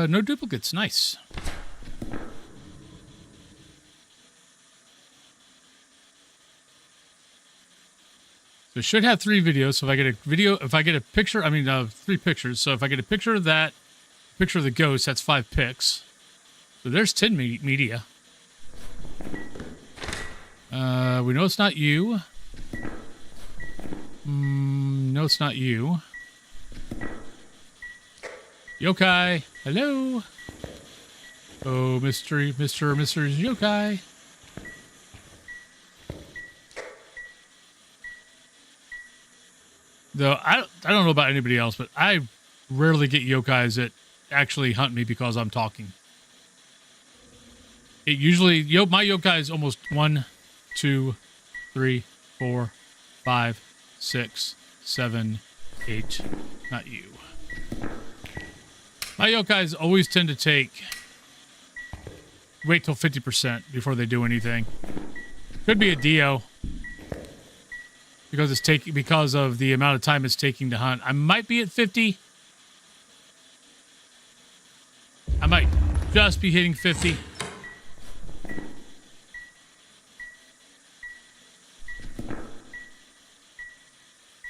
No duplicates. Nice. So it should have 3 videos. So if I get a video, if I get a picture, I mean, 3 pictures. So if I get a picture of that, picture of the ghost, that's 5 pics. So there's 10 media. We know it's not you. No, it's not you. Yokai, hello. Oh, Mr. Yokai. Though I don't know about anybody else, but I rarely get yokais that actually hunt me because I'm talking. It usually my yokai is almost 1, 2, 3, 4, 5, 6, 7, 8. Not you. My yokais always tend to wait till 50% before they do anything. Could be a Dio. Because of the amount of time it's taking to hunt. I might be at 50. I might just be hitting 50.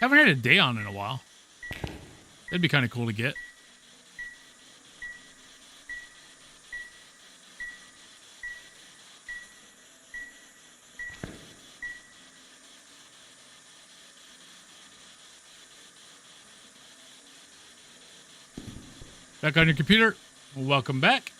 Haven't had a day on in a while. That'd be kind of cool to get. Back on your computer. Welcome back.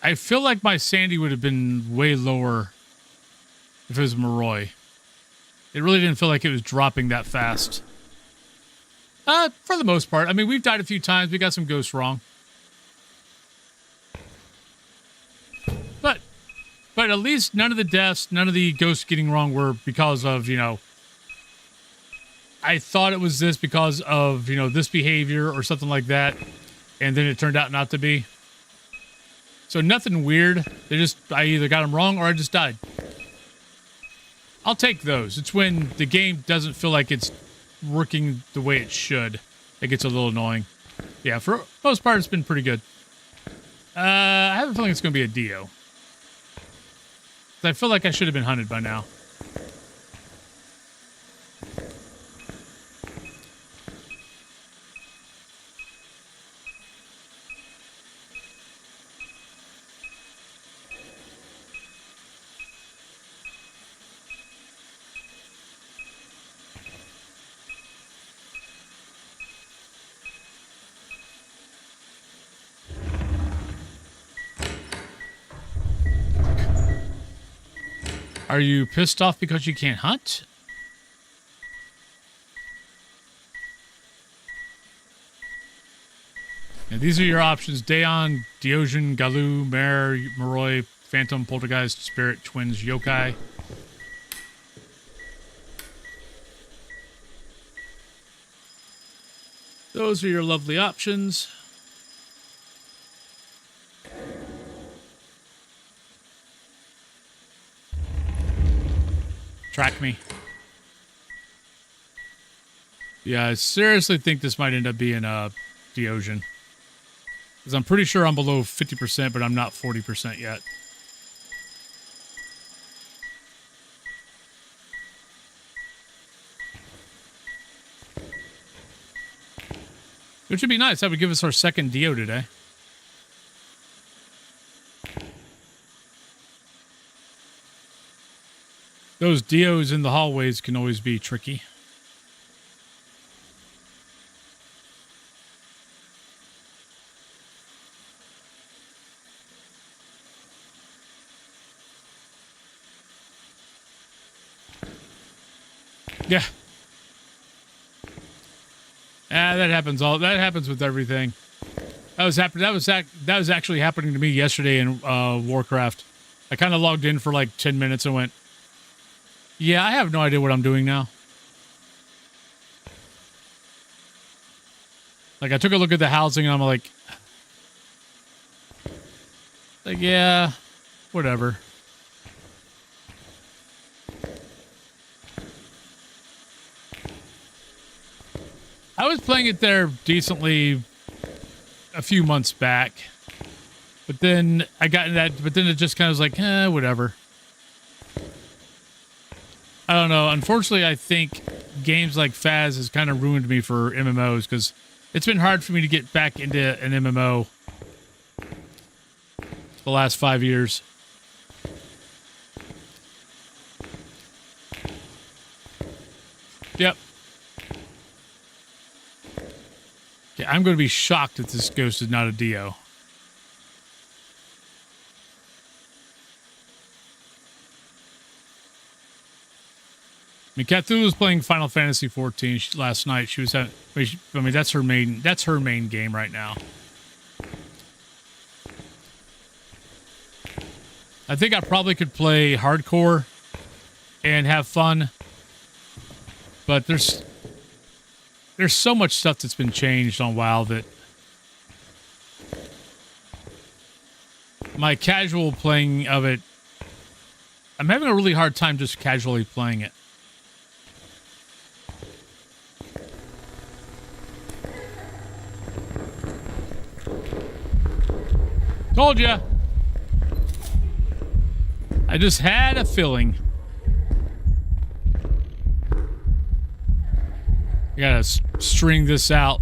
I feel like my Sandy would have been way lower if it was Moroi. It really didn't feel like it was dropping that fast. For the most part. I mean, we've died a few times. We got some ghosts wrong. But at least none of the deaths, none of the ghosts getting wrong were because of, I thought it was this because of, this behavior or something like that. And then it turned out not to be. So nothing weird. I either got them wrong or I just died. I'll take those. It's when the game doesn't feel like it's working the way it should. It gets a little annoying. Yeah, for the most part, it's been pretty good. I have a feeling it's going to be a Dio. I feel like I should have been hunted by now. Are you pissed off because you can't hunt? And these are your options. Daon, Diosian, Galu, Mare, Moroi, Phantom, Poltergeist, Spirit, Twins, Yokai. Those are your lovely options. Track me. Yeah, I seriously think this might end up being a Diosian. Because I'm pretty sure I'm below 50%, but I'm not 40% yet. Which would be nice. That would give us our second Dio today. Those Dios in the hallways can always be tricky. Yeah. That happens that happens with everything. That was actually happening to me yesterday in Warcraft. I kind of logged in for like 10 minutes and went, yeah, I have no idea what I'm doing now. Like, I took a look at the housing and I'm like, yeah, whatever. I was playing it there decently a few months back, but then I got in that, but then it just kind of was like, whatever. I don't know. Unfortunately, I think games like Phas has kind of ruined me for MMOs because it's been hard for me to get back into an MMO the last 5 years. Yep. Okay, I'm going to be shocked if this ghost is not a Dio. I mean, Cthulhu was playing Final Fantasy XIV last night. She was at, I mean, that's her main game right now. I think I probably could play hardcore and have fun, but there's so much stuff that's been changed on WoW that my casual playing of it, I'm having a really hard time just casually playing it. Told ya. I just had a feeling. I gotta string this out.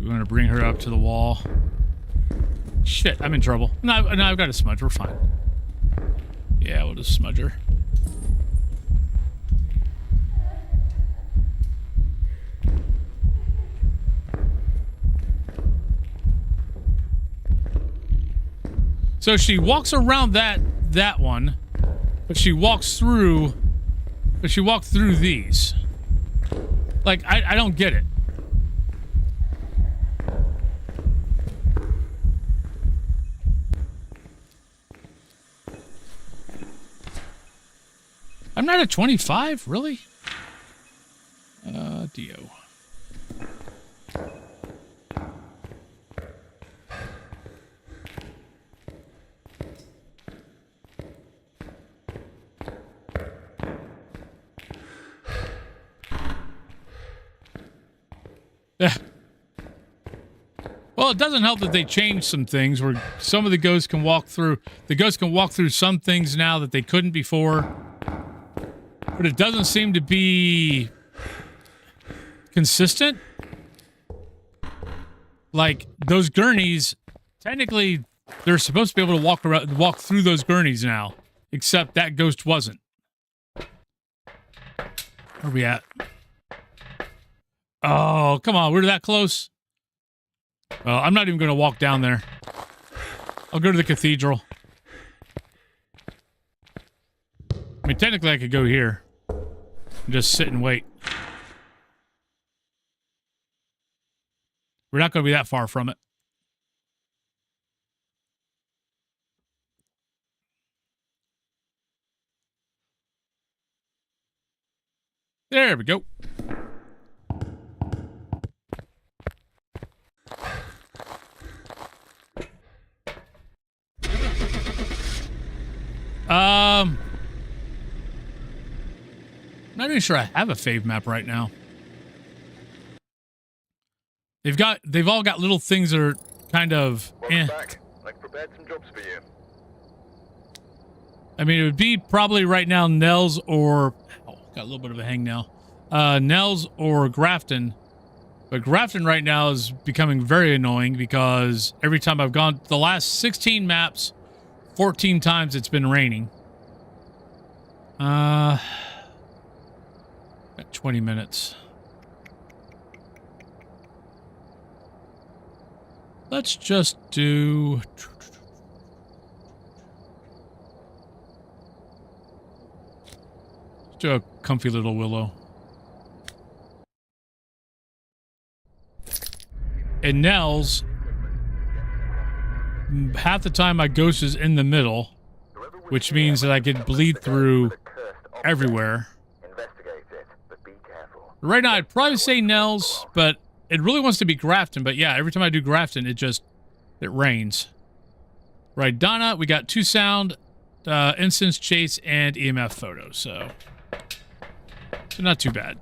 We want to bring her up to the wall. Shit, I'm in trouble. No, I've got a smudge. We're fine. Yeah, we'll just smudge her. So she walks around that one, but she walks through, these. Like, I don't get it. I'm not at 25, really? Dio. Yeah. Well, it doesn't help that they changed some things where some of the ghosts can walk through. The ghosts can walk through some things now that they couldn't before. But it doesn't seem to be consistent. Like, those gurneys, technically, they're supposed to be able to walk through those gurneys now. Except that ghost wasn't. Where are we at? Oh, come on. We're that close. I'm not even going to walk down there. I'll go to the cathedral. I mean, technically I could go here. And just sit and wait. We're not going to be that far from it. There we go. Not even sure I have a fave map right now. They've all got little things that are kind of Welcome back. I've prepared some jobs for you. I mean, it would be probably right now Nels or... Oh, got a little bit of a hang now. Nels or Grafton. But Grafton right now is becoming very annoying because every time I've gone... The last 16 maps, 14 times it's been raining. Got 20 minutes. Let's just do... Let's do a comfy little willow. And Nels, half the time my ghost is in the middle, which means that I could bleed through everywhere. Right now, I'd probably say Nels, but it really wants to be Grafton. But yeah, every time I do Grafton, it rains. Right, Donna, we got 2 sound, instance chase, and EMF photo, so not too bad.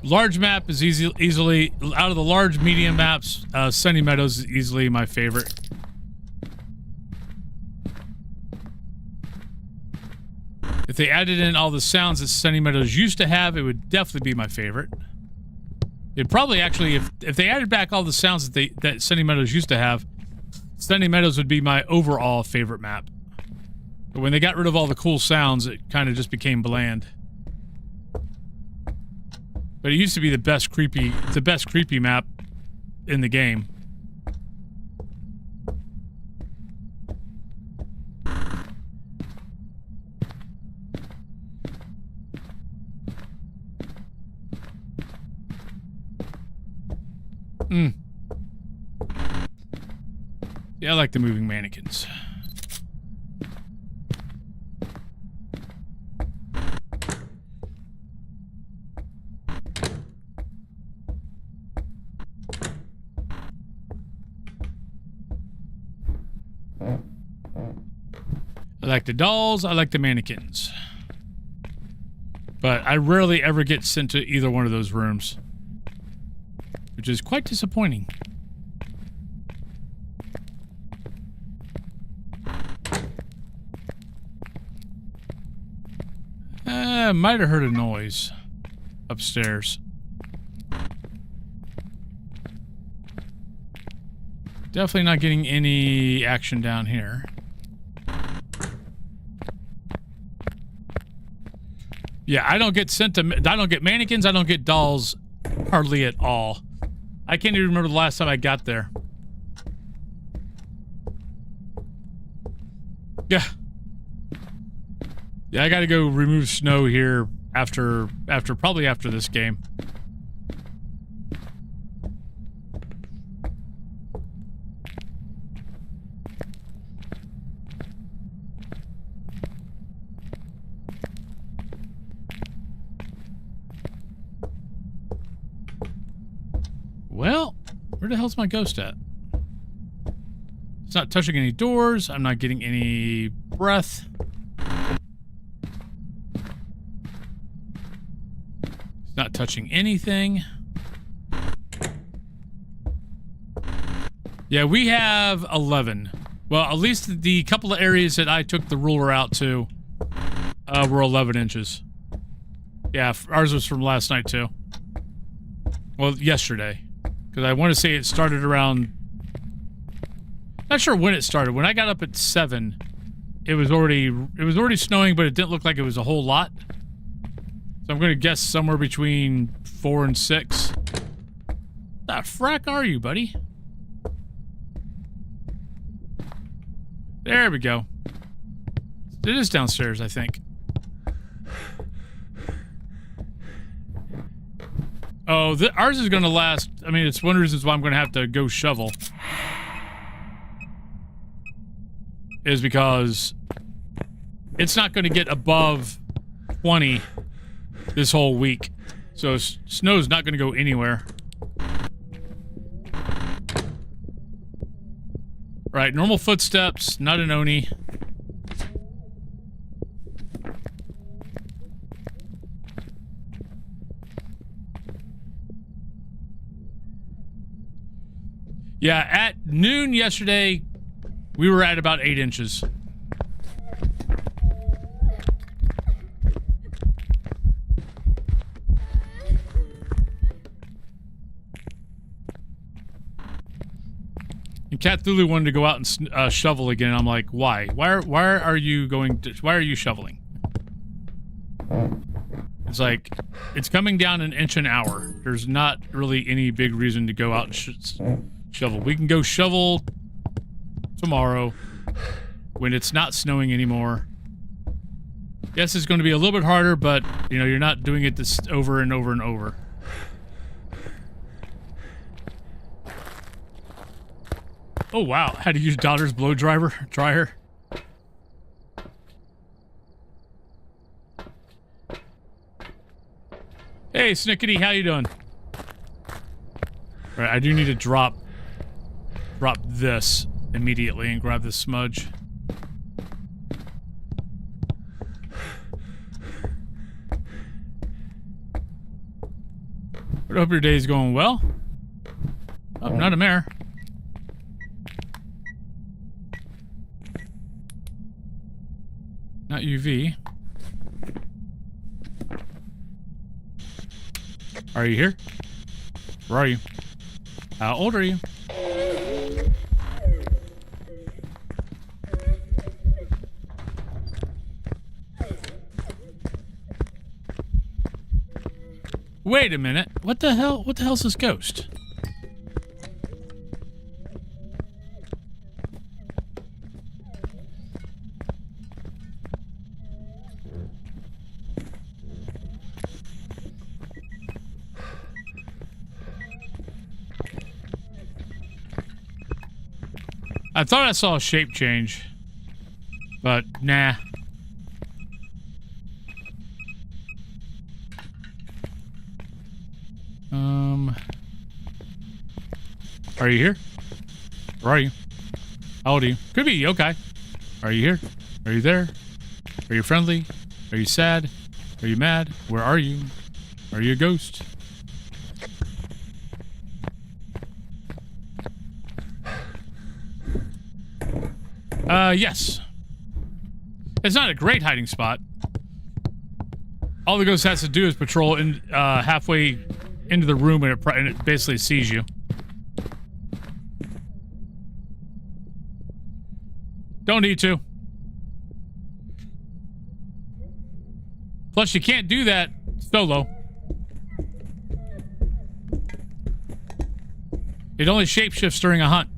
Large map is easily out of the large medium maps. Sunny Meadows is easily my favorite. If they added in all the sounds that Sunny Meadows used to have, it would definitely be my favorite. It'd probably actually, if they added back all the sounds that Sunny Meadows used to have, Sunny Meadows would be my overall favorite map. But when they got rid of all the cool sounds, it kind of just became bland. But it used to be the best creepy map in the game. Yeah, I like the moving mannequins. I like the dolls, I like the mannequins. But I rarely ever get sent to either one of those rooms, which is quite disappointing. I might have heard a noise upstairs. Definitely not getting any action down here. Yeah, I don't get mannequins, I don't get dolls hardly at all. I can't even remember the last time I got there. Yeah. Yeah, I gotta go remove snow here probably after this game. Well, where the hell's my ghost at? It's not touching any doors. I'm not getting any breath. It's not touching anything. Yeah, we have 11. Well, at least the couple of areas that I took the ruler out to were 11 inches. Yeah, ours was from last night too. Well, yesterday. Because I want to say it started around... Not sure when it started. When I got up at 7, it was already snowing, but it didn't look like it was a whole lot. So I'm going to guess somewhere between 4 and 6. The frack are you, buddy? There we go. It is downstairs, I think. Oh, ours is going to last. I mean, it's one of the reasons why I'm going to have to go shovel. Is because it's not going to get above 20 this whole week. So snow's not going to go anywhere. Right, normal footsteps, not an Oni. Yeah, at noon yesterday, we were at about 8 inches. And Cat Thulu wanted to go out and shovel again. I'm like, why? Why are you going to, why are you shoveling? It's like, it's coming down 1 inch an hour. There's not really any big reason to go out and shovel. We can go shovel tomorrow when it's not snowing anymore. Yes, it's going to be a little bit harder, but, you know, you're not doing it this over and over and over. Oh, wow. How to use daughter's blow dryer. Hey, Snickety, how you doing? All right, I do need to drop this immediately and grab this smudge. I hope your day's going well. Oh, not a mare. Not UV. Are you here? Where are you? How old are you? Wait a minute. What the hell? What the hell's this ghost? I thought I saw a shape change, but nah. Are you here? Where are you? How old are you? Could be yokai. Are you here? Are you there? Are you friendly? Are you sad? Are you mad? Where are you? Are you a ghost? Yes. It's not a great hiding spot. All the ghost has to do is patrol in, halfway into the room and it basically sees you. Don't need to. Plus, you can't do that solo. It only shapeshifts during a hunt.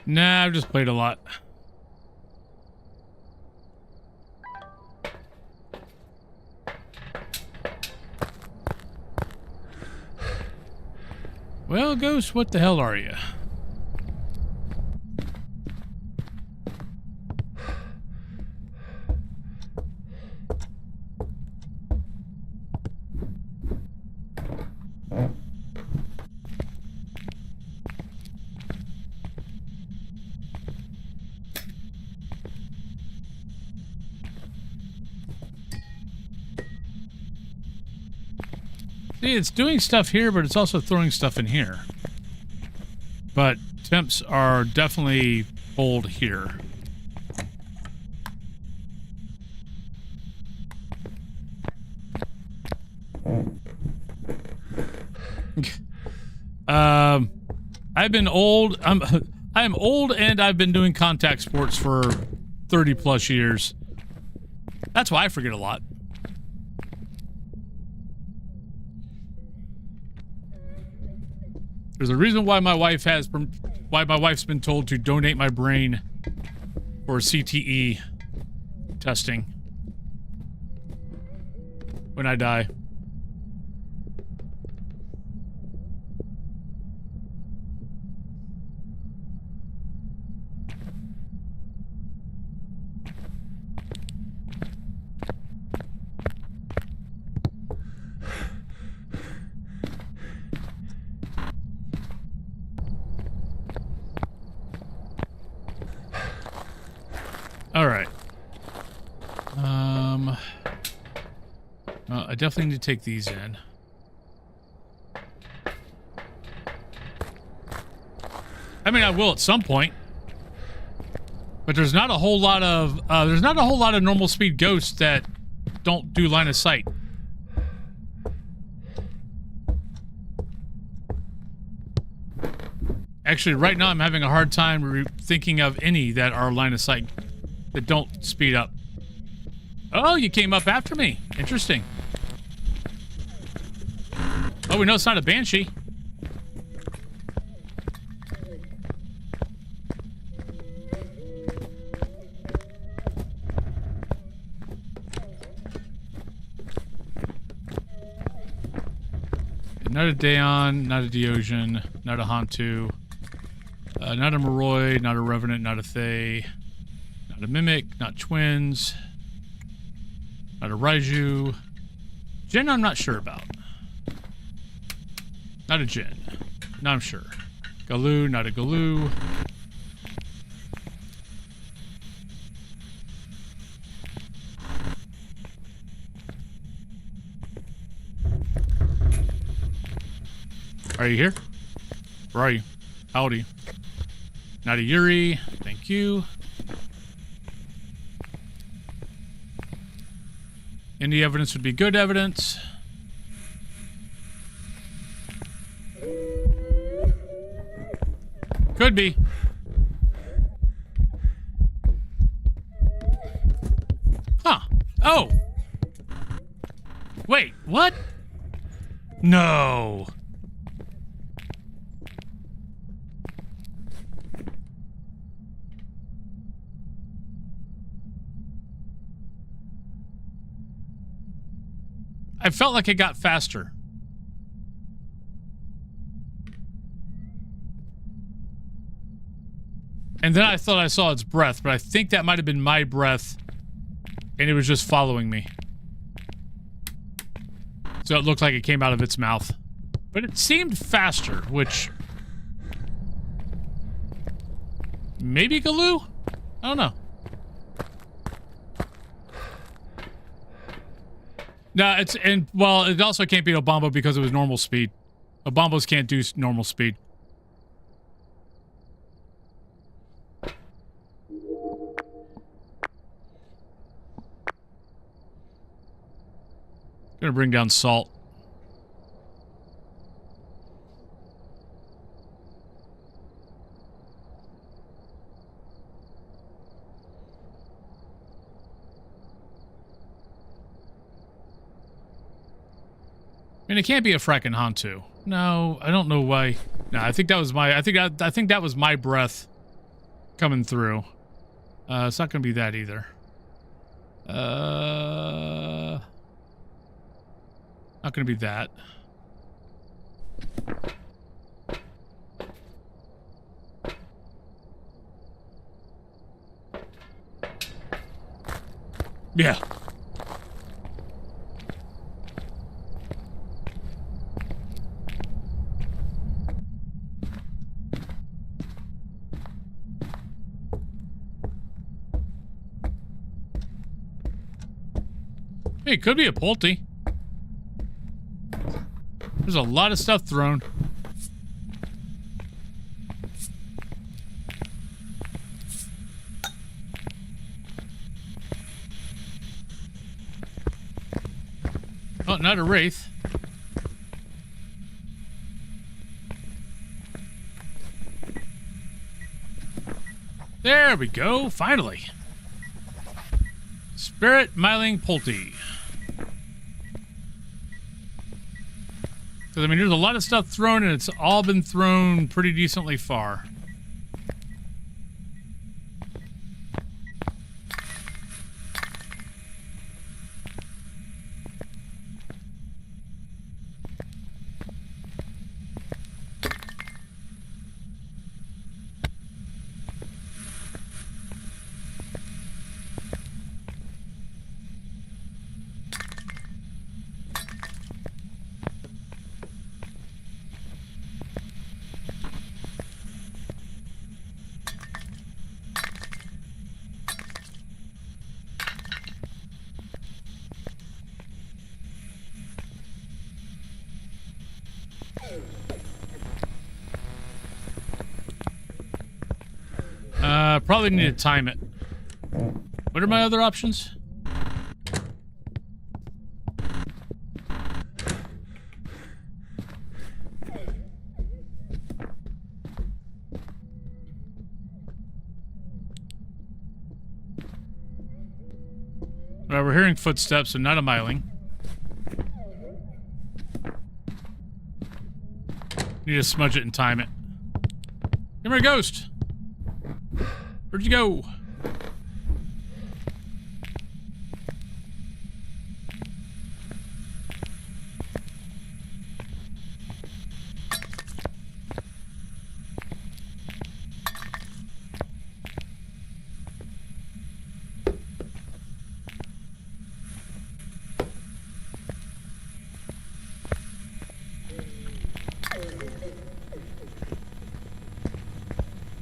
Nah, I've just played a lot. Well, Ghost, what the hell are you? See, it's doing stuff here, but it's also throwing stuff in here. But temps are definitely pulled here. I've been old. I'm old, and I've been doing contact sports for 30 plus years. That's why I forget a lot. There's a reason why my wife's been told to donate my brain for CTE testing when I die. All right. Well, I definitely need to take these in. I mean, I will at some point. But there's not a whole lot of normal speed ghosts that don't do line of sight. Actually, right now I'm having a hard time thinking of any that are line of sight that don't speed up. Oh, you came up after me. Interesting. Oh, we know it's not a banshee. Not a Daon, not a Deogen, not a Hantu, not a Moroi, not a Revenant, not a Thay, not a Mimic, not Twins, not a Raiju. Jinn I'm not sure about. Not a Jinn. No, I'm sure. Galoo, not a Galoo. Are you here? Where are you? Howdy. Not a Yuri. Thank you. Any evidence would be good evidence. Could be. Huh. Oh. Wait, what? No. I felt like it got faster. And then I thought I saw its breath, but I think that might have been my breath, and it was just following me. So it looked like it came out of its mouth. But it seemed faster, which... maybe Galoo? I don't know. No, it's... and, well, it also can't be Obambo because it was normal speed. Obombos can't do normal speed. Gonna bring down salt. I mean, it can't be a frackin' Hantu. No, I don't know why. No, I think that was my. I think that was my breath coming through. It's not gonna be that either. Not gonna be that. Yeah. Hey, it could be a Pulte. There's a lot of stuff thrown. Oh, not a wraith. There we go, finally. Spirit Myling Pulte. Because, I mean, there's a lot of stuff thrown, and it's all been thrown pretty decently far. Probably need to time it. What are my other options? Well, we're hearing footsteps and not a Myling. Need to smudge it and time it. Come here, ghost! Where'd you go?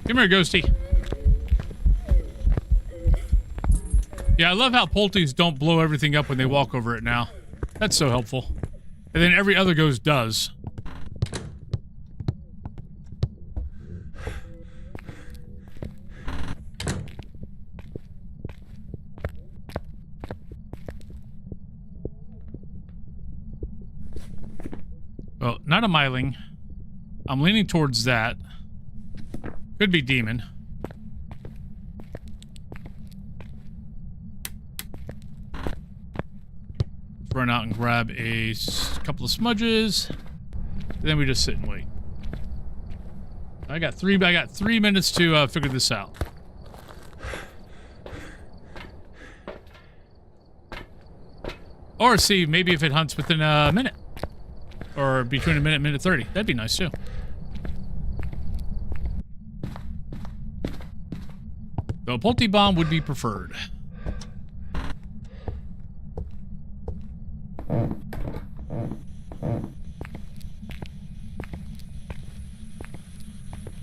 Come here, ghosty. Yeah, I love how Pulties don't blow everything up when they walk over it now. That's so helpful. And then every other ghost does. Well, not a Myling. I'm leaning towards that. Could be demon. Run out and grab a couple of smudges. Then we just sit and wait. I got 3 minutes to figure this out. Or see maybe if it hunts within a minute. Or between a minute and minute 30. That'd be nice too. So a Pulte bomb would be preferred.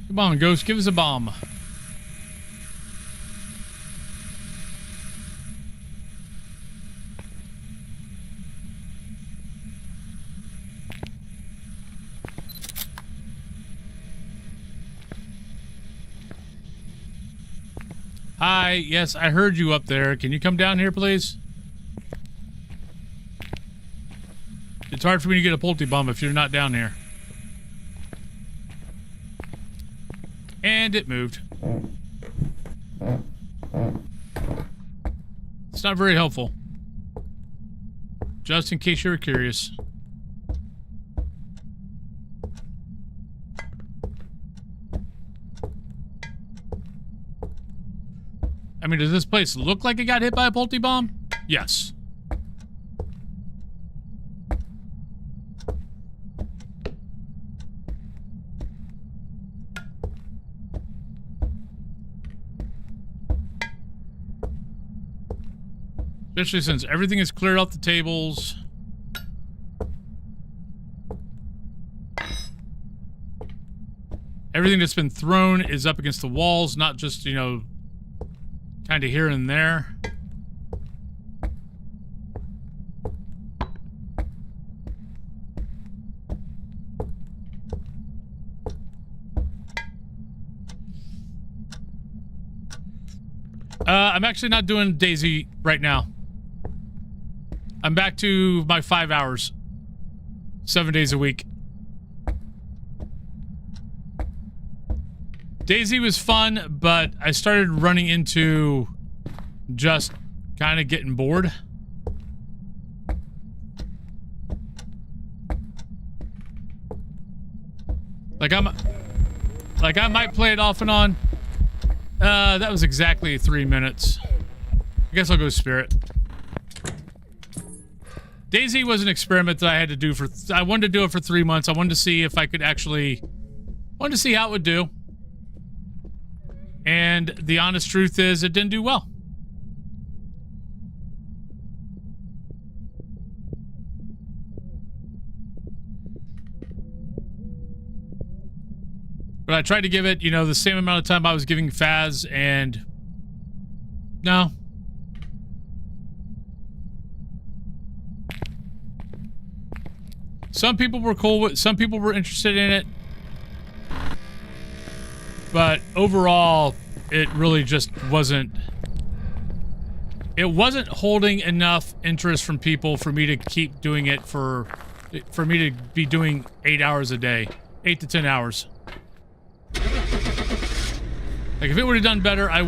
Come on, ghost, give us a bomb. Hi, yes, I heard you up there. Can you come down here, please? It's hard for me to get a Pulte bomb if you're not down here. And it moved. It's not very helpful. Just in case you were curious. I mean, does this place look like it got hit by a Pulte bomb? Yes. Especially since everything is cleared off the tables. Everything that's been thrown is up against the walls, not just, you know, kind of here and there. I'm actually not doing Daisy right now. I'm back to my 5 hours. 7 days a week. Daisy was fun, but I started running into just kind of getting bored. Like I might play it off and on. That was exactly 3 minutes. I guess I'll go Spirit. Daisy was an experiment that I had to do for... I wanted to do it for 3 months. I wanted to see if I could actually... wanted to see how it would do. And the honest truth is, it didn't do well. But I tried to give it, you know, the same amount of time I was giving Phaz, and... no. Some people were cool with... some people were interested in it. But overall, it really just wasn't... it wasn't holding enough interest from people for me to keep doing it for me to be doing 8 hours a day. 8 to 10 hours. Like, if it would have done better, I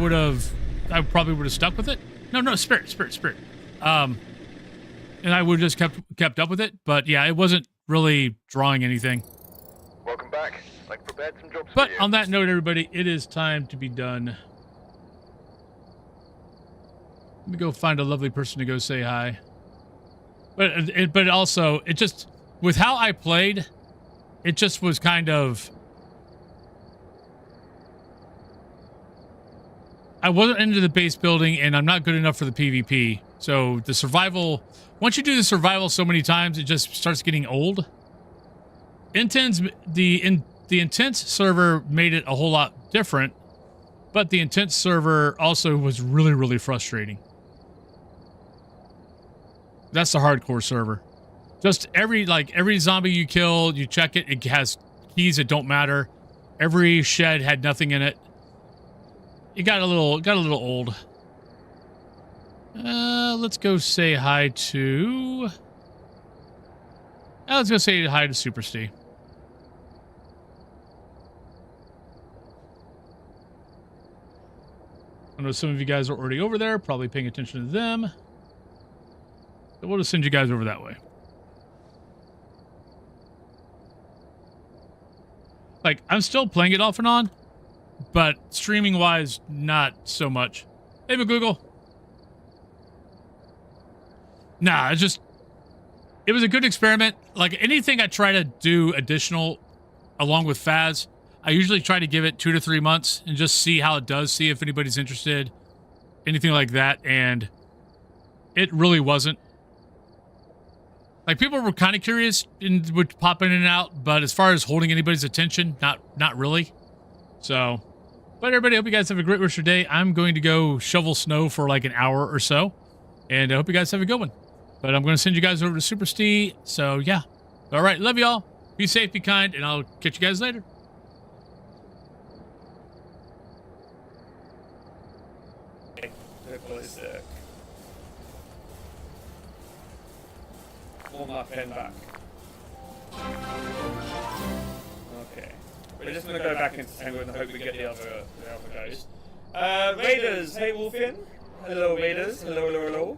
probably would have stuck with it. No, Spirit. And I would have just kept up with it. But yeah, it wasn't really drawing anything. Welcome back. I've prepared some jobs But for you. on that note, everybody, it is time to be done. Let me go find a lovely person to go say hi. But also, it just, with how I played, it just was kind of... I wasn't into the base building, and I'm not good enough for the PvP. So the survival... once you do the survival so many times, it just starts getting old. The Intense server made it a whole lot different, but the Intense server also was really, really frustrating. That's the hardcore server. Just every zombie you kill, you check it, it has keys that don't matter. Every shed had nothing in it. It got a little old. Let's go say hi to... let's go say hi to Super Steve. I know some of you guys are already over there, probably paying attention to them. So we'll just send you guys over that way. Like, I'm still playing it off and on, but streaming-wise, not so much. Hey, McGoogle. Nah, it was a good experiment. Like, anything I try to do additional along with Phaz, I usually try to give it 2 to 3 months and just see how it does, see if anybody's interested, anything like that, and it really wasn't. Like, people were kind of curious and would pop in and out, but as far as holding anybody's attention, not really. So, but everybody, I hope you guys have a great rest of your day. I'm going to go shovel snow for like an hour or so, and I hope you guys have a good one. But I'm going to send you guys over to Super Steve, so yeah. All right, love y'all. Be safe, be kind, and I'll catch you guys later. Pull my pen back. Okay. We're just gonna go back into Tango and hope we get the other ghost. Raiders, hey Wolfin. Hello Raiders, hello.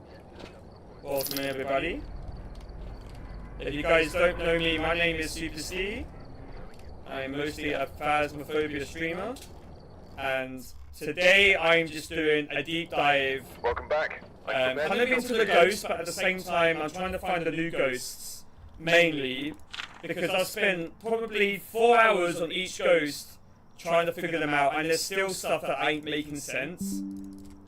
Welcome everybody. If you guys don't know me, my name is Super C. I'm mostly a Phasmophobia streamer. And today I'm just doing a deep dive. Welcome back. Kind of into the ghosts, but at the same time, I'm trying to find the new ghosts, mainly, because I've spent probably 4 hours on each ghost trying to figure them out, and there's still stuff that ain't making sense.